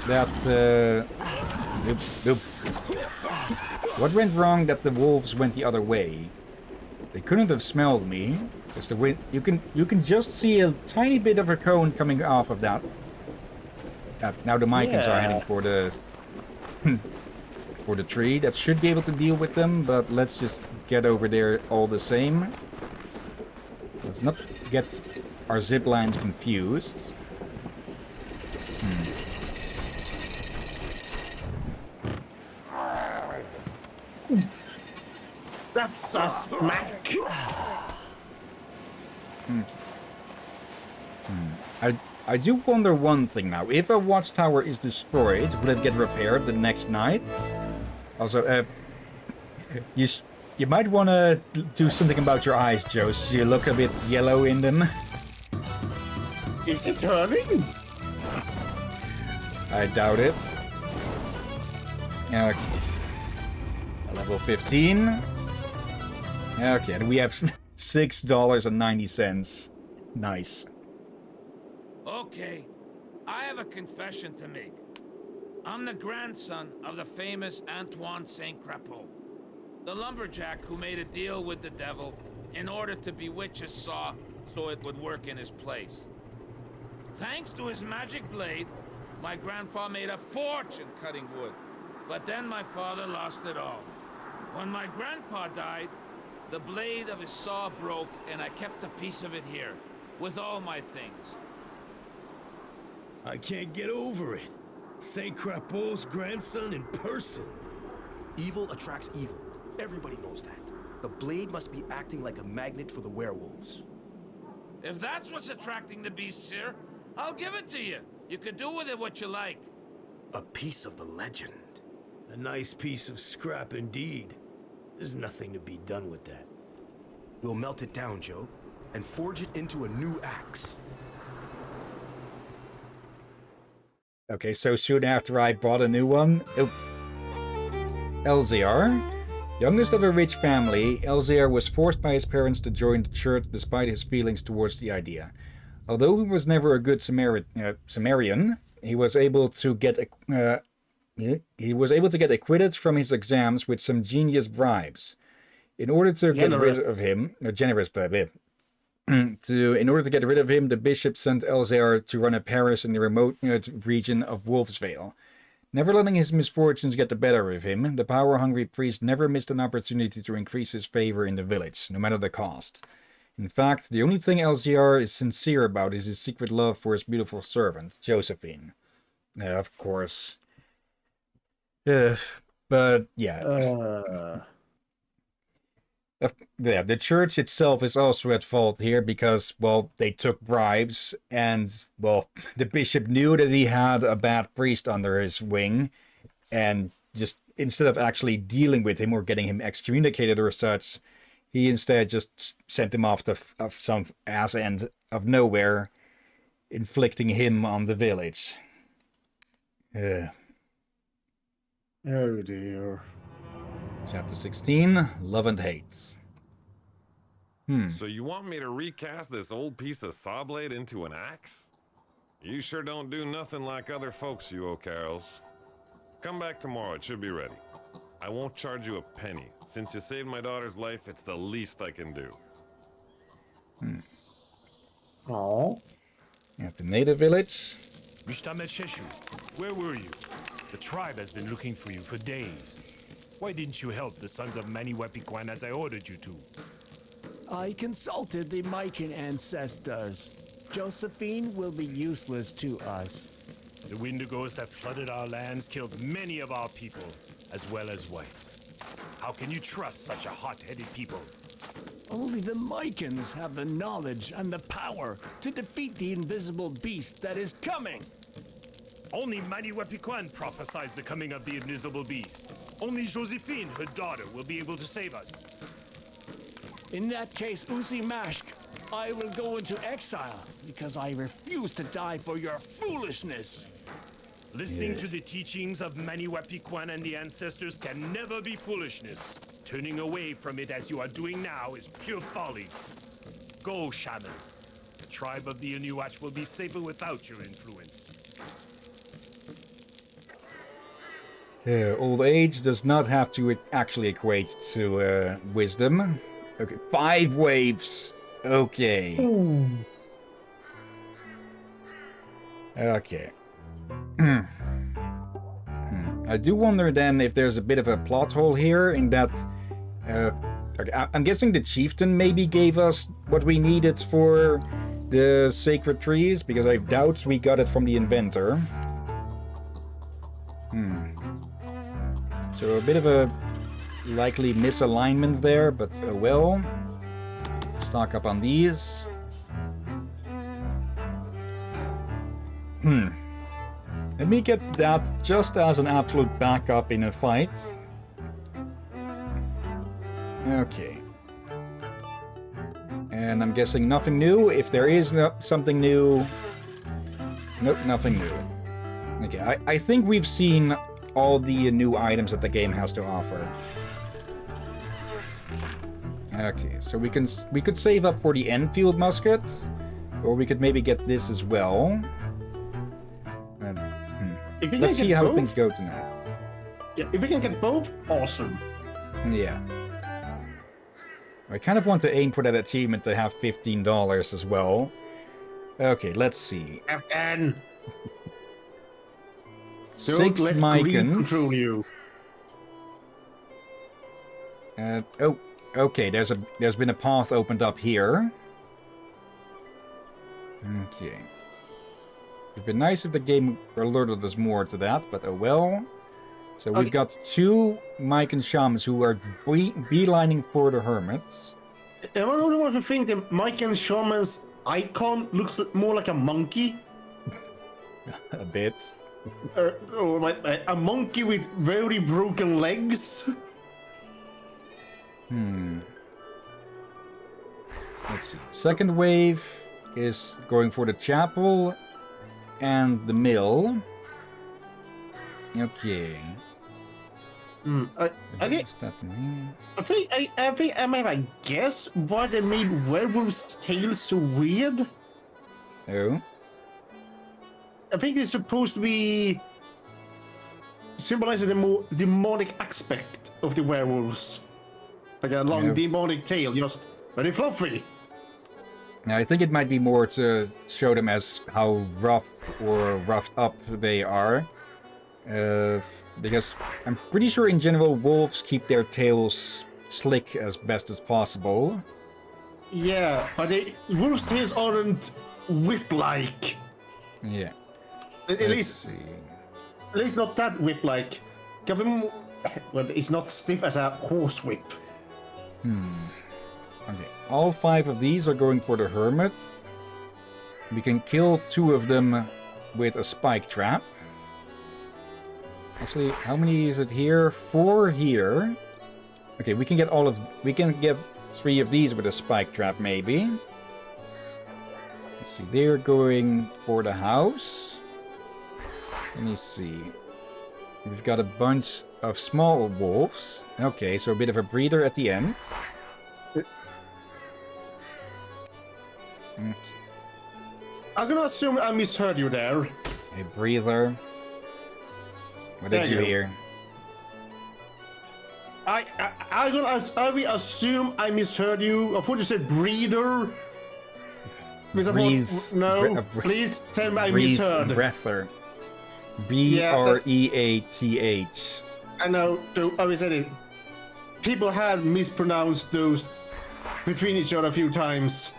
That's Oop. What went wrong that the wolves went the other way? They couldn't have smelled me. Because the wind, you can just see a tiny bit of a cone coming off of that. Now the Mycans are heading for the for the tree. That should be able to deal with them, but let's just get over there all the same. Let's not get our zip lines confused.
That's a smack.
I do wonder one thing now. If a watchtower is destroyed, will it get repaired the next night? Also, you might want to do something about your eyes, Joe. You look a bit yellow in them.
Is it turning?
I doubt it. Okay. Level 15. Okay, and we have $6.90. Nice.
Okay, I have a confession to make. I'm the grandson of the famous Antoine Saint-Crapeau, the lumberjack who made a deal with the devil in order to bewitch his saw so it would work in his place. Thanks to his magic blade, my grandfather made a fortune cutting wood. But then my father lost it all. When my grandpa died, the blade of his saw broke and I kept a piece of it here, with all my things.
I can't get over it. Saint Crapeau's grandson in person.
Evil attracts evil. Everybody knows that. The blade must be acting like a magnet for the werewolves.
If that's what's attracting the beasts here, I'll give it to you. You can do with it what you like.
A piece of the legend.
A nice piece of scrap indeed. There's nothing to be done with that.
We'll melt it down, Joe, and forge it into a new axe.
Okay, so soon after I bought a new one... Oh. LZR? Youngest of a rich family, LZR was forced by his parents to join the church despite his feelings towards the idea. Although he was never a good Samaritan, he was able to get acquitted from his exams with some genius bribes. In order to get rid of him, in order to get rid of him, the bishop sent Elzar to run a parish in the remote region of Wolfsvale. Never letting his misfortunes get the better of him, the power-hungry priest never missed an opportunity to increase his favor in the village, no matter the cost. In fact, the only thing LZR is sincere about is his secret love for his beautiful servant, Josephine. Of course. But, yeah. Yeah, the church itself is also at fault here because, well, they took bribes and, well, the bishop knew that he had a bad priest under his wing and just, instead of actually dealing with him or getting him excommunicated or such, he instead just sent him off to some ass end of nowhere, inflicting him on the village.
Oh dear.
Chapter 16, Love and Hate.
So you want me to recast this old piece of saw blade into an axe? You sure don't do nothing like other folks, you O'Carrolls. Come back tomorrow, it should be ready. I won't charge you a penny. Since you saved my daughter's life, it's the least I can do.
Oh.
At the native village.
Mr. Mecheshu, where were you? The tribe has been looking for you for days. Why didn't you help the sons of Maniwepiquan as I ordered you to?
I consulted the Mycan ancestors. Josephine will be useless to us.
The Wendigos that flooded our lands killed many of our people, as well as whites. How can you trust such a hot-headed people?
Only the Mycans have the knowledge and the power to defeat the invisible beast that is coming.
Only Maniwepiquan prophesies the coming of the invisible beast. Only Josephine, her daughter, will be able to save us.
In that case, Uzi Mashk, I will go into exile because I refuse to die for your foolishness.
Listening to the teachings of Maniwepikwan and the ancestors can never be foolishness. Turning away from it as you are doing now is pure folly. Go, shaman. The tribe of the Inuit will be safer without your influence.
Old age does not have to actually equate to wisdom. Okay, 5 waves. Okay. Okay. I do wonder then if there's a bit of a plot hole here in that... okay, I'm guessing the chieftain maybe gave us what we needed for the sacred trees, because I doubt we got it from the inventor. So a bit of a likely misalignment there, but well. Stock up on these. Let me get that just as an absolute backup in a fight. Okay. And I'm guessing nothing new. If there is something new... Nope, nothing new. Okay, I think we've seen all the new items that the game has to offer. Okay, so we could save up for the Enfield musket, or we could maybe get this as well. Let's see how things go tonight.
Yeah, if we can get both, awesome.
Yeah. I kind of want to aim for that achievement to have $15 as well. Okay, let's see.
And
6 Mycons.
Control you.
Oh, okay. There's been a path opened up here. Okay. It'd be nice if the game alerted us more to that, but oh well. So we've got 2 Mycon shamans who are beelining for the hermits.
Am I the only one who think the Mycon shaman's icon looks more like a monkey?
A bit.
Or like a monkey with very broken legs?
Let's see. Second wave is going for the chapel and the mill. Okay.
I think I might have guess why they made Werewolves' tail so weird.
Oh.
I think it's supposed to be symbolizing the more demonic aspect of the werewolves. Like a long demonic tail, just very fluffy.
Now, I think it might be more to show them as how rough or roughed up they are. Because I'm pretty sure in general wolves keep their tails slick as best as possible.
Yeah, but the wolves' tails aren't whip-like.
Yeah.
At least not that whip-like. Well, it's not stiff as a horse whip.
Okay, all 5 of these are going for the hermit. We can kill 2 of them with a spike trap. Actually, how many is it here? 4 here. Okay, we can get 3 of these with a spike trap, maybe. Let's see, they're going for the house. Let me see. We've got a bunch of small wolves. Okay, so a bit of a breather at the end.
I'm gonna assume I misheard you there.
A breather. What did you hear?
I will assume I misheard you. I thought you said breather. No, please tell me I misheard.
Breather. B-R-E-A-T-H.
I know. I was saying it. People have mispronounced those between each other a few times.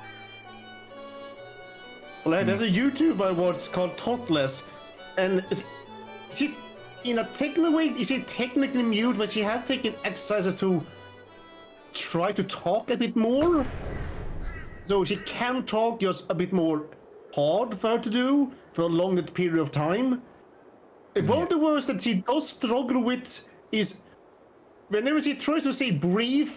Well, there's a YouTuber I watch called Totless, and she, in a technical way, is she technically mute, but she has taken exercises to try to talk a bit more. So she can talk just a bit more hard for her to do for a longer period of time. One of the words that she does struggle with is whenever she tries to say breathe,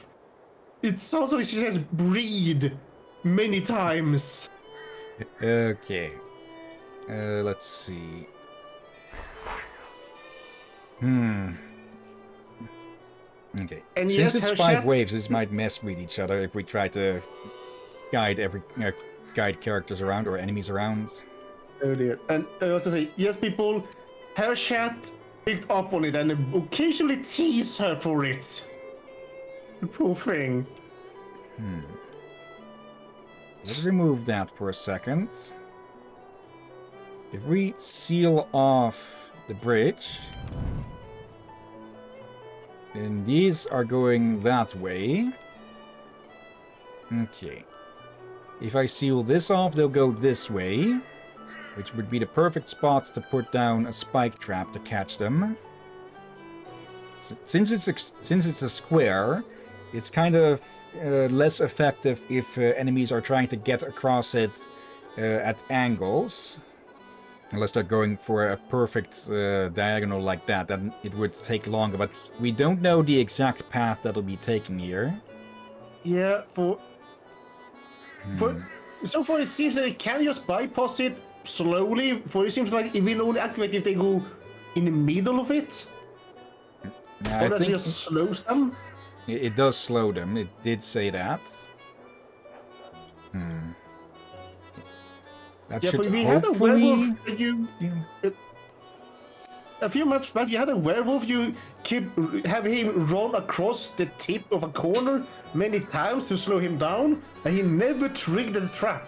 it sounds like she says breed many times.
Okay. Let's see. Okay.
And
Since
yes,
it's
her
5
chat-
waves, this might mess with each other if we try to guide characters around or enemies around.
Earlier. And I was to say, yes, people, her chat picked up on it and occasionally tease her for it. The poor thing.
Let's remove that for a second. If we seal off the bridge, then these are going that way. Okay. If I seal this off, they'll go this way, which would be the perfect spot to put down a spike trap to catch them. So, since it's a square, it's kind of less effective if enemies are trying to get across it at angles. Unless they're going for a perfect diagonal like that, then it would take longer. But we don't know the exact path that'll be taken here.
Yeah, so far it seems that they can just bypass it slowly. For it seems like it will only activate if they go in the middle of it.
Now,
Or does it just slows them?
It does slow them. It did say that. That
Yeah,
should
but we had a
hopefully...
werewolf that you... A few maps back, you had a werewolf, you have him run across the tip of a corner many times to slow him down, and he never triggered the trap.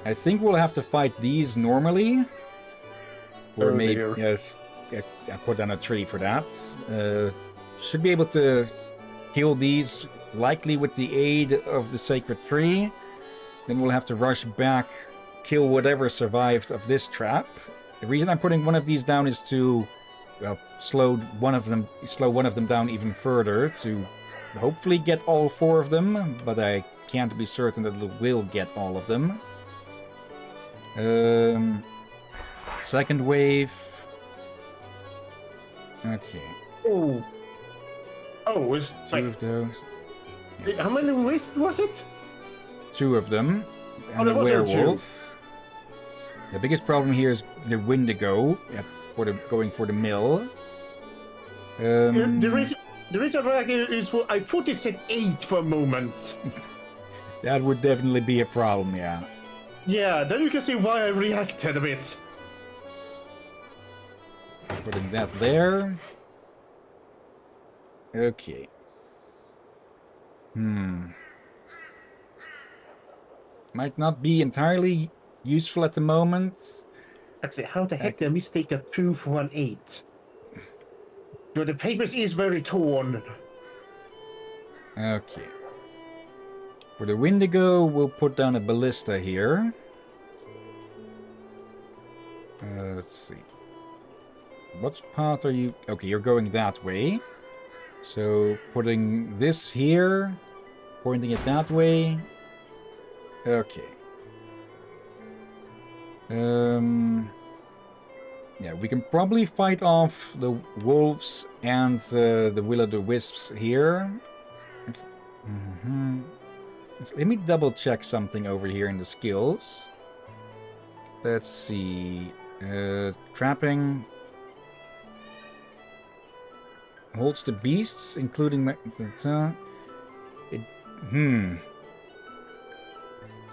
I think we'll have to fight these normally. Or maybe... Yes, I put down a tree for that. Should be able to kill these, likely with the aid of the sacred tree. Then we'll have to rush back, kill whatever survived of this trap. The reason I'm putting one of these down is to, well, slow one of them down even further to hopefully get all 4 of them, but I can't be certain that it will get all of them. Second wave. Okay.
Oh, it's
2 of those.
How many wisps was it?
2 of them. And the werewolf. The biggest problem here is the Wendigo going for the mill.
The reason is for I thought it said 8 for a moment.
That would definitely be a problem, yeah.
Yeah, then you can see why I reacted a bit.
Putting that there. Okay. Might not be entirely useful at the moment.
Actually, how the heck did I mistake a 2 for an 8? But the papers is very torn.
Okay. For the Wendigo, we'll put down a ballista here. Let's see. What path are you... Okay, you're going that way. So, putting this here, pointing it that way. Okay. Yeah, we can probably fight off the wolves and the will-o'-the-wisps here. Let me double check something over here in the skills. Let's see. Trapping. Holds the beasts, including...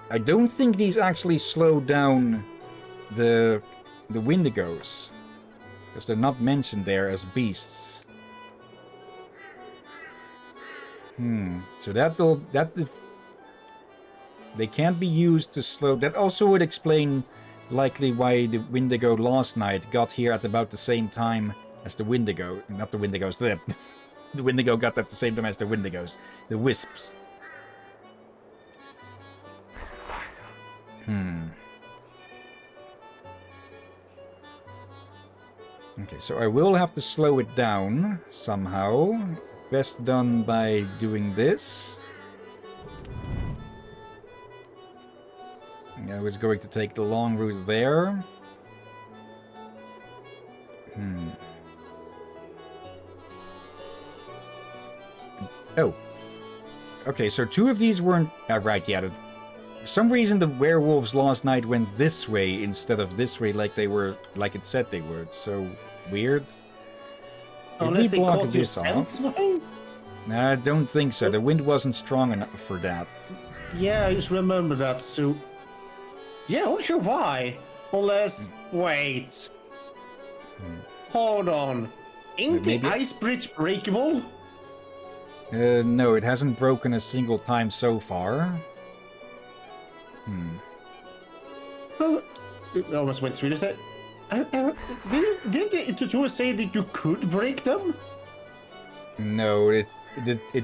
I don't think these actually slow down the Wendigos, because they're not mentioned there as beasts. So that's all. They can't be used to slow. That also would explain likely why the Wendigo last night got here at about the same time as the Wendigo. Not the Wendigos. The Wendigo got at the same time as the Wendigos. The wisps. Okay, so I will have to slow it down somehow. Best done by doing this. Yeah, I was going to take the long route there. Oh. Okay, so 2 of these weren't... right, yeah. some reason the werewolves last night went this way instead of this way, like it said they were. It's so weird.
Unless they caught you something?
I don't think so. The wind wasn't strong enough for that.
Yeah, I just remember that. So, yeah, I'm not sure why. Unless, wait. Hold on. Ain't the ice bridge breakable?
No, it hasn't broken a single time so far.
Well, I almost went Swedish there. Didn't the tutorial say that you could break them?
No, it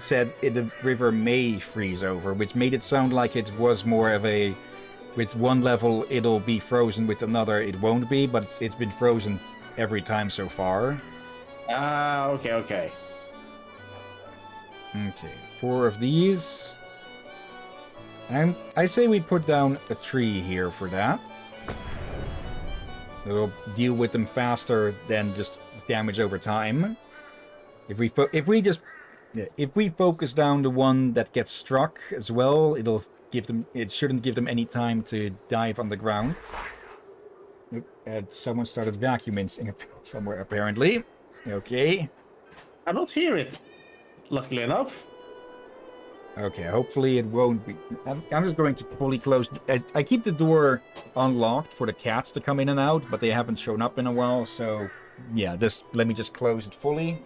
said the river may freeze over, which made it sound like it was more of a... With one level it'll be frozen, with another it won't be, but it's been frozen every time so far.
Ah, okay.
Okay, 4 of these. And I say we put down a tree here for that. It'll deal with them faster than just damage over time. If we focus down the one that gets struck as well, it shouldn't give them any time to dive on the ground. Someone started vacuuming somewhere apparently. Okay.
I don't hear it, luckily enough.
Okay, hopefully it won't be... I'm just going to fully close... I keep the door unlocked for the cats to come in and out, but they haven't shown up in a while, so... Yeah, let me just close it fully.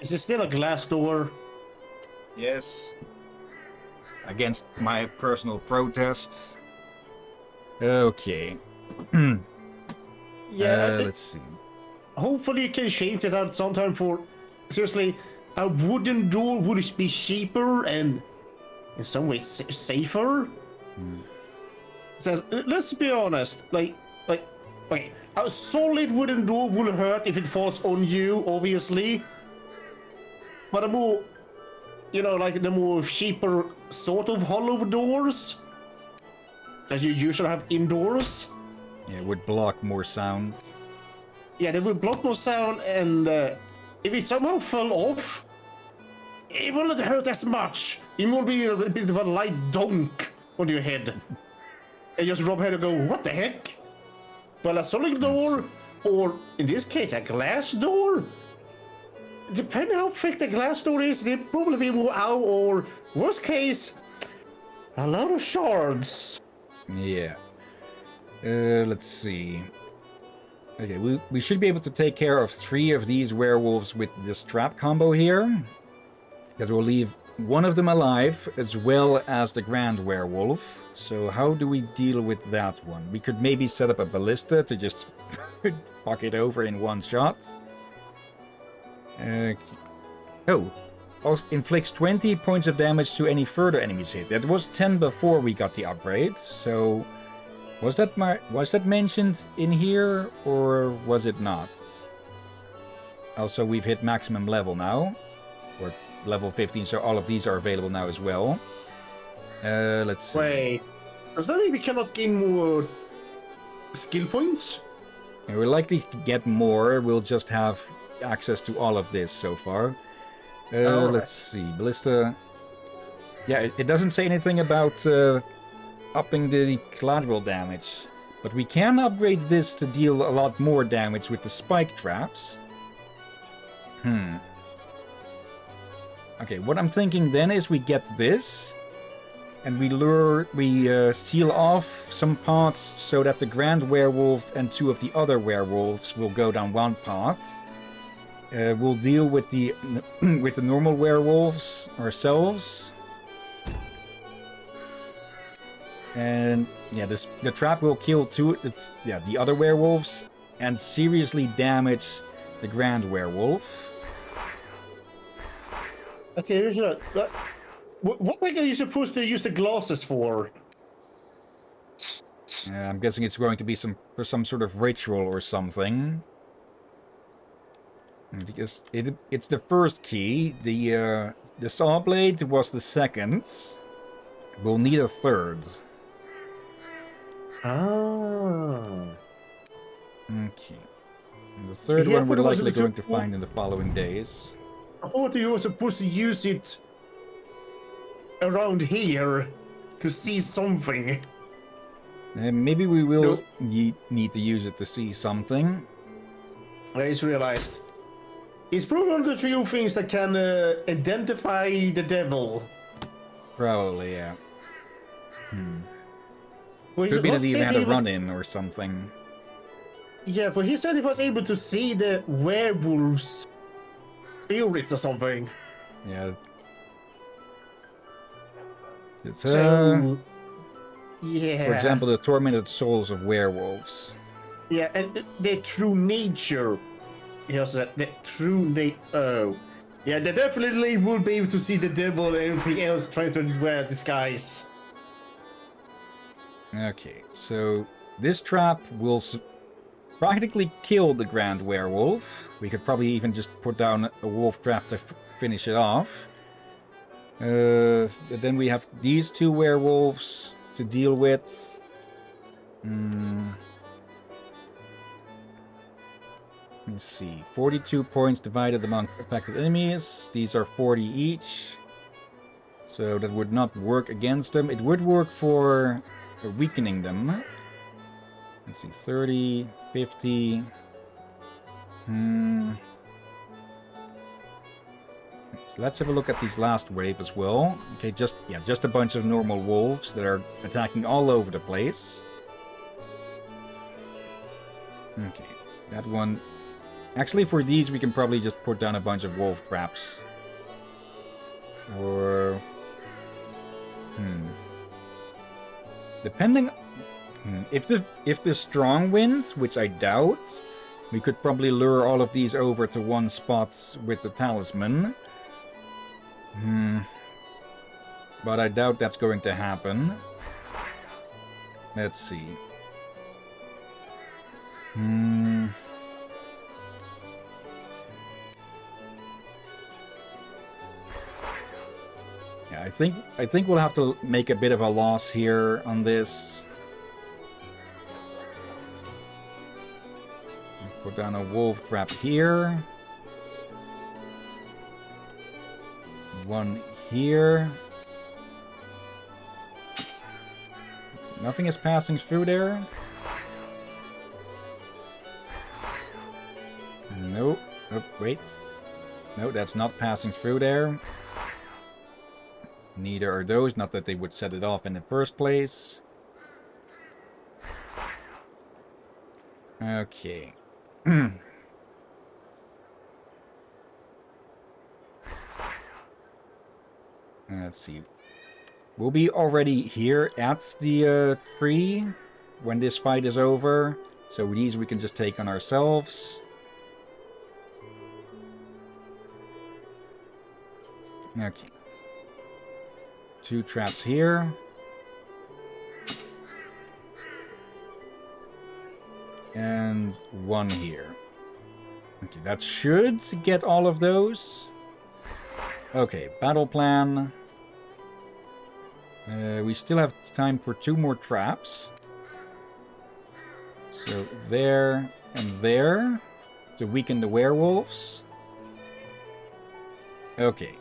Is it still a glass door?
Yes. Against my personal protests. Okay.
Yeah,
let's see.
Hopefully you can change it out sometime for... Seriously, a wooden door would be cheaper and in some ways safer. Says, let's be honest, like, a solid wooden door will hurt if it falls on you, obviously. But a more, like the more cheaper sort of hollow doors that you usually have indoors.
Yeah, it would block more sound.
Yeah, they would block more sound, and if it somehow fell off, it won't hurt as much. It will be a bit of a light dunk on your head. And just Rob had to go, what the heck? But a solid door, or in this case, a glass door? Depending how thick the glass door is, there'll probably be more out, or worst case, a lot of shards.
Yeah. Let's see. Okay, we should be able to take care of 3 of these werewolves with this trap combo here. That will leave one of them alive, as well as the grand werewolf. So how do we deal with that one? We could maybe set up a ballista to just fuck it over in one shot. Inflicts 20 points of damage to any further enemies hit. That was 10 before we got the upgrade, so... Was that mentioned in here, or was it not? Also, we've hit maximum level now. Or level 15, so all of these are available now as well. Let's see.
Wait, does that mean we cannot gain more skill points?
Yeah, we're likely to get more, we'll just have access to all of this so far. Let's see, Ballista... Yeah, it doesn't say anything about upping the collateral damage. But we can upgrade this to deal a lot more damage with the spike traps. Okay, what I'm thinking then is we get this, and we seal off some paths so that the Grand Werewolf and 2 of the other werewolves will go down one path. We'll deal with the with the normal werewolves ourselves. And yeah, the trap will kill the other werewolves and seriously damage the Grand Werewolf.
Okay, what are you supposed to use the glasses for?
I'm guessing it's going to be for some sort of ritual or something. Because it's the first key. The saw blade was the second. We'll need a third.
Ah.
Okay. And the third one we're likely going to find in the following days.
I thought you were supposed to use it around here to see something.
Maybe we will need to use it to see something.
I just realized. It's probably one of the few things that can identify the devil.
Probably, yeah.
Well,
Could be that he even had a
he was,
run-in or something.
yeah, but he said he was able to see the werewolves' spirits or something.
Yeah. It's,
So, yeah.
For example, the tormented souls of werewolves.
Yeah, and their true nature. He also said the true nature. Oh. Yeah, they definitely would be able to see the devil and everything else trying to wear a disguise.
Okay, so this trap will practically kill the Grand Werewolf. We could probably even just put down a wolf trap to finish it off. But then we have these two werewolves to deal with. Let's see. 42 points divided among affected enemies. These are 40 each. So that would not work against them. It would work for weakening them. Let's see. 30, 50. Let's have a look at these last wave as well. Okay, just a bunch of normal wolves that are attacking all over the place. Okay, that one. Actually, for these, we can probably just put down a bunch of wolf traps. Or... Depending... If the strong wins, which I doubt, we could probably lure all of these over to one spot with the talisman. But I doubt that's going to happen. Let's see. Yeah, I think we'll have to make a bit of a loss here on this. Put down a wolf trap here. One here. Nothing is passing through there. Nope. Oh, wait. No, that's not passing through there. Neither are those. Not that they would set it off in the first place. Okay. Let's see. We'll be already here at the tree when this fight is over. So these we can just take on ourselves. Okay. 2 traps here. And 1 here. Okay, that should get all of those. Okay, battle plan. We still have time for 2 more traps. So there and there to weaken the werewolves. Okay.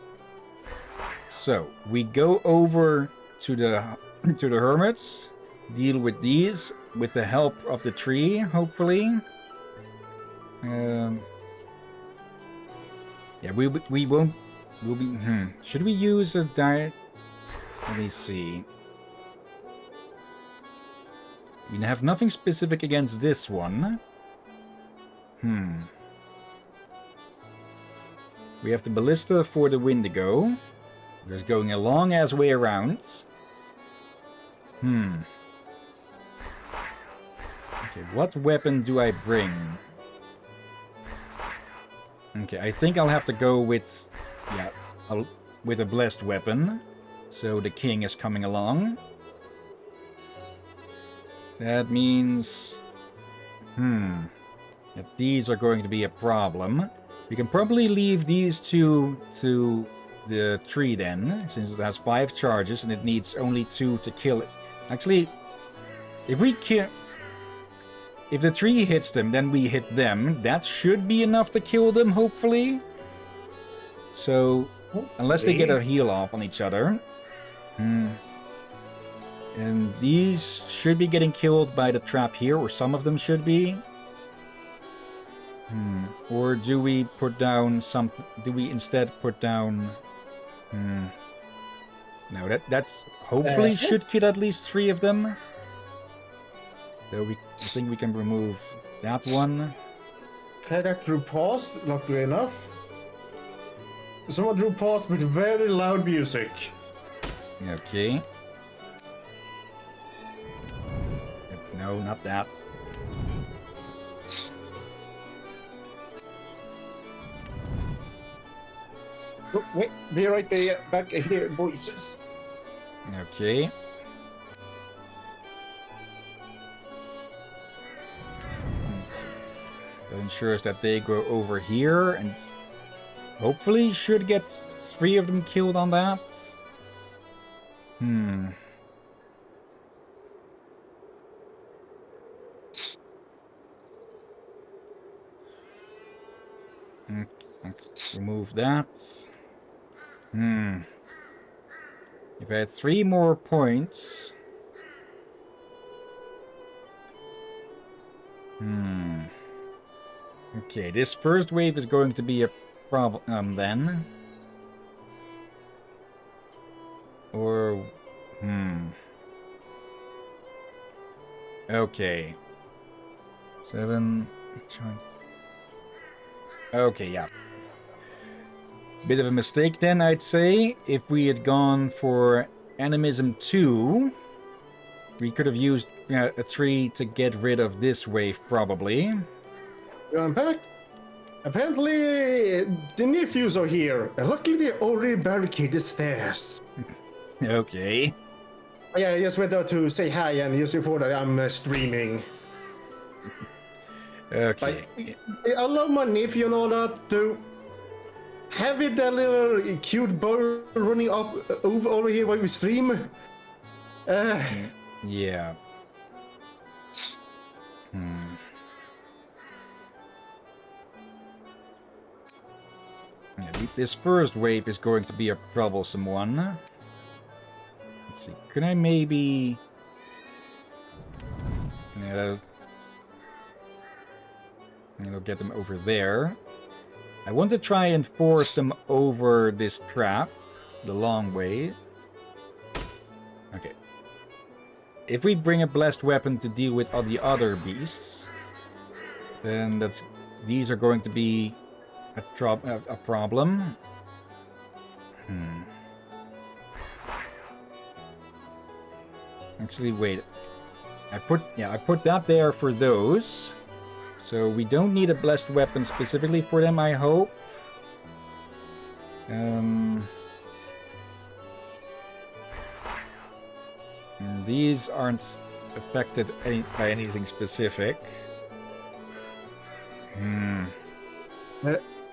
So we go over to the hermits, deal with these with the help of the tree, hopefully. Yeah, we won't. We'll be. Should we use a diet? Let me see. We have nothing specific against this one. We have the ballista for the Wendigo. Just going a long ass way around. Okay, what weapon do I bring? Okay, I think I'll have to go with... Yeah, with a blessed weapon. So the king is coming along. That means... that these are going to be a problem. We can probably leave these 2 to the tree then, since it has 5 charges and it needs only 2 to kill it. Actually, if the tree hits them, then we hit them. That should be enough to kill them, hopefully. So, unless they get a heal off on each other. And these should be getting killed by the trap here, or some of them should be. Or do we put down something? Do we instead put down? No, that's hopefully should kill at least 3 of them. So I think we can remove that one.
Okay, that drew pause, luckily enough. Someone drew pause with very loud music.
Okay. No, not that.
Oh, wait, be right there, back here, boys.
Okay. That ensures that they go over here and hopefully should get 3 of them killed on that. Remove that. If I had 3 more points. Okay, this first wave is going to be a problem then. Or okay. 7. Okay, yeah. Bit of a mistake then, I'd say. If we had gone for Animism 2, we could have used a tree to get rid of this wave, probably.
I'm back. Apparently, the nephews are here. And luckily, they already barricaded the stairs.
Okay.
Yeah, I just went out to say hi and just report that I'm streaming.
Okay.
I love my nephew and all that, to have it that little cute boy running up over here while we stream.
Yeah.
Yeah,
This first wave is going to be a troublesome one. Let's see. Can I maybe... I'll get them over there. I want to try and force them over this trap. The long way. Okay. If we bring a blessed weapon to deal with all the other beasts, then these are going to be a problem. Actually, wait. I put that there for those. So we don't need a blessed weapon specifically for them, I hope. These aren't affected by anything specific.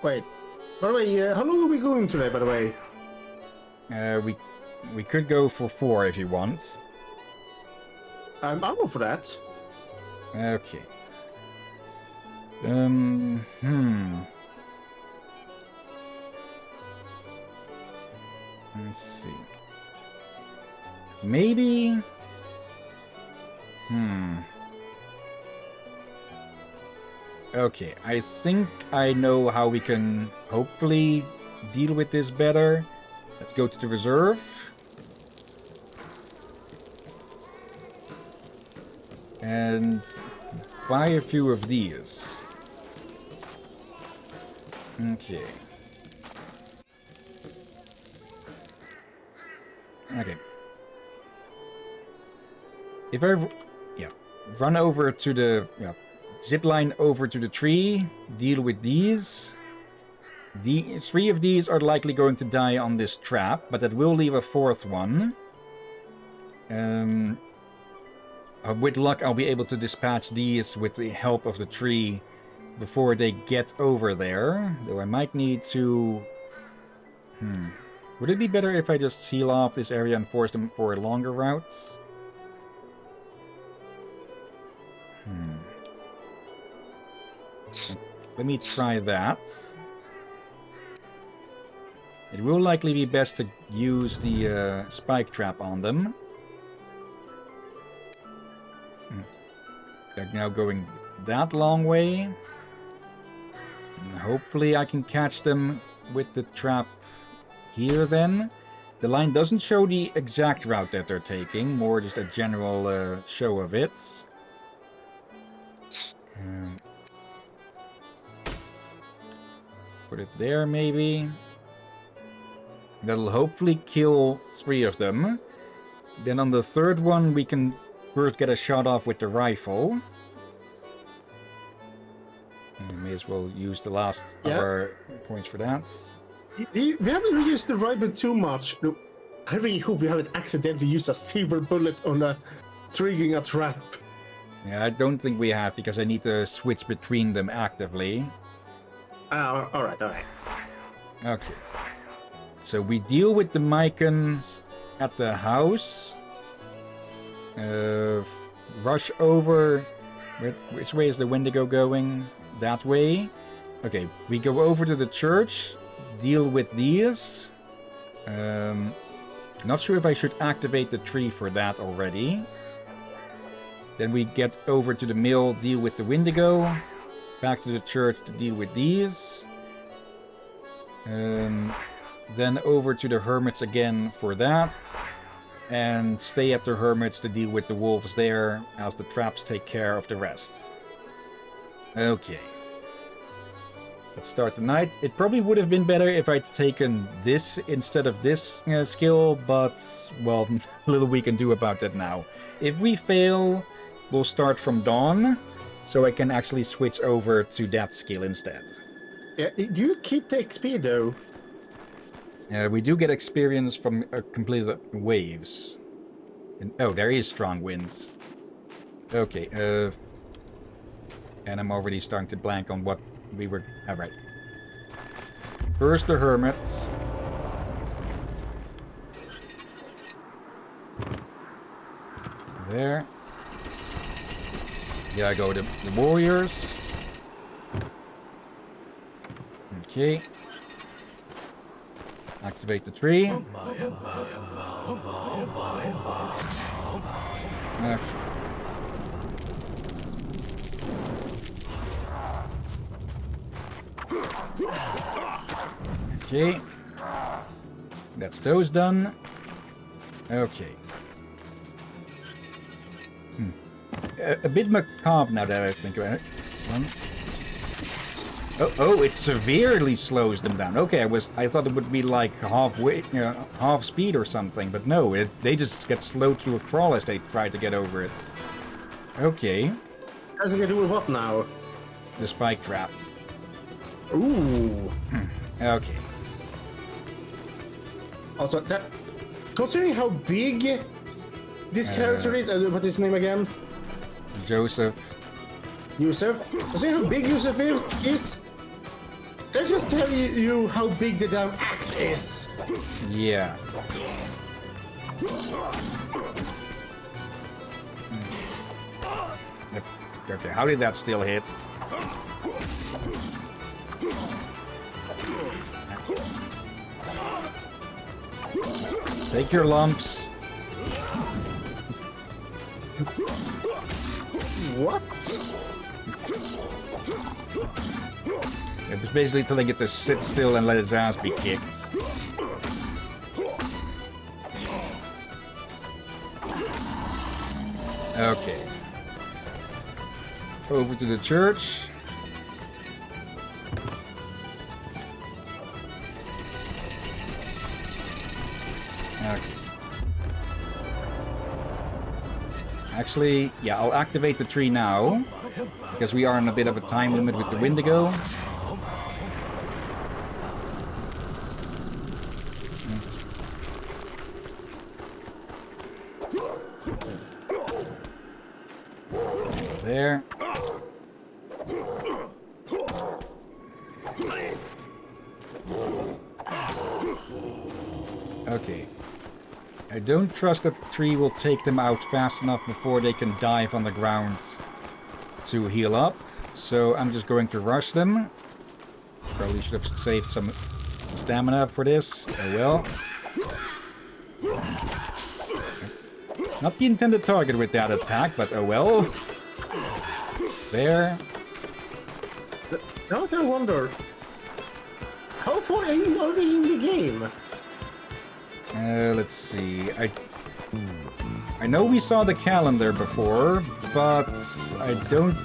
Wait. By the way, how long are we going today, by the way?
We could go for 4 if you want.
I'm up for that.
Okay. Let's see. Maybe... Okay, I think I know how we can hopefully deal with this better. Let's go to the reserve. And buy a few of these. Okay. Okay. If I run over to the zip line over to the tree, deal with these. 3 of these are likely going to die on this trap, but that will leave a 4th one. With luck, I'll be able to dispatch these with the help of the tree before they get over there. Though I might need to... Would it be better if I just seal off this area and force them for a longer route? Let me try that. It will likely be best to use the spike trap on them. They're now going that long way. And hopefully I can catch them with the trap here then. The line doesn't show the exact route that they're taking, more just a general show of it. Put it there maybe. That'll hopefully kill 3 of them. Then on the third one we can first get a shot off with the rifle. And we may as well use the last of our points for that.
We haven't used the rifle too much. I really hope we haven't accidentally used a silver bullet on triggering a trap.
Yeah, I don't think we have, because I need to switch between them actively.
Alright.
Okay. So we deal with the Mycons at the house. Rush over. Which way is the Wendigo going? That way. Okay, we go over to the church. Deal with these. Not sure if I should activate the tree for that already. Then we get over to the mill, deal with the Wendigo. Back to the church to deal with these. Then over to the hermits again for that. And stay at the hermits to deal with the wolves there, as the traps take care of the rest. Okay. Let's start the night. It probably would have been better if I'd taken this instead of this skill, but, well, little we can do about that now. If we fail, we'll start from dawn, so I can actually switch over to that skill instead.
Yeah, do you keep the XP though?
We do get experience from completed waves. And, oh, there is strong winds. Okay, and I'm already starting to blank on what we were... Alright. First the hermits. There. Yeah, I go to the warriors. Okay. Activate the tree. Okay. Okay. That's those done. Okay. A bit macabre now that I think about it. Oh, it severely slows them down. Okay, I thought it would be like half speed or something, but no, they just get slowed to a crawl as they try to get over it. Okay.
How's it gonna do with what now?
The spike trap.
Ooh.
Okay.
Also, considering how big this character is, what's his name again?
Joseph.
Considering how big Joseph is, let's just tell you how big the damn axe is.
Yeah. Okay, how did that still hit? Take your lumps.
What?
It was basically telling it to sit still and let its ass be kicked. Okay. Over to the church. Okay. Actually, yeah, I'll activate the tree now, because we are on a bit of a time limit with the Wendigo. There. Okay. I don't trust that the tree will take them out fast enough before they can dive on the ground to heal up. So I'm just going to rush them. Probably should have saved some stamina for this. Oh well. Not the intended target with that attack, but oh well. there.
Now I kind of wonder, how far are they in the game?
Let's see. I know we saw the calendar before, but I don't.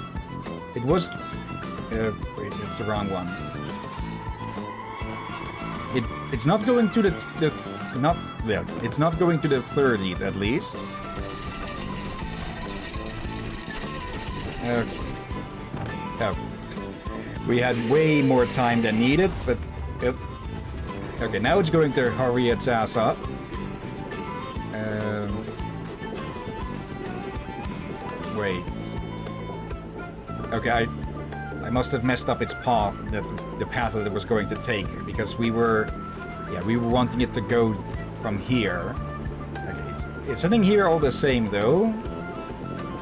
It was. Wait, it's the wrong one. It's not going to the not yeah. It's not going to the 30th at least. Oh. We had way more time than needed, but okay, now it's going to hurry its ass up. Wait. Okay, I must have messed up its path, the path that it was going to take, because we were wanting it to go from here. Okay, it's sitting here all the same though,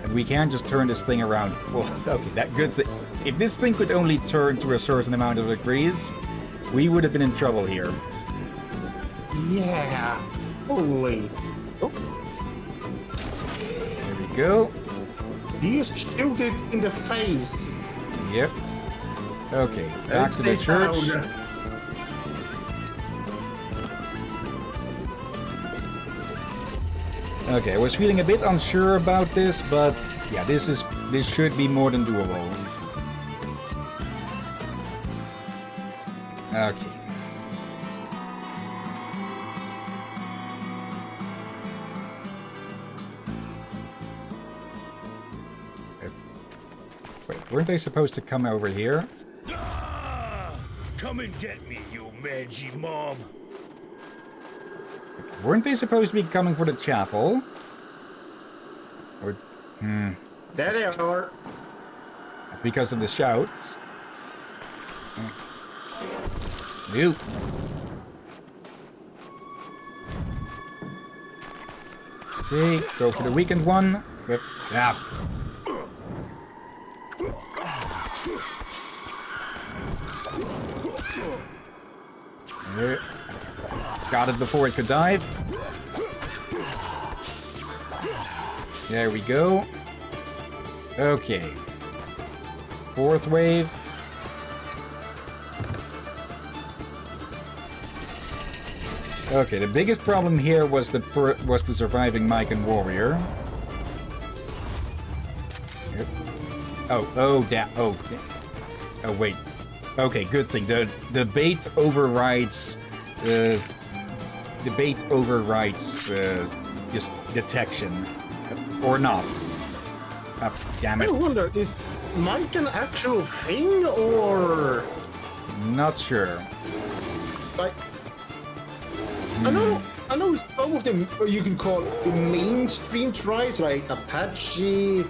and we can't just turn this thing around. Well, okay, that good thing. If this thing could only turn to a certain amount of degrees, we would have been in trouble here.
Yeah. Holy. Oh.
There we go.
You shoot it in the face.
Yep. Okay, back to the church. Okay, I was feeling a bit unsure about this, but yeah, this should be more than doable. Okay. Wait, weren't they supposed to come over here?
Come and get me, you mangy mob.
Weren't they supposed to be coming for the chapel? Or,
There they are.
Because of the shouts. You. Okay, go for the weekend one. But, yeah. Got it before it could dive. There we go. Okay. Fourth wave. Okay, the biggest problem here was the surviving Mycan warrior. Yep. Oh, wait. Okay, good thing. The bait overrides just detection, or not. Damn it!
I wonder, is Mike an actual thing or?
Not sure.
Like, I know some of them you can call the mainstream tribes, like Apache.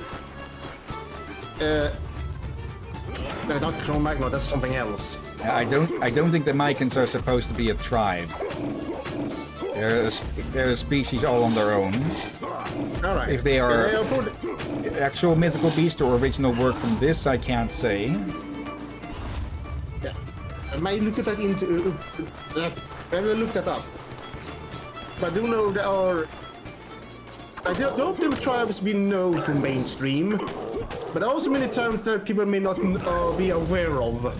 No, not Cro-Magnon. That's something else.
I don't think the Mycans are supposed to be a tribe. They're a species all on their own.
All right.
If they are actual mythical beast or original work from this, I can't say.
Yeah, I might look at that into. I will look that up. But I do know there are. I don't think tribes be known to mainstream, but there are also many times that people may not be aware of.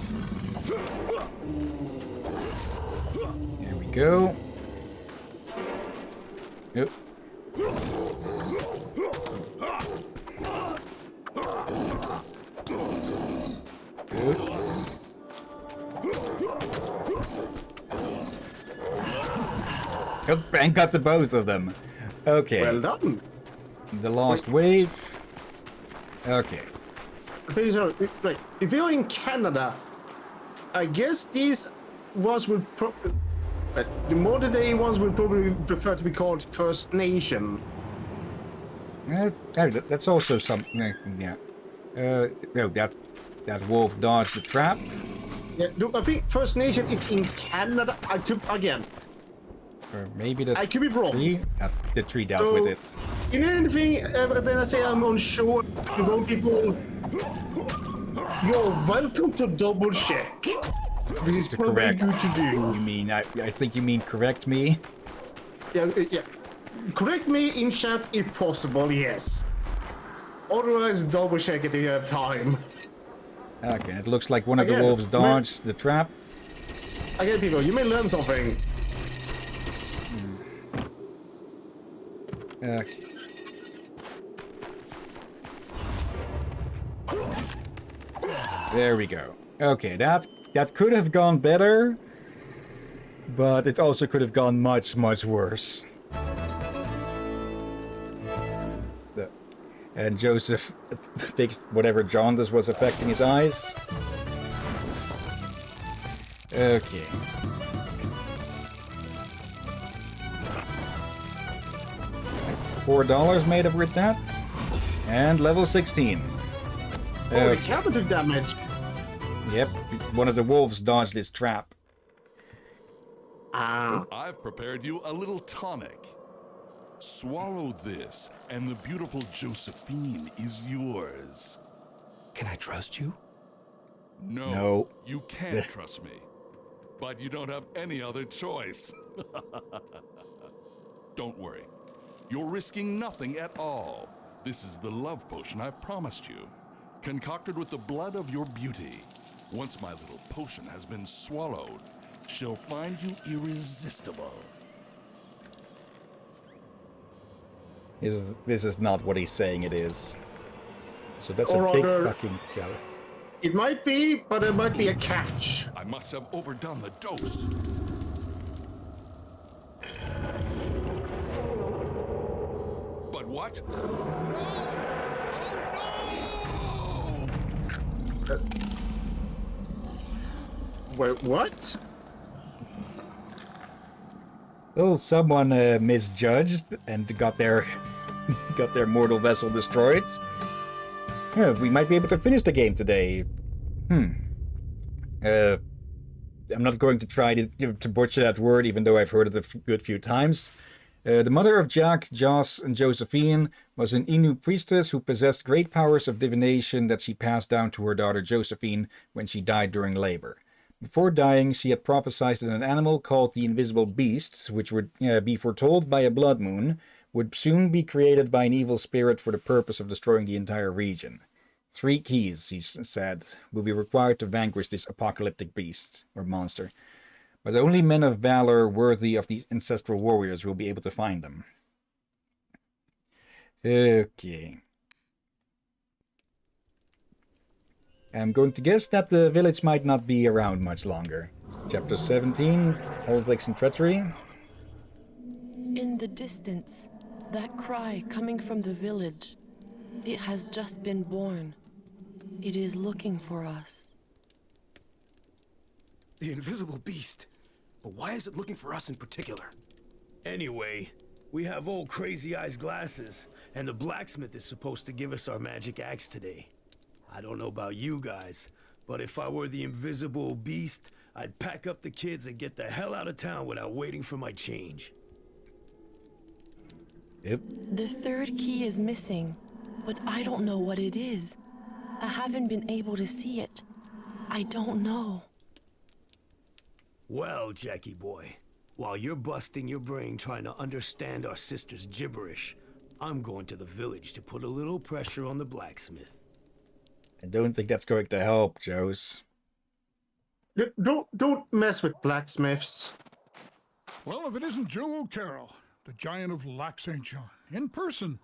Here we go. Yep. Good. And got to both of them. Okay.
Well done.
The last wave. Okay.
Right. If you're in Canada, I guess these ones would the modern day ones would probably prefer to be called First Nation.
That's also something. Yeah. No, that wolf dodged the trap.
Yeah, look, I think First Nation is in Canada. I could again.
Or maybe the
I could be wrong.
tree. The tree dealt with it.
In anything, when I say I'm unsure, you know, people, you're welcome to double check. This is probably
Correct.
good to do.
You mean I think you mean correct me?
Yeah. Correct me in chat if possible. Yes. Otherwise, double check it if you have time.
Okay, it looks like one of the
Again,
wolves dodged the trap.
Again, people, you may learn something.
There we go. Okay, that could have gone better, but it also could have gone much, much worse. And Joseph fixed whatever jaundice was affecting his eyes. Okay. $4 made up with that. And level 16.
Holy capital damage!
Yep, one of the wolves dodged his trap.
I've prepared you a little tonic. Swallow this, and the beautiful Josephine is yours.
Can I trust you?
No.
You can't trust me. But you don't have any other choice. Don't worry. You're risking nothing at all. This is the love potion I've promised you, concocted with the blood of your beauty. Once my little potion has been swallowed, she'll find you irresistible.
This is not what he's saying it is. So that's
Or
a big
rather,
fucking challenge.
It might be, but there might be a catch.
I must have overdone the dose. But what? No! Oh no!
Wait, what?
Well, someone misjudged and got their mortal vessel destroyed. Yeah, we might be able to finish the game today. I'm not going to try to butcher that word, even though I've heard it a good few times. The mother of Jack, Joss, and Josephine was an Innu priestess who possessed great powers of divination that she passed down to her daughter Josephine when she died during labor. Before dying, she had prophesied that an animal called the Invisible Beast, which would be foretold by a blood moon, would soon be created by an evil spirit for the purpose of destroying the entire region. 3 keys, he said, will be required to vanquish this apocalyptic beast, or monster. But only men of valor worthy of these ancestral warriors will be able to find them. Okay. I'm going to guess that the village might not be around much longer. Chapter 17, Politics and Treachery.
In the distance, that cry coming from the village. It has just been born. It is looking for us.
The invisible beast. But why is it looking for us in particular?
Anyway, we have old Crazy Eyes glasses, and the blacksmith is supposed to give us our magic axe today. I don't know about you guys, but if I were the invisible beast, I'd pack up the kids and get the hell out of town without waiting for my change.
Yep.
The 3rd key is missing, but I don't know what it is. I haven't been able to see it. I don't know.
Well, Jackie boy, while you're busting your brain trying to understand our sister's gibberish, I'm going to the village to put a little pressure on the blacksmith.
I don't think that's going to help, Joes.
Don't mess with blacksmiths.
Well, if it isn't Joe O'Carroll, the giant of Lac St. Jean, in person,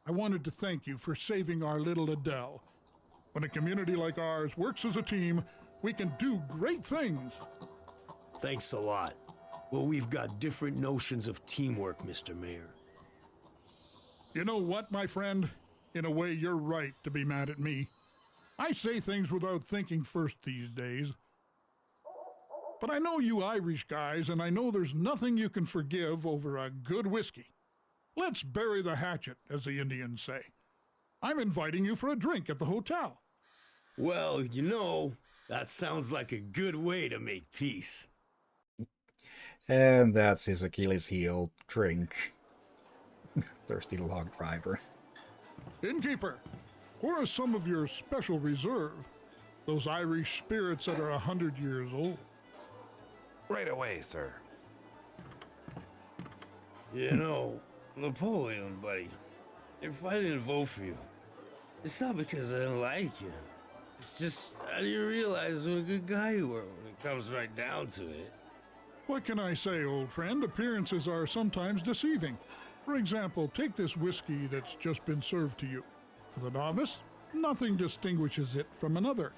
I wanted to thank you for saving our little Adele. When a community like ours works as a team, we can do great things.
Thanks a lot. Well, we've got different notions of teamwork, Mr. Mayor.
You know what, my friend? In a way, you're right to be mad at me. I say things without thinking first these days. But I know you Irish guys, and I know there's nothing you can forgive over a good whiskey. Let's bury the hatchet, as the Indians say. I'm inviting you for a drink at the hotel.
Well, you know, that sounds like a good way to make peace.
And that's his Achilles heel, drink. Thirsty log driver.
Innkeeper, pour us some of your special reserve. Those Irish spirits that are 100 years old.
Right away, sir.
You know, Napoleon, buddy, if I didn't vote for you, It's not because I don't like you. It's just, how do you realize what a good guy you were when it comes right down to it?
What can I say, old friend? Appearances are sometimes deceiving. For example, take this whiskey that's just been served to you. For the novice, nothing distinguishes it from another.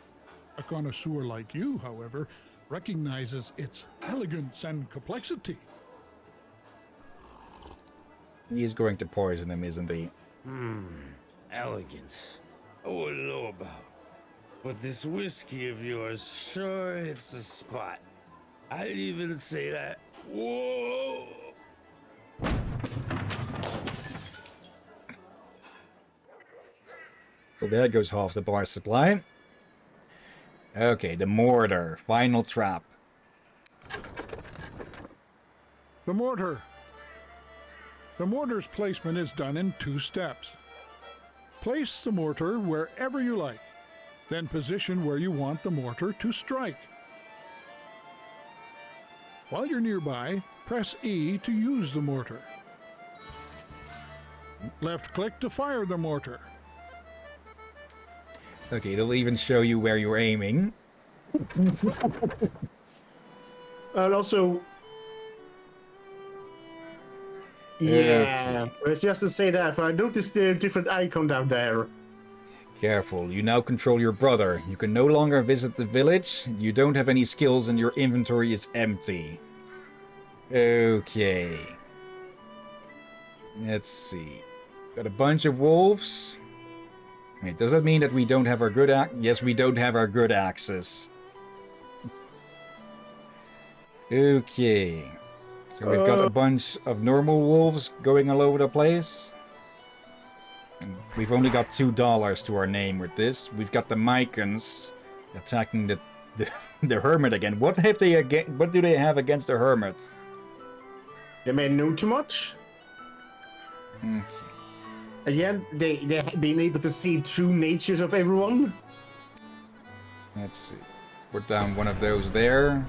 A connoisseur like you, however, recognizes its elegance and complexity.
He's going to poison him, isn't he?
Elegance. I wouldn't know about. But this whiskey of yours sure hits the spot. I'd even say that. Whoa!
Well, there goes half the bar supply. Okay, the mortar. Final trap.
The mortar. The mortar's placement is done in 2 steps. Place the mortar wherever you like, then position where you want the mortar to strike. While you're nearby, press E to use the mortar. Left click to fire the mortar.
Okay, it'll even show you where you're aiming.
And also... Yeah, it's just to say that, but I noticed the different icon down there.
Careful, you now control your brother. You can no longer visit the village. You don't have any skills and your inventory is empty. Okay. Let's see. Got a bunch of wolves. Wait, does that mean that we don't have our good axe? Yes, we don't have our good axes. Okay. So we've got a bunch of normal wolves going all over the place. And we've only got $2 to our name with this. We've got the Mycons attacking the hermit again. What have they again? What do they have against the hermit?
They may know too much.
Okay.
Again, they have been able to see true natures of everyone.
Let's see. Put down one of those there.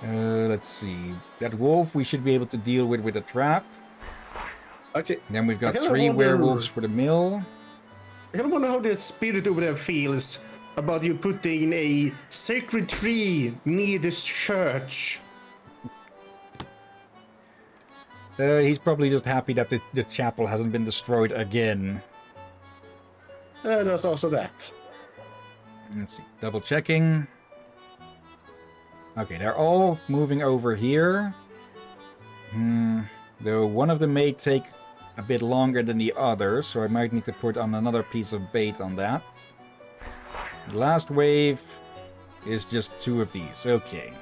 Let's see. That wolf we should be able to deal with a trap.
Actually,
Then we've got 3 werewolves for the mill.
I kind of wonder how the spirit over there feels about you putting a sacred tree near this church.
He's probably just happy that the chapel hasn't been destroyed again.
There's also that.
Let's see. Double checking. Okay, they're all moving over here. Though one of them may take a bit longer than the other, so I might need to put on another piece of bait on that. The last wave is just 2 of these. Okay.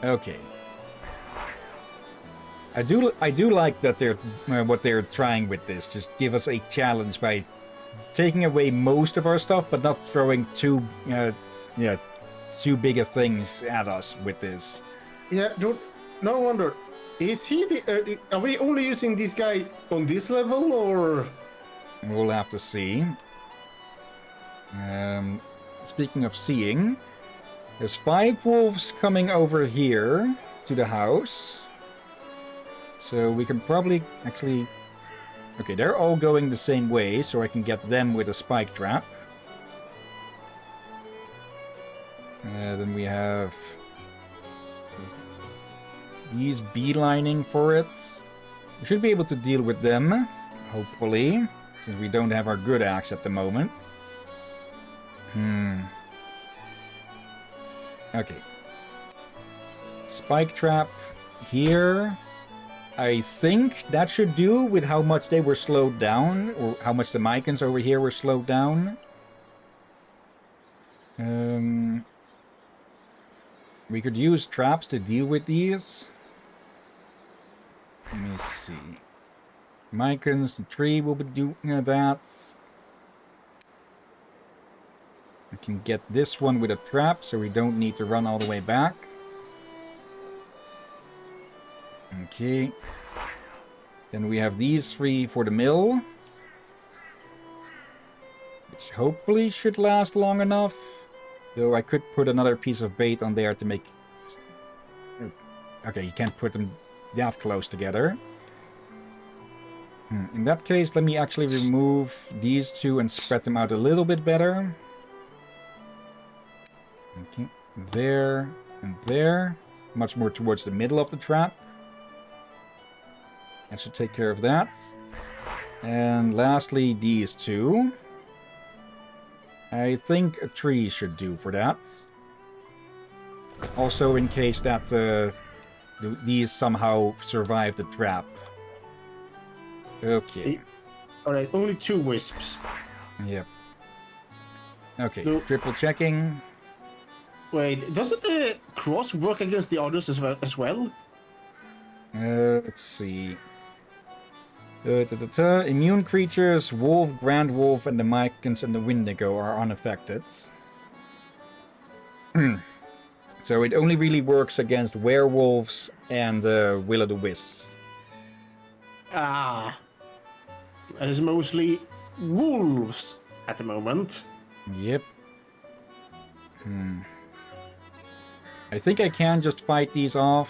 Okay. I do like that they're what they're trying with this. Just give us a challenge by taking away most of our stuff, but not throwing too big of things at us with this.
Yeah, no wonder. Is he the? Are we only using this guy on this level, or?
We'll have to see. Speaking of seeing, there's 5 wolves coming over here to the house. So we can probably actually... Okay, they're all going the same way, so I can get them with a spike trap. Then we have... He's beelining for it. We should be able to deal with them, hopefully, since we don't have our good axe at the moment. Okay. Spike trap here. I think that should do with how much they were slowed down, or how much the Mycons over here were slowed down. We could use traps to deal with these. Let me see. Mycons, the tree will be doing that. I can get this one with a trap, so we don't need to run all the way back. Okay. Then we have these 3 for the mill. Which hopefully should last long enough. Though I could put another piece of bait on there to make... Okay, you can't put them that close together. In that case, let me actually remove these two and spread them out a little bit better. Okay, there and there. Much more towards the middle of the trap. That should take care of that. And lastly, these two. I think a tree should do for that. Also, in case that these somehow survive the trap. Okay.
Alright, only 2 wisps.
Yep. Okay,
No.
triple checking.
Wait, doesn't the cross work against the others as well?
Let's see. Immune creatures, Wolf, Grand Wolf, and the Mycans and the Windigo are unaffected. So it only really works against werewolves and will-o'-the-wisps.
Ah. And it's mostly wolves at the moment.
Yep. I think I can just fight these off.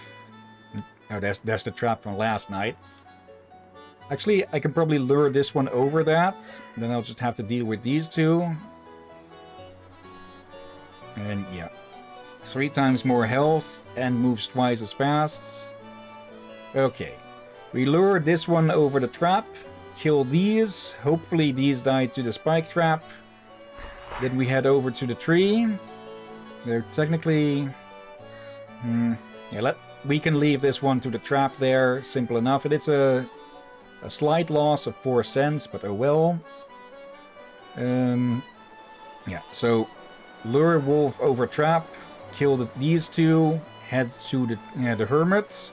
Oh, that's the trap from last night. Actually, I can probably lure this one over that. Then I'll just have to deal with these two. And yeah. 3 times more health and moves twice as fast. Okay. We lure this one over the trap. Kill these. Hopefully these die to the spike trap. Then we head over to the tree. They're technically... yeah, we can leave this one to the trap there. Simple enough. It's a slight loss of 4 cents, but oh well. Yeah, so lure wolf over trap. Kill these two. Head to the hermit.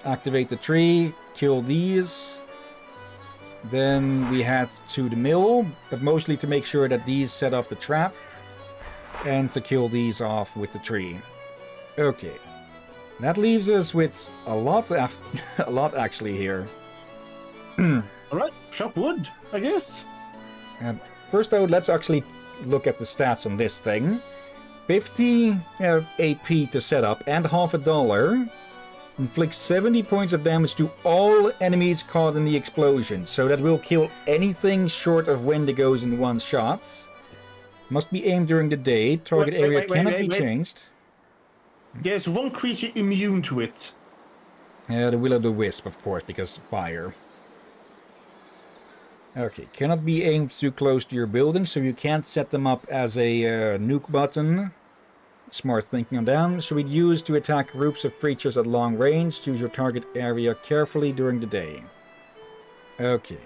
Activate the tree. Kill these. Then we head to the mill, but mostly to make sure that these set off the trap. And to kill these off with the tree. Okay. That leaves us with a lot actually here.
Alright, chop wood, I guess.
First though, let's actually look at the stats on this thing. 50 AP to set up and $50. Inflicts 70 points of damage to all enemies caught in the explosion. So that will kill anything short of Wendigos in one shot. Must be aimed during the day. Target area cannot be changed.
There's one creature immune to it.
The will-o'-the-wisp, of course, because fire. Okay, cannot be aimed too close to your building, so you can't set them up as a nuke button. Smart thinking on that. Should be used to attack groups of creatures at long range. Choose your target area carefully during the day. Okay.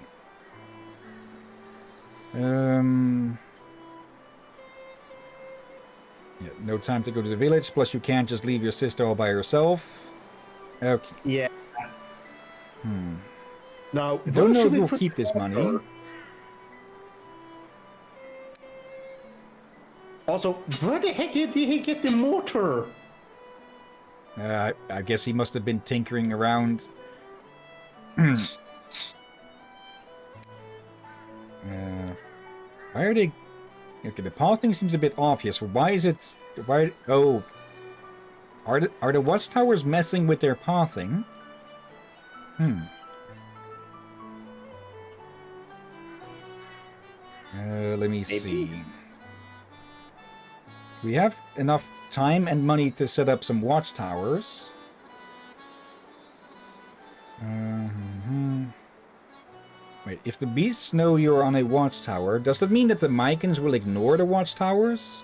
Yeah, no time to go to the village, plus you can't just leave your sister all by herself. Okay.
Yeah. Now,
I don't know if we'll keep this money.
Also, where the heck did he get the mortar?
I guess he must have been tinkering around. Why are they... Okay, the path thing seems a bit obvious. Why is it... Why... Oh. Are the watchtowers messing with their pathing? Let me see. We have enough time and money to set up some watchtowers. Wait, if the beasts know you're on a watchtower, does that mean that the Mycans will ignore the watchtowers?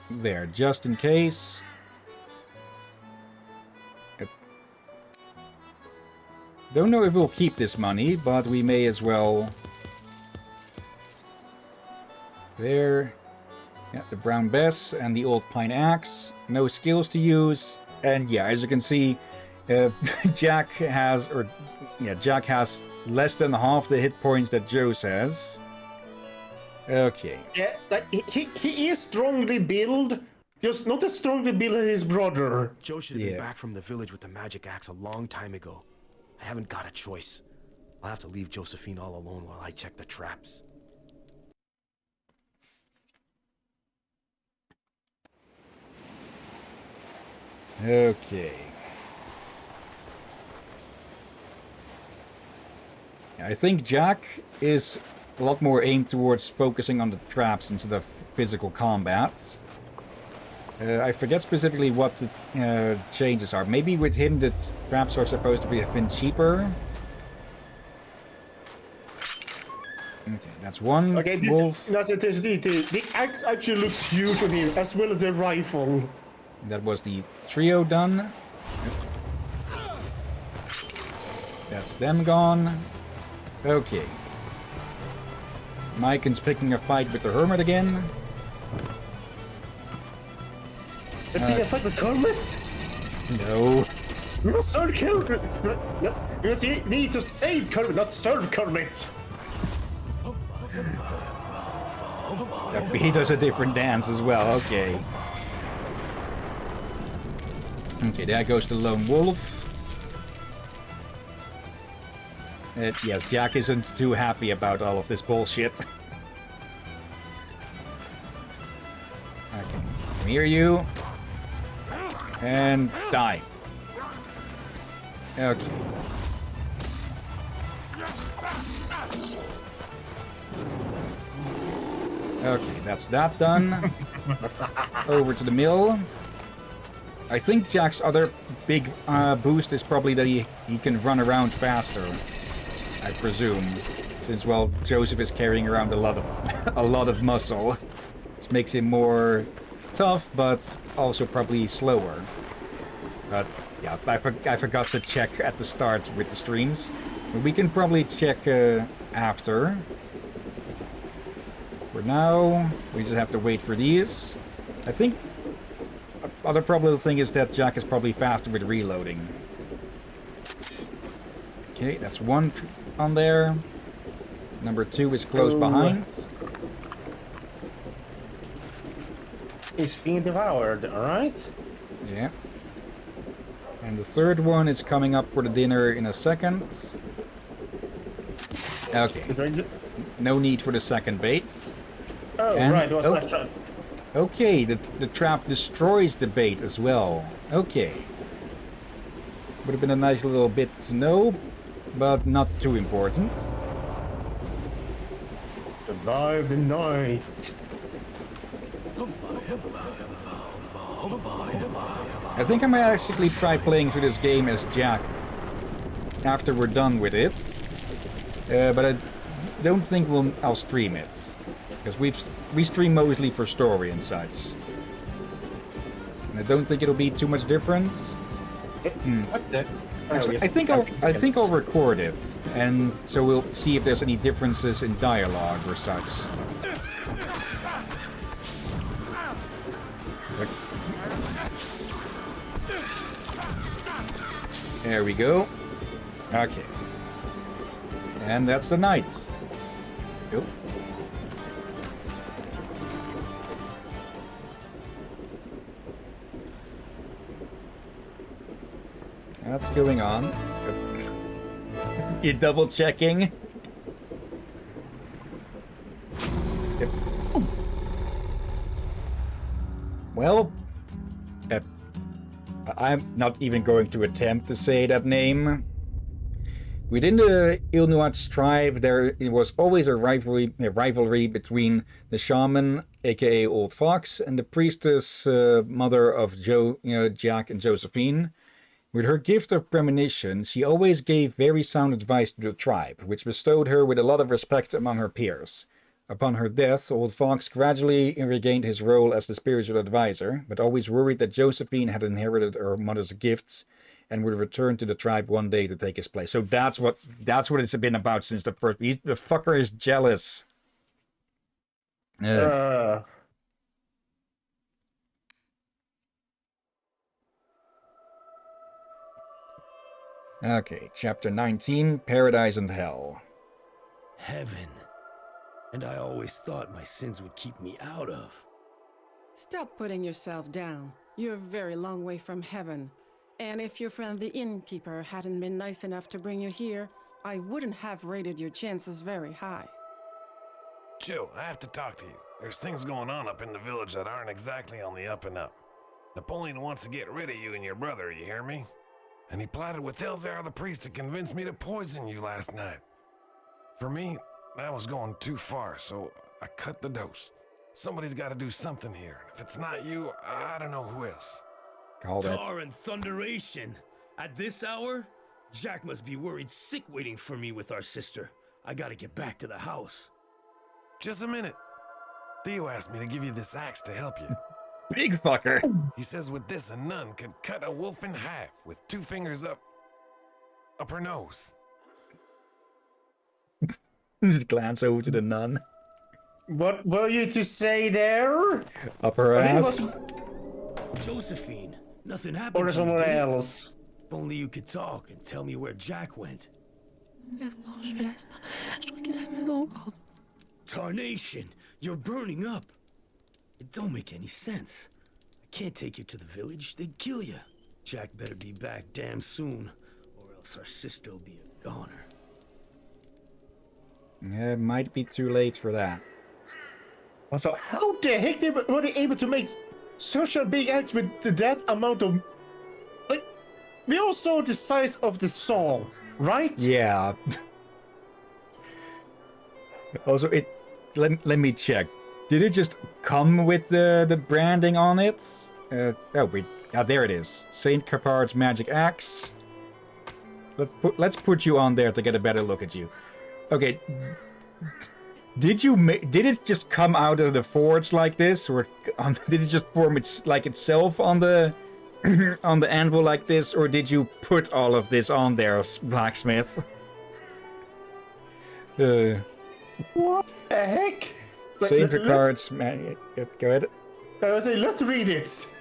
There, just in case. Don't know if we'll keep this money, but we may as well. There. Yeah, the brown bess and the old pine axe. No skills to use. And yeah, as you can see, Jack has less than half the hit points that Joe has. Okay.
Yeah, like he is strongly built, just not as strongly built as his brother.
Joe should have been back from the village with the magic axe a long time ago. I haven't got a choice. I'll have to leave Josephine all alone while I check the traps.
Okay. I think Jack is a lot more aimed towards focusing on the traps instead of physical combat. I forget specifically what the changes are. Maybe with him the traps are supposed to have been cheaper. Okay, that's one
Okay, this,
wolf.
the axe actually looks huge on him, as well as the rifle.
That was the trio done. That's them gone. Okay. Mycon's picking a fight with the hermit again.
Picking a fight with Kermit?
No.
No, serve Kermit! No, because you need to save Kermit, not serve Kermit!
He does a different dance as well, okay. Okay, there goes the lone wolf. Yes, Jack isn't too happy about all of this bullshit. Okay, come here you. And die. Okay. Okay, that's that done. Over to the mill. I think Jack's other big boost is probably that he can run around faster. I presume, since well Joseph is carrying around a lot of muscle, which makes him more tough, but also probably slower. But yeah, I forgot to check at the start with the streams. But we can probably check after. For now, we just have to wait for these. I think other probable thing is that Jack is probably faster with reloading. Okay, that's one on there. Number 2 is close behind.
It's being devoured, alright?
Yeah. And the third one is coming up for the dinner in a second. Okay. No need for the second bait.
Oh,
and,
right, what's that trap?
Okay, the trap destroys the bait as well. Okay. Would have been a nice little bit to know, but not too important.
Survive the night.
I think I might actually try playing through this game as Jack after we're done with it. But I don't think I'll stream it. Because we stream mostly for story and such. And I don't think it'll be too much different.
What the?
Actually, I think I'll record it, and so we'll see if there's any differences in dialogue or such. There we go. Okay. And that's the night. Yep. What's going on? You double checking? Yep. Well, I'm not even going to attempt to say that name. Within the Inuit tribe, there was always a rivalry between the shaman, aka Old Fox, and the priestess, mother of Jack and Josephine. With her gift of premonition, she always gave very sound advice to the tribe, which bestowed her with a lot of respect among her peers. Upon her death, Old Fox gradually regained his role as the spiritual advisor, but always worried that Josephine had inherited her mother's gifts and would return to the tribe one day to take his place. So that's what it's been about since the first. The fucker is jealous. Okay, chapter 19, Paradise and Hell.
Heaven. And I always thought my sins would keep me out of.
Stop putting yourself down. You're a very long way from heaven. And if your friend the innkeeper hadn't been nice enough to bring you here, I wouldn't have rated your chances very high.
Joe, I have to talk to you. There's things going on up in the village that aren't exactly on the up and up. Napoleon wants to get rid of you and your brother, you hear me? And he plotted with Elzar the priest to convince me to poison you last night. For me, that was going too far, so I cut the dose. Somebody's got to do something here. If it's not you, I don't know who else.
Called it.
Tar and thunderation. At this hour, Jack must be worried sick waiting for me with our sister. I gotta get back to the house.
Just a minute. Theo asked me to give you this axe to help you.
Big fucker.
He says with this, a nun could cut a wolf in half with 2 fingers up her nose.
Just glance over to the nun.
What were you to say there?
Up her ass.
Josephine, nothing happened
Or
to you,
someone
did it?
else.
If only you could talk and tell me where Jack went. Tarnation, you're burning up. It don't make any sense. I can't take you to the village. They'd kill you. Jack better be back damn soon, or else our sister'll be a goner.
Yeah, it might be too late for that.
Also, how the heck were they able to make such a big axe with that amount of... Like, we all saw the size of the saw, right?
Yeah. Also, let me check. Did it just come with the branding on it? There it is. Saint Capard's magic axe. Let's put you on there to get a better look at you. Okay. Did it just come out of the forge like this, or did it just form itself on the on the anvil like this, or did you put all of this on there, blacksmith?
What the heck?
Saint Capard's magic. Go ahead.
Let's read it.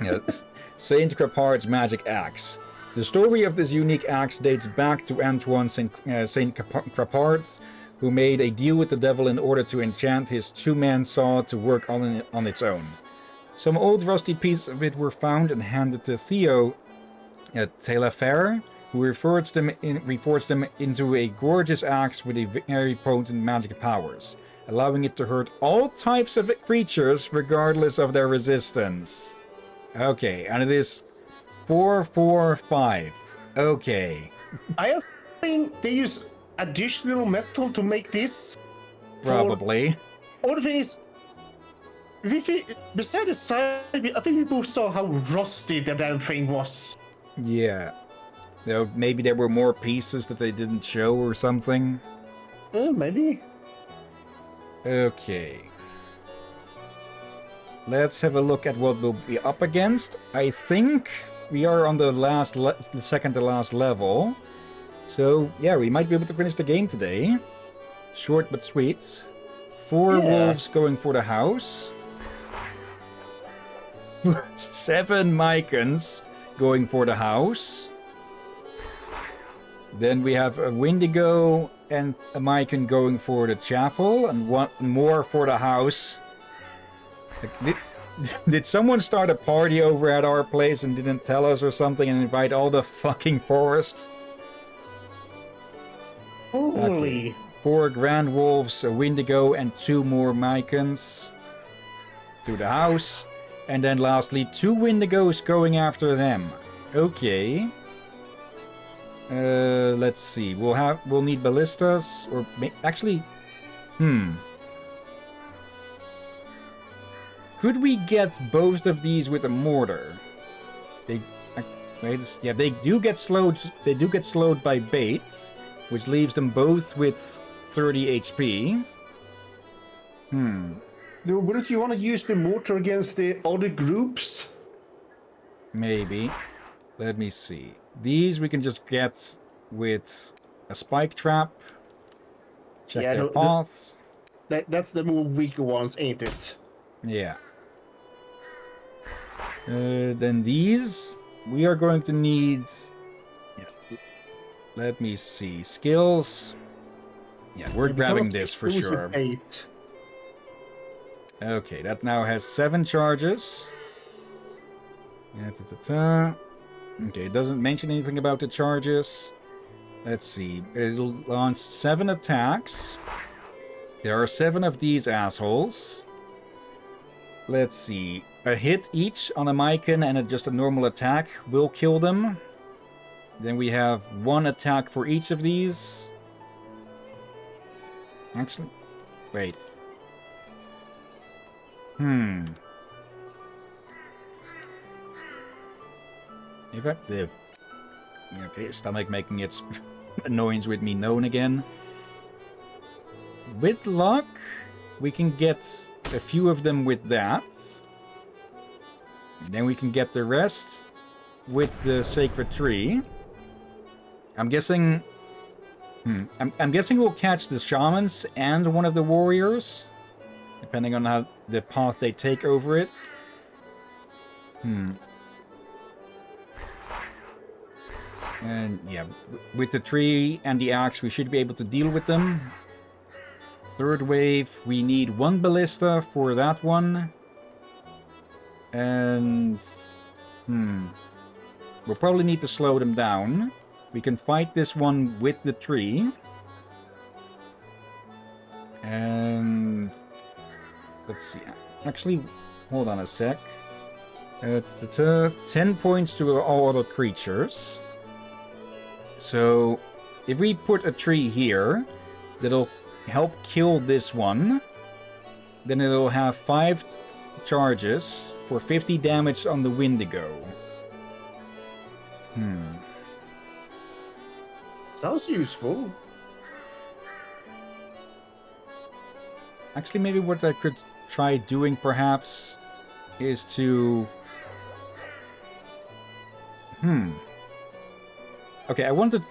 Yes. Saint Capard's magic axe. The story of this unique axe dates back to Antoine Saint Capard, who made a deal with the devil in order to enchant his 2-man saw to work on its own. Some old rusty pieces of it were found and handed to Theo Taillefer, who reforged them into a gorgeous axe with a very potent magic powers, allowing it to hurt all types of creatures regardless of their resistance. Okay, and it is 445. Okay.
I have feeling they use additional metal to make this.
Probably.
Or the thing is, besides the size, I think we both saw how rusty the damn thing was.
Yeah. Maybe there were more pieces that they didn't show or something.
Maybe.
Okay. Let's have a look at what we'll be up against. I think we are on the second to last level. So, yeah, we might be able to finish the game today. Short but sweet. 4 wolves going for the house. 7 Mycons going for the house. Then we have a Wendigo and a Mycon going for the chapel, and 1 more for the house. Did someone start a party over at our place and didn't tell us or something and invite all the fucking forest?
Holy.
Okay. 4 Grand Wolves, a Wendigo, and 2 more Mycons to the house. And then lastly, 2 Wendigos going after them. Okay. Let's see. We'll need ballistas, or actually, could we get both of these with a mortar? They do get slowed. They do get slowed by bait, which leaves them both with 30 HP.
No, wouldn't you want to use the mortar against the other groups?
Maybe. Let me see. These we can just get with a spike trap. Check their paths.
That's the more weaker ones, ain't it?
Yeah. Then these we are going to need. Yeah. Let me see. Skills. Yeah, we're grabbing this for sure.
8.
Okay, that now has 7 charges. Okay, it doesn't mention anything about the charges. Let's see. It'll launch 7 attacks. There are 7 of these assholes. Let's see. a hit each on a Mycon and just a normal attack will kill them. Then we have 1 attack for each of these. Actually, wait. If I... Okay, stomach making its annoyance with me known again. With luck, we can get a few of them with that. And then we can get the rest with the Sacred Tree. I'm guessing... I'm guessing we'll catch the Shamans and one of the Warriors. Depending on how the path they take over it. And yeah, with the tree and the axe, we should be able to deal with them. Third wave, we need 1 ballista for that one. And... we'll probably need to slow them down. We can fight this one with the tree. And... let's see. Actually, hold on a sec. 10 points to all other creatures. So, if we put a tree here, that'll help kill this one. Then it'll have 5 charges for 50 damage on the Wendigo.
Sounds useful.
Actually, maybe what I could try doing, perhaps, is to... Okay, I want to...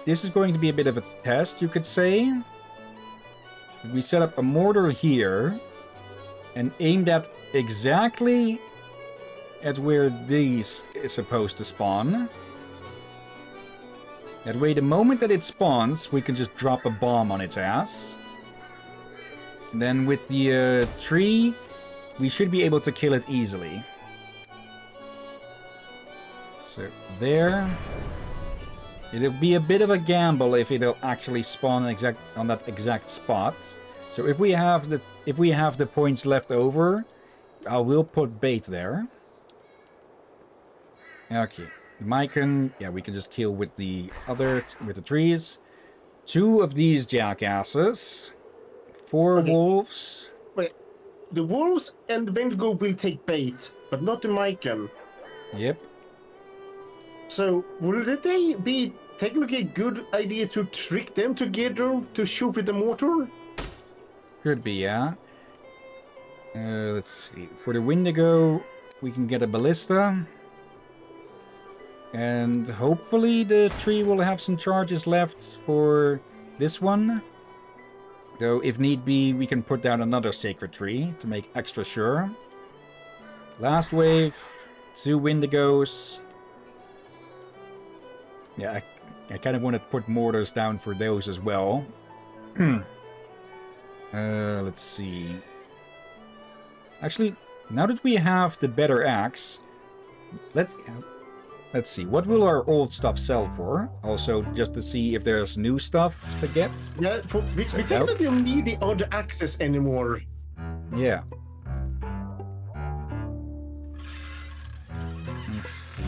this is going to be a bit of a test, you could say. We set up a mortar here, and aim that exactly at where these is supposed to spawn. That way, the moment that it spawns, we can just drop a bomb on its ass. And then with the tree, we should be able to kill it easily. So, there. It'll be a bit of a gamble if it'll actually spawn on that exact spot. So if we have the points left over, I will put bait there. Okay. Mycon, yeah, we can just kill with the trees. 2 of these jackasses. 4 wolves.
Wait, the wolves and Wendigo will take bait, but not the Mycon.
Yep.
So, would it be technically a good idea to trick them together to shoot with the mortar?
Could be, yeah. Let's see. For the Wendigo, we can get a ballista. And hopefully the tree will have some charges left for this one. Though, if need be, we can put down another Sacred Tree to make extra sure. Last wave, 2 Wendigos. Yeah, I kind of want to put mortars down for those as well. Let's see. Actually, now that we have the better axe, let's see. What will our old stuff sell for? Also, just to see if there's new stuff to get.
Yeah, we technically don't need the other axes anymore.
Yeah. Let's see.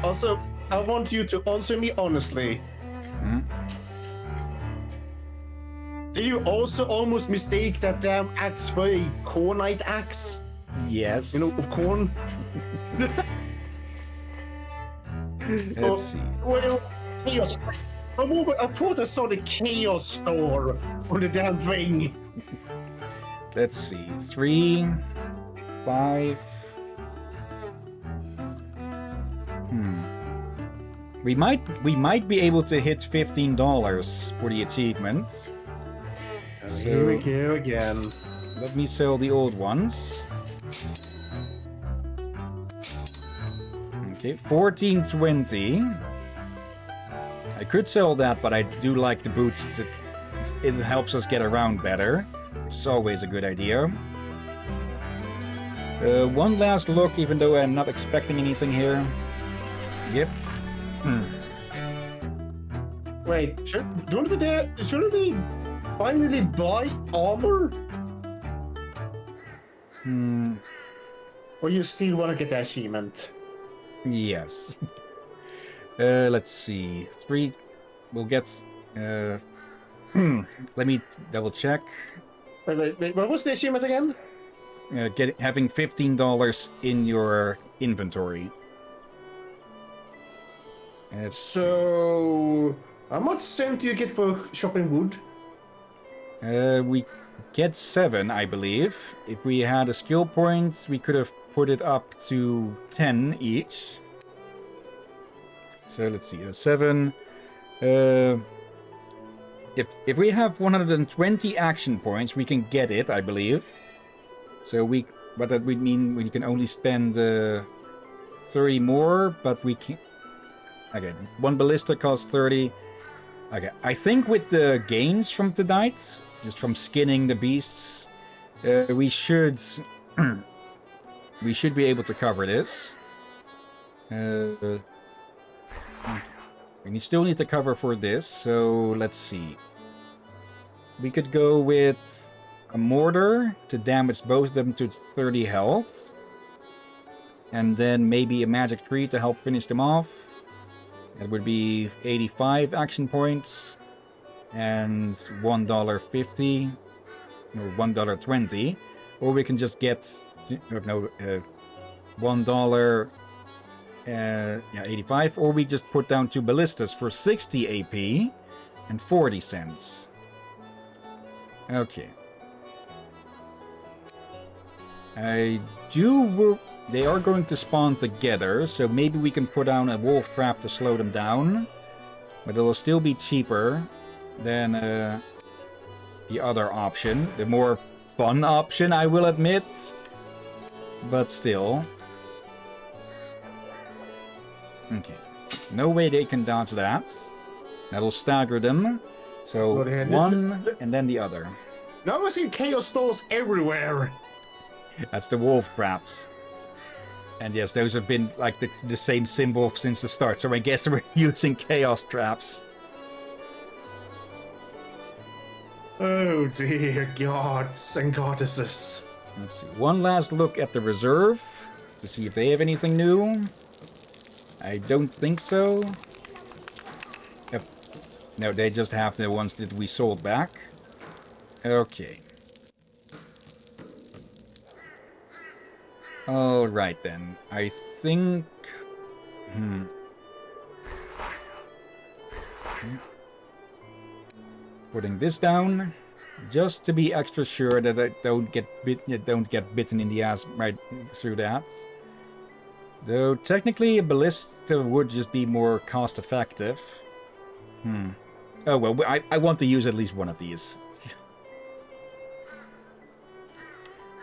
Also, I want you to answer me honestly. Did you also almost mistake that damn axe for a cornite axe?
Yes.
You know, of corn?
Let's see.
Well, chaos. I thought I saw the chaos store on the damn thing.
Let's see. 3, 5. We might be able to hit $15 for the achievement.
So, here we go again.
Let me sell the old ones. Okay, 1420. I could sell that, but I do like the boots. It helps us get around better, which is always a good idea. One last look, even though I'm not expecting anything here. Yep.
Wait, shouldn't we finally buy armor? Or you still want to get the achievement?
Yes. Let's see. 3. We'll get. Let me double check.
Wait. What was the achievement again?
Having $15 in your inventory.
So, how much cent do you get for chopping wood?
We get 7, I believe. If we had a skill point, we could have put it up to 10 each. So let's see, 7. If we have 120 action points, we can get it, I believe. So but that would mean we can only spend 30 more, but we can. Okay, 1 ballista costs 30. Okay, I think with the gains from tonight, just from skinning the beasts, we should we should be able to cover this. We still need to cover for this, so let's see. We could go with a mortar to damage both of them to 30 health. And then maybe a magic tree to help finish them off. That would be 85 action points. And $1.50. Or $1.20. Or we can just get... $1... 85. Or we just put down 2 ballistas for 60 AP. And 40 cents. Okay. They are going to spawn together, so maybe we can put down a wolf trap to slow them down. But it will still be cheaper than the other option. The more fun option, I will admit. But still. Okay. No way they can dodge that. That'll stagger them. So one and then the other.
Now I see chaos stalls everywhere.
That's the wolf traps. And yes, those have been like the same symbol since the start. So I guess we're using chaos traps.
Oh dear gods and goddesses.
Let's see. One last look at the reserve to see if they have anything new. I don't think so. Yep. No, they just have the ones that we sold back. Okay. Alright then. I think... Putting this down, just to be extra sure that I don't get bitten in the ass right through that. Though technically a ballista would just be more cost effective. Oh well, I want to use at least one of these.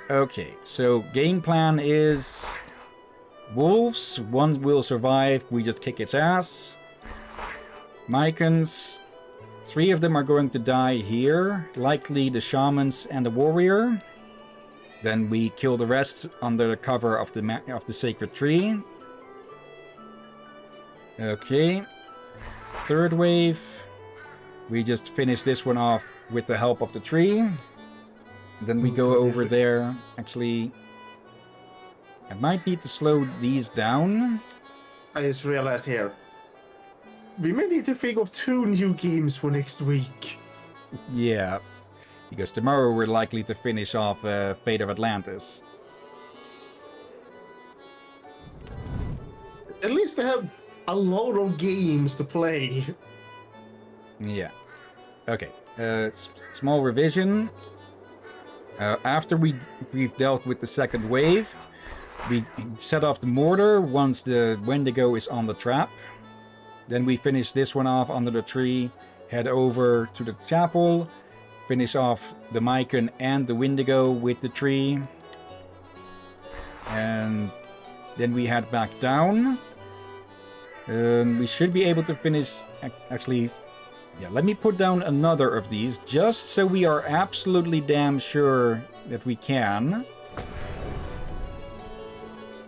Okay, so game plan is wolves, one will survive, we just kick its ass. Mycons, 3 of them are going to die here, likely the shamans and the warrior. Then we kill the rest under the cover of the sacred tree. Okay. 3rd wave, we just finish this one off with the help of the tree. Then we go over there. Actually, I might need to slow these down.
I just realized here. We may need to think of 2 new games for next week.
Yeah, because tomorrow we're likely to finish off Fate of Atlantis.
At least we have a lot of games to play.
Yeah. Okay. Small revision. After we've dealt with the 2nd wave, we set off the mortar once the Wendigo is on the trap. Then we finish this one off under the tree, head over to the chapel, finish off the Mycon and the Wendigo with the tree. And then we head back down. We should be able to finish... Actually... Yeah, let me put down another of these, just so we are absolutely damn sure that we can.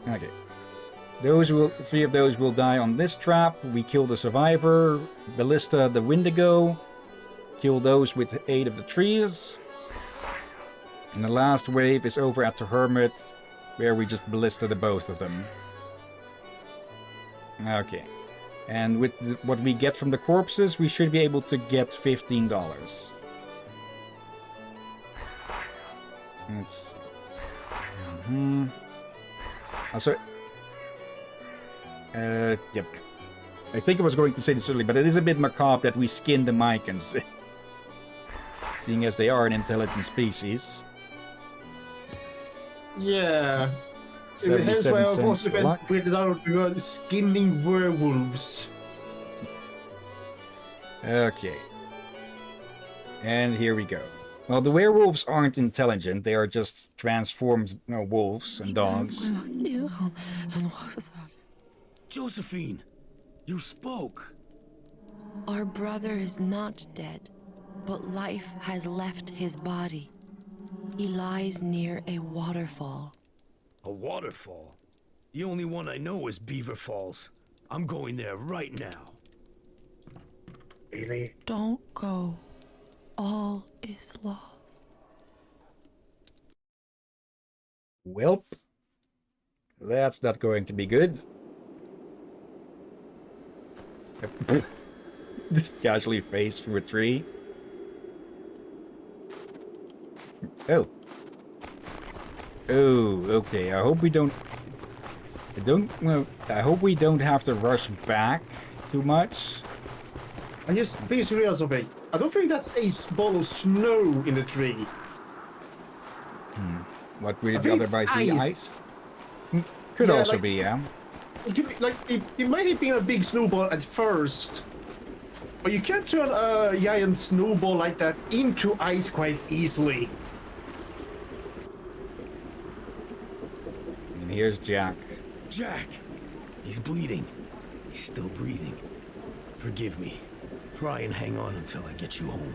Okay. 3 of those will die on this trap. We kill the survivor, ballista the Wendigo. Kill those with the aid of the trees. And the last wave is over at the Hermit, where we just ballisted the both of them. Okay. And with what we get from the corpses, we should be able to get $15. Let's... Also... yep. I think I was going to say this earlier, but it is a bit macabre that we skin the Mycans. Seeing as they are an intelligent species.
Yeah. Hence why I was pointed out we were skinning werewolves.
Okay. And here we go. Well, the werewolves aren't intelligent. They are just transformed wolves and dogs.
Josephine, you spoke.
Our brother is not dead, but life has left his body. He lies near a waterfall.
A waterfall? The only one I know is Beaver Falls. I'm going there right now.
Really?
Don't go. All is lost.
Welp. That's not going to be good. Just casually phased through a tree. Oh. Oh, okay. I hope we don't... I hope we don't have to rush back too much.
I just realized something. I don't think that's a ball of snow in the tree.
What would it otherwise be? Ice? Could also be, yeah.
It could be, like, it might have been a big snowball at first. But you can't turn a giant snowball like that into ice quite easily.
And here's Jack.
Jack! He's bleeding. He's still breathing. Forgive me. Try and hang on until I get you home.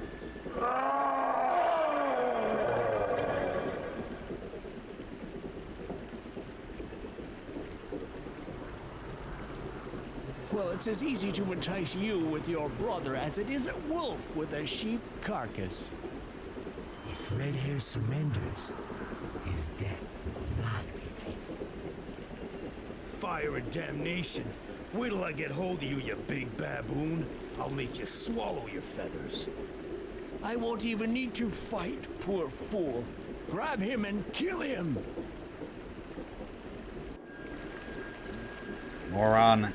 Well, it's as easy to entice you with your brother as it is a wolf with a sheep carcass.
If Red Hair surrenders, his death will not be painful.
Fire and damnation! Wait till I get hold of you, you big baboon. I'll make you swallow your feathers.
I won't even need to fight, poor fool. Grab him and kill him!
Moron.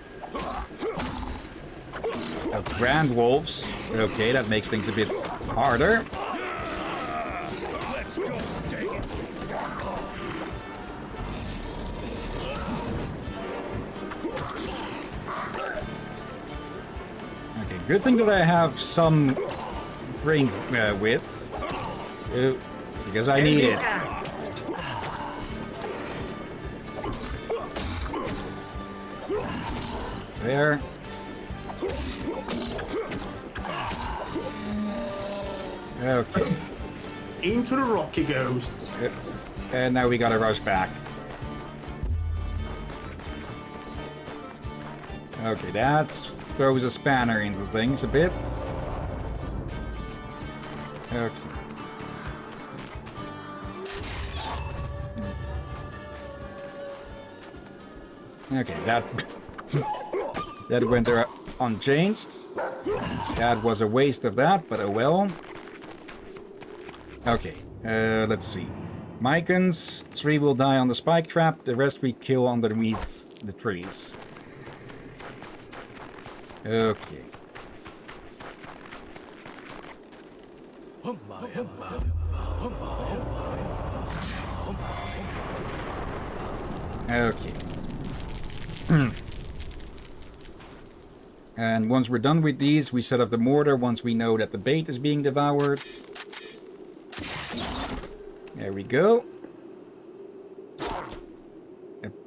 Grand wolves. Okay, that makes things a bit harder.
Let's go, dang it!
Okay, good thing that I have some brain width. Because I need it. There. Okay.
Into the rock he goes.
And now we gotta rush back. Okay, that throws a spanner into things a bit. Okay. Okay, that went there unchanged. That was a waste of that, but oh well. Okay, let's see. Mycans, 3 will die on the spike trap, the rest we kill underneath the trees. Okay. Okay. And once we're done with these, we set up the mortar once we know that the bait is being devoured. There we go.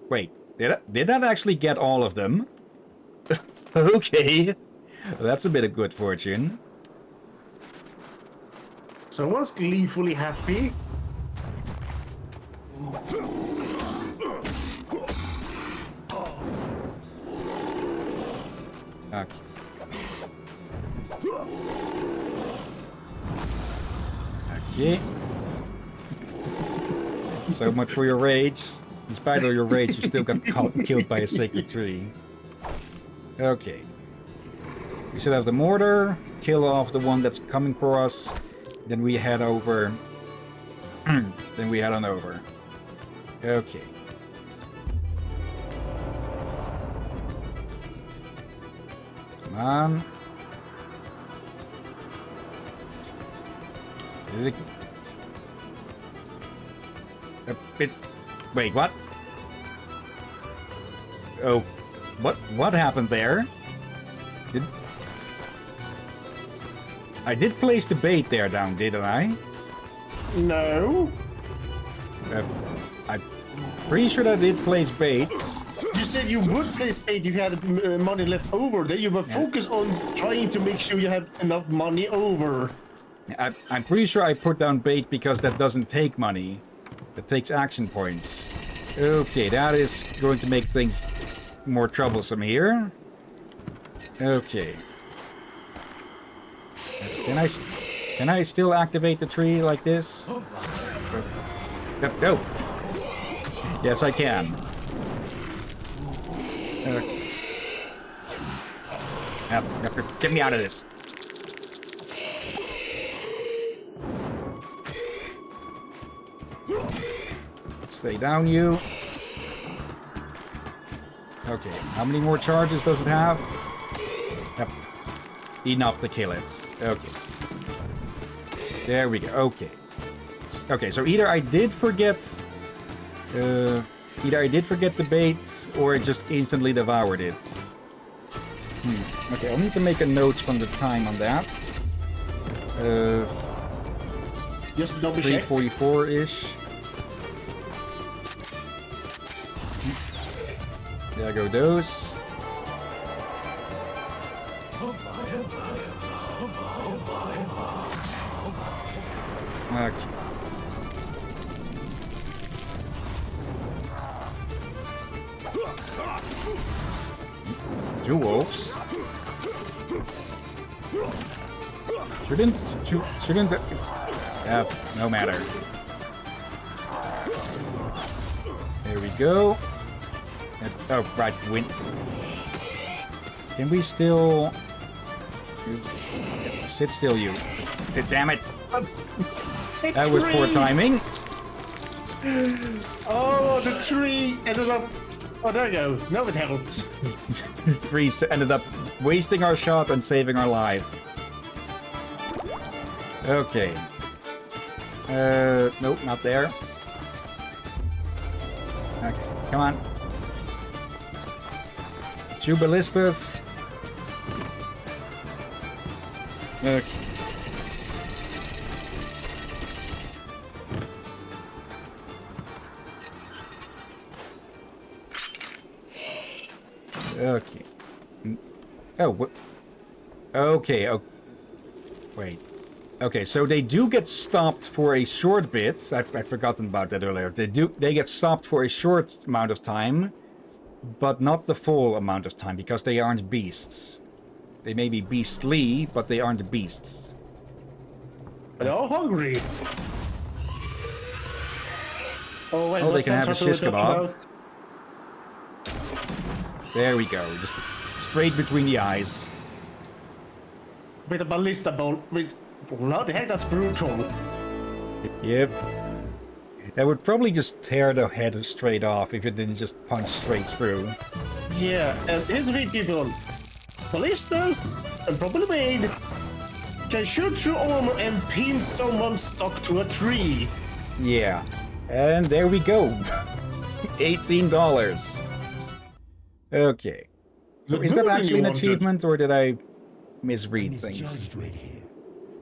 Wait, did that actually get all of them? Okay. That's a bit of good fortune.
Someone's gleefully happy.
Okay. Okay. So much for your rage. Despite all your rage, you still got killed by a sacred tree. Okay. We should have the mortar, kill off the one that's coming for us, then we head over. Then we head on over. Okay. Come on. A bit. Wait, what? Oh, what happened there? I did place the bait there down, didn't I?
No.
I'm pretty sure I did place baits.
You said you would place bait if you had money left over. Then you were focused on trying to make sure you have enough money over.
I'm pretty sure I put down bait because that doesn't take money. It takes action points. Okay, that is going to make things more troublesome here. Okay. Can I still activate the tree like this? No. Yes, I can. Get me out of this. Stay down, you. Okay, how many more charges does it have? Yep. Enough to kill it. Okay. There we go. Okay. Okay, so either I did forget the bait, or it just instantly devoured it. Okay, I'll need to make a note from the time on that.
Just double check.
3:44-ish. There go those. Okay. Two wolves. Shouldn't it's no matter. There we go. Oh, right, win. Can we still... Sit still, you. Damn it. That was poor timing.
Oh, the tree ended up... Oh, there you go. Now it helped.
Trees ended up wasting our shot and saving our life. Okay. Nope, not there. Okay, come on. Two ballistas. Okay. Okay. Oh, what? Okay. Oh, wait. Okay, so they do get stopped for a short bit. I'd forgotten about that earlier. They get stopped for a short amount of time, but not the full amount of time because they aren't beasts. They may be beastly, but they aren't beasts.
They're all hungry. Oh, wait,
oh, they can have a shish kebab. There we go. Just straight between the eyes.
With a ballista bolt. With blood, heck, that's brutal.
Yep. That would probably just tear the head straight off if it didn't just punch straight through.
Yeah, and here's the thing, people. Ballistas, and properly made, can shoot through armor and pin someone stuck to a tree.
Yeah. And there we go. $18. Okay. So is that actually an achievement, or did I misread things?
Judged right here.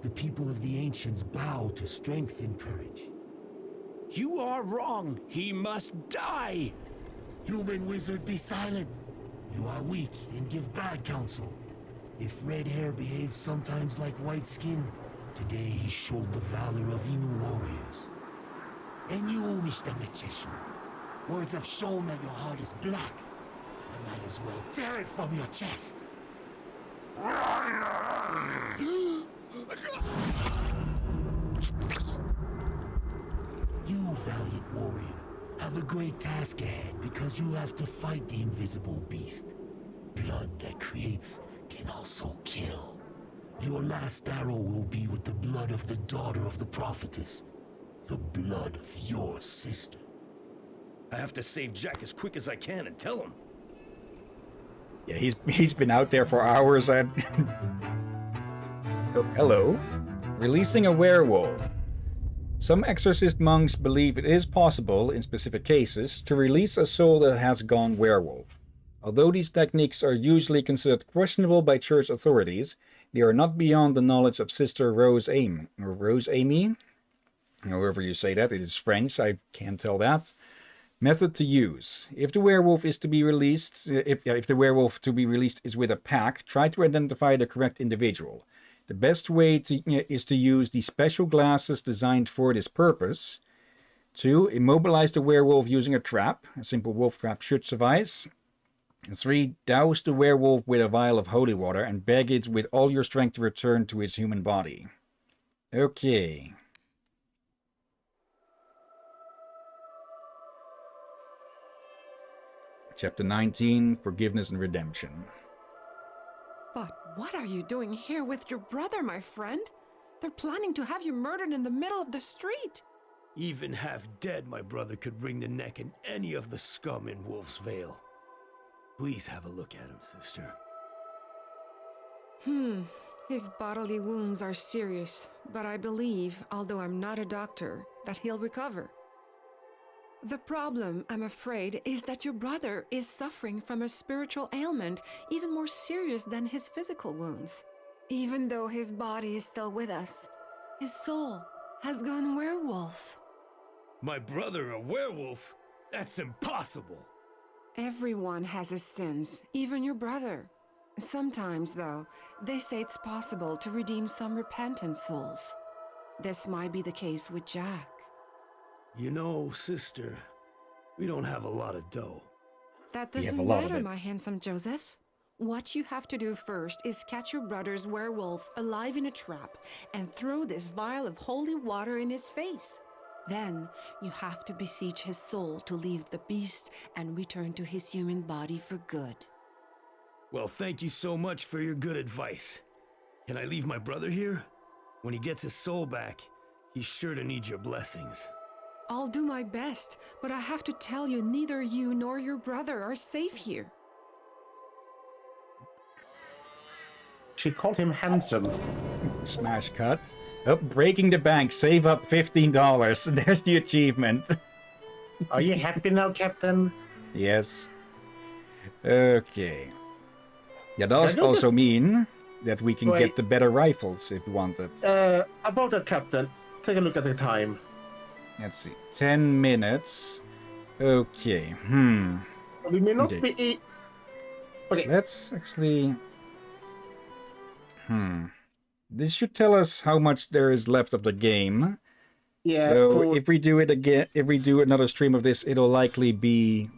The people of the ancients bow to strength and courage.
You are wrong. He must die.
Human wizard, be silent. You are weak and give bad counsel. If red hair behaves sometimes like white skin, today he showed the valor of Inu warriors. And you, Mr. Magician, words have shown that your heart is black. I might as well tear it from your chest. You valiant warrior, have a great task ahead because you have to fight the invisible beast. Blood that creates can also kill. Your last arrow will be with the blood of the daughter of the prophetess. The blood of your sister.
I have to save Jack as quick as I can and tell him.
Yeah, he's been out there for hours and... Oh, hello. Releasing a werewolf. Some exorcist monks believe it is possible, in specific cases, to release a soul that has gone werewolf. Although these techniques are usually considered questionable by church authorities, they are not beyond the knowledge of Sister Rose Amy, however you say that, it is French, I can't tell that. Method to use. If the werewolf is to be released, if the werewolf to be released is with a pack, try to identify the correct individual. The best way is to use the special glasses designed for this purpose. 2. Immobilize the werewolf using a trap. A simple wolf trap should suffice. And 3. Douse the werewolf with a vial of holy water and beg it with all your strength to return to its human body. Okay. Chapter 19, Forgiveness and Redemption.
But what are you doing here with your brother, my friend? They're planning to have you murdered in the middle of the street.
Even half dead, my brother could wring the neck in any of the scum in Wolf's Vale. Please have a look at him, sister.
His bodily wounds are serious, but I believe, although I'm not a doctor, that he'll recover. The problem, I'm afraid, is that your brother is suffering from a spiritual ailment even more serious than his physical wounds. Even though his body is still with us, his soul has gone werewolf.
My brother a werewolf? That's impossible.
Everyone has his sins, even your brother. Sometimes, though, they say it's possible to redeem some repentant souls. This might be the case with Jack.
You know, sister, we don't have a lot of dough.
That doesn't matter, my handsome Joseph. What you have to do first is catch your brother's werewolf alive in a trap and throw this vial of holy water in his face. Then you have to beseech his soul to leave the beast and return to his human body for good.
Well, thank you so much for your good advice. Can I leave my brother here? When he gets his soul back, he's sure to need your blessings.
I'll do my best, but I have to tell you, neither you nor your brother are safe here.
She called him handsome.
Smash cut. Oh, breaking the bank. Save up $15. There's the achievement.
Are you happy now, Captain?
Yes. Okay. That does also mean that we can get the better rifles if we want it.
About that, Captain. Take a look at the time.
Let's see. 10 minutes. Okay.
We may not be... Okay.
Let's actually... This should tell us how much there is left of the game.
Yeah.
So if we do it again, if we do another stream of this, it'll likely be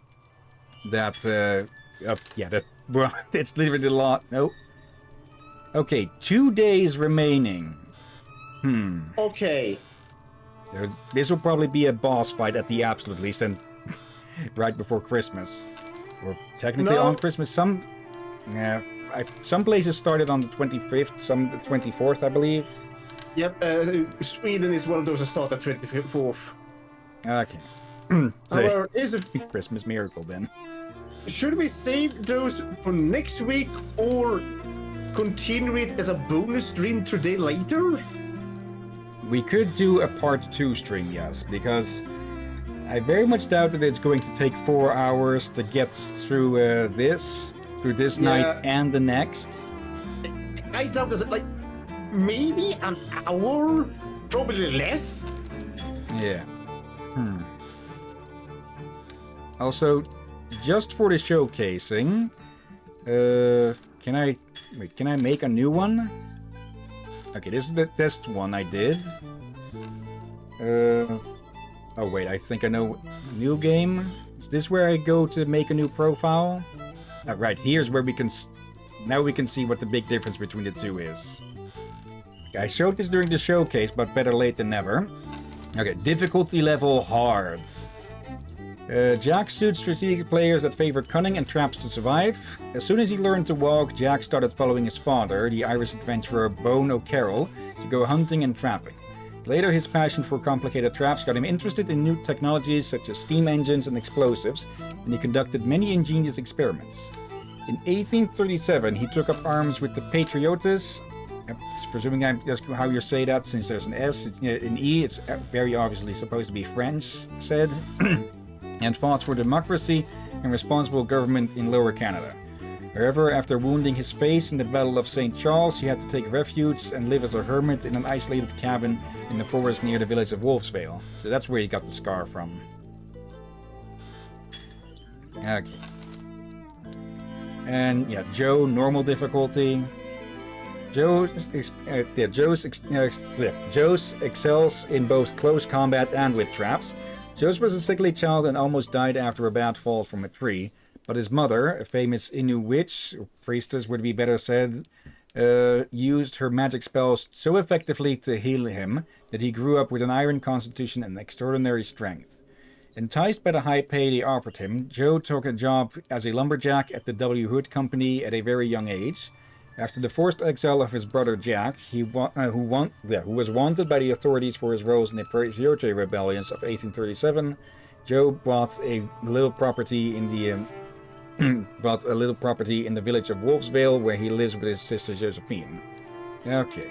that. Well, it's literally a lot. Nope. Okay, 2 days remaining.
Okay.
This will probably be a boss fight at the absolute least, and right before Christmas, or technically on Christmas. Some places started on the 25th, some the 24th, I believe.
Yep, Sweden is one of those that start at 24th.
Okay.
However, is it
Christmas miracle then?
Should we save those for next week or continue it as a bonus stream today later?
We could do a part 2 stream, yes, because I very much doubt that it's going to take 4 hours to get through this night and the next.
I doubt it's like maybe an hour, probably less.
Yeah. Also, just for the showcasing, can I make a new one? Okay, this is the test one I did. Oh wait, I think I know. New game? Is this where I go to make a new profile? Right, here's where we can... Now we can see what the big difference between the two is. I showed this during the showcase, but better late than never. Okay, difficulty level hard. Jack suits strategic players that favor cunning and traps to survive. As soon as he learned to walk, Jack started following his father, the Irish adventurer Bone O'Carroll, to go hunting and trapping. Later, his passion for complicated traps got him interested in new technologies such as steam engines and explosives, and he conducted many ingenious experiments. In 1837, he took up arms with the Patriotes. Presuming that's how you say that, since there's an S, an E, it's very obviously supposed to be French, said, and fought for democracy and responsible government in Lower Canada. However, after wounding his face in the Battle of St. Charles, he had to take refuge and live as a hermit in an isolated cabin in the forest near the village of Wolfsvale. So that's where he got the scar from. Okay. And yeah, Joe, normal difficulty. Joe excels in both close combat and with traps. Joe was a sickly child and almost died after a bad fall from a tree, but his mother, a famous Innu witch, or priestess would be better said, used her magic spells so effectively to heal him that he grew up with an iron constitution and extraordinary strength. Enticed by the high pay they offered him, Joe took a job as a lumberjack at the W. Hood Company at a very young age. After the forced exile of his brother Jack, who was wanted by the authorities for his roles in the Patriote rebellions of 1837, Joe bought a little property in the village of Wolfsvale, where he lives with his sister Josephine. Okay.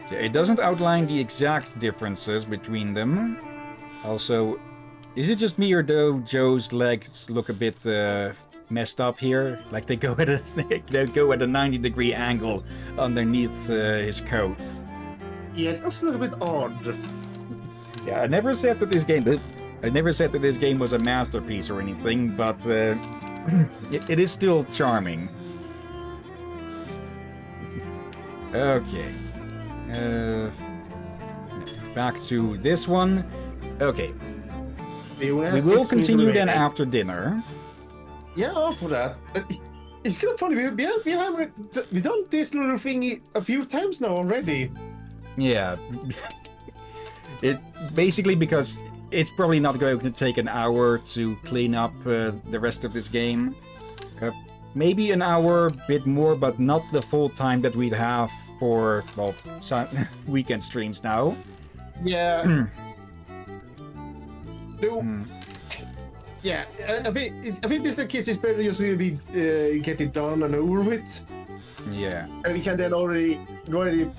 So it doesn't outline the exact differences between them. Also, is it just me or do Joe's legs look a bit messed up here? Like they go at a 90-degree angle underneath his coat.
Yeah, that's a little bit odd.
Yeah, I never said that this game was a masterpiece or anything, but it is still charming. Okay. Back to this one. Okay. We will continue then after dinner.
Yeah, up for that. It's kind of funny. We've done this little thingy a few times now already.
Yeah. It basically because it's probably not going to take an hour to clean up the rest of this game. Maybe an hour, bit more, but not the full time that we'd have for, well, weekend streams now.
Yeah. No. Yeah, I think this case is better just really get it done and over with.
Yeah.
And we can then already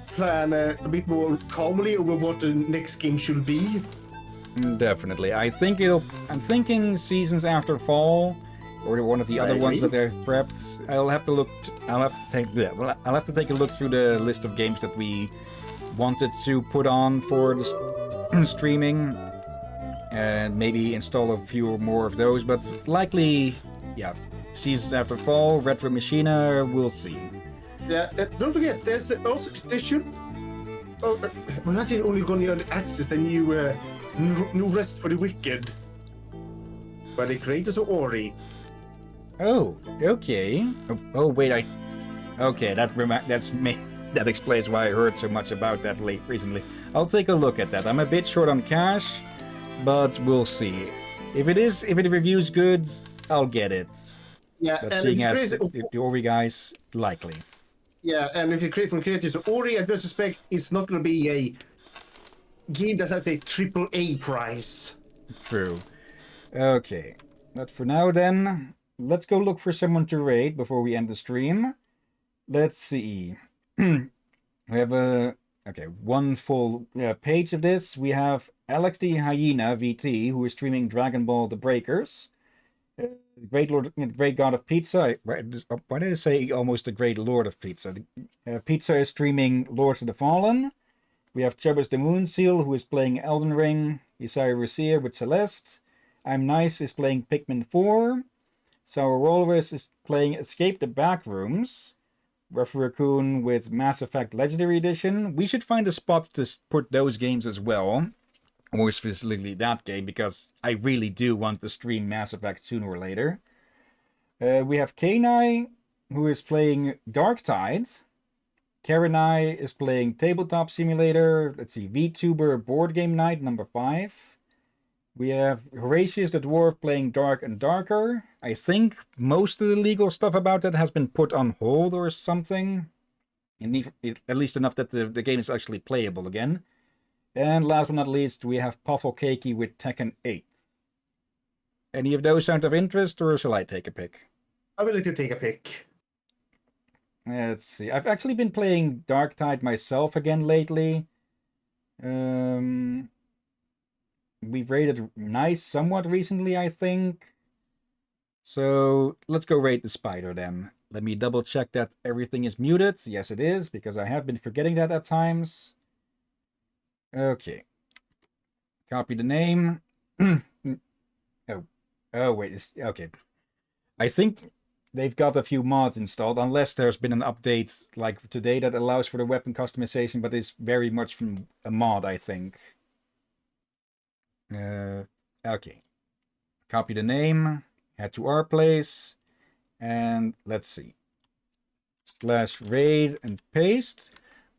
plan a bit more calmly over what the next game should be.
Definitely. I'm thinking Seasons After Fall, or one of the other ones that they're prepped. I'll have to take a look through the list of games that we wanted to put on for the streaming, and maybe install a few more of those. But likely, yeah, Seasons After Fall, Retro Machina, we'll see.
Yeah, don't forget, there should. Oh, well, that's only going to access the new Rest for the Wicked by the creators of Ori.
Oh, okay. Oh wait, okay, that explains why I heard so much about that recently. I'll take a look at that. I'm a bit short on cash, but we'll see. If it reviews good, I'll get it.
Yeah,
but
and
seeing as the Ori guys, likely.
Yeah, and if you create from creators of Ori, I suspect it's not going to be a game that has a AAA price.
True. Okay, but for now then, let's go look for someone to raid before we end the stream. Let's see. We have one full page of this. We have Alex the Hyena VT, who is streaming Dragon Ball The Breakers. Great God of Pizza. Why did I say almost the Great Lord of Pizza? Pizza is streaming Lords of the Fallen. We have Chubbas the Moon Seal, who is playing Elden Ring. Isaiah Rusia with Celeste. I'm Nice is playing Pikmin 4. Sour Walrus is playing Escape the Backrooms. Ruff Raccoon with Mass Effect Legendary Edition. We should find a spot to put those games as well. More specifically that game, because I really do want to stream Mass Effect sooner or later. We have Kanai, who is playing Dark Tide. Karenai is playing Tabletop Simulator. Let's see, VTuber Board Game Night number 5. We have Horatius the Dwarf playing Dark and Darker. I think most of the legal stuff about that has been put on hold or something. At least enough that the game is actually playable again. And last but not least, we have Puffle Cakey with Tekken 8. Any of those sound of interest, or shall I take a pick?
I will let you take a pick.
Let's see. I've actually been playing Darktide myself again lately. We've rated nice somewhat recently, I think. So let's go raid the spider then. Let me double check that everything is muted. Yes, it is, because I have been forgetting that at times. Okay. Copy the name. Oh, wait. Okay. I think they've got a few mods installed, unless there's been an update like today that allows for the weapon customization, but it's very much from a mod, I think. Okay. Copy the name, head to our place, and let's see. /raid and paste.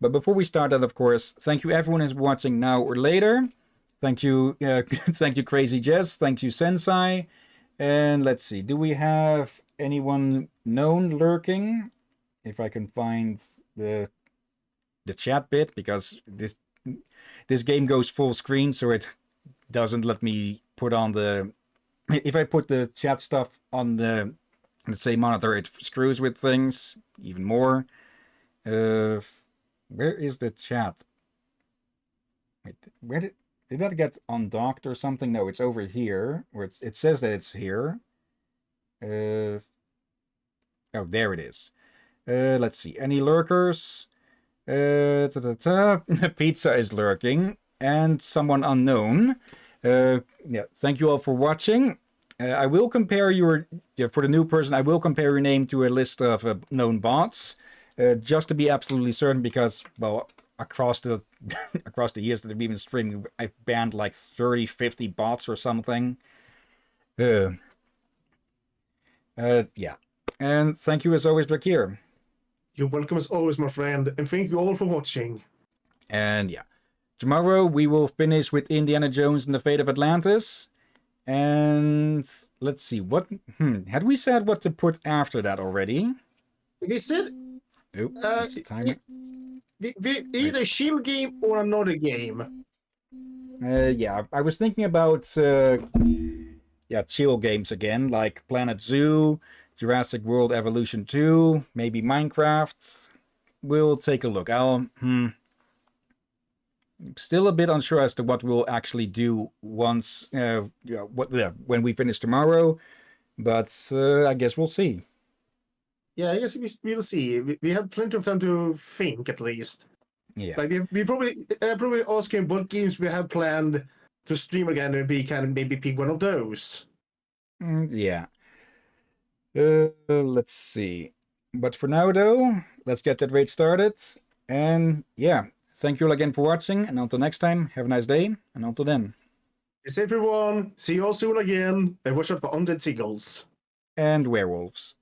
But before we start that, of course, thank you everyone who's watching now or later. Thank you, thank you Crazy Jess, thank you Sensei. And let's see, do we have anyone known lurking? If I can find the chat bit, because this game goes full screen, so it doesn't let me put on the... If I put the chat stuff on the, let's say, monitor, it screws with things even more. Where is the chat? Wait, where did that get undocked or something? No, it's over here, where it says that it's here. Oh, there it is. Let's see, any lurkers? Pizza is lurking, and someone unknown. Yeah, thank you all for watching. I will compare for the new person, I will compare your name to a list of known bots, just to be absolutely certain, because, well, across the years that I've been streaming, I've banned like 30, 50 bots or something. Yeah. And thank you as always, Drakir.
You're welcome as always, my friend, and thank you all for watching.
And yeah, tomorrow we will finish with Indiana Jones and the Fate of Atlantis. And let's see, what had we said what to put after that already?
We said
timer.
Either shield game or another game.
Yeah, I was thinking about chill games again, like Planet Zoo, Jurassic World Evolution 2, maybe Minecraft. We'll take a look. Still a bit unsure as to what we'll actually do once, when we finish tomorrow, but I guess we'll see.
Yeah, I guess we'll see. We have plenty of time to think, at least.
Yeah.
Like we probably ask him what games we have planned to stream again, and we can maybe pick one of those.
Yeah. Let's see. But for now, though, let's get that raid started. And yeah, thank you all again for watching. And until next time, have a nice day. And until then.
It's everyone. See you all soon again. And watch out for undead seagulls.
And werewolves.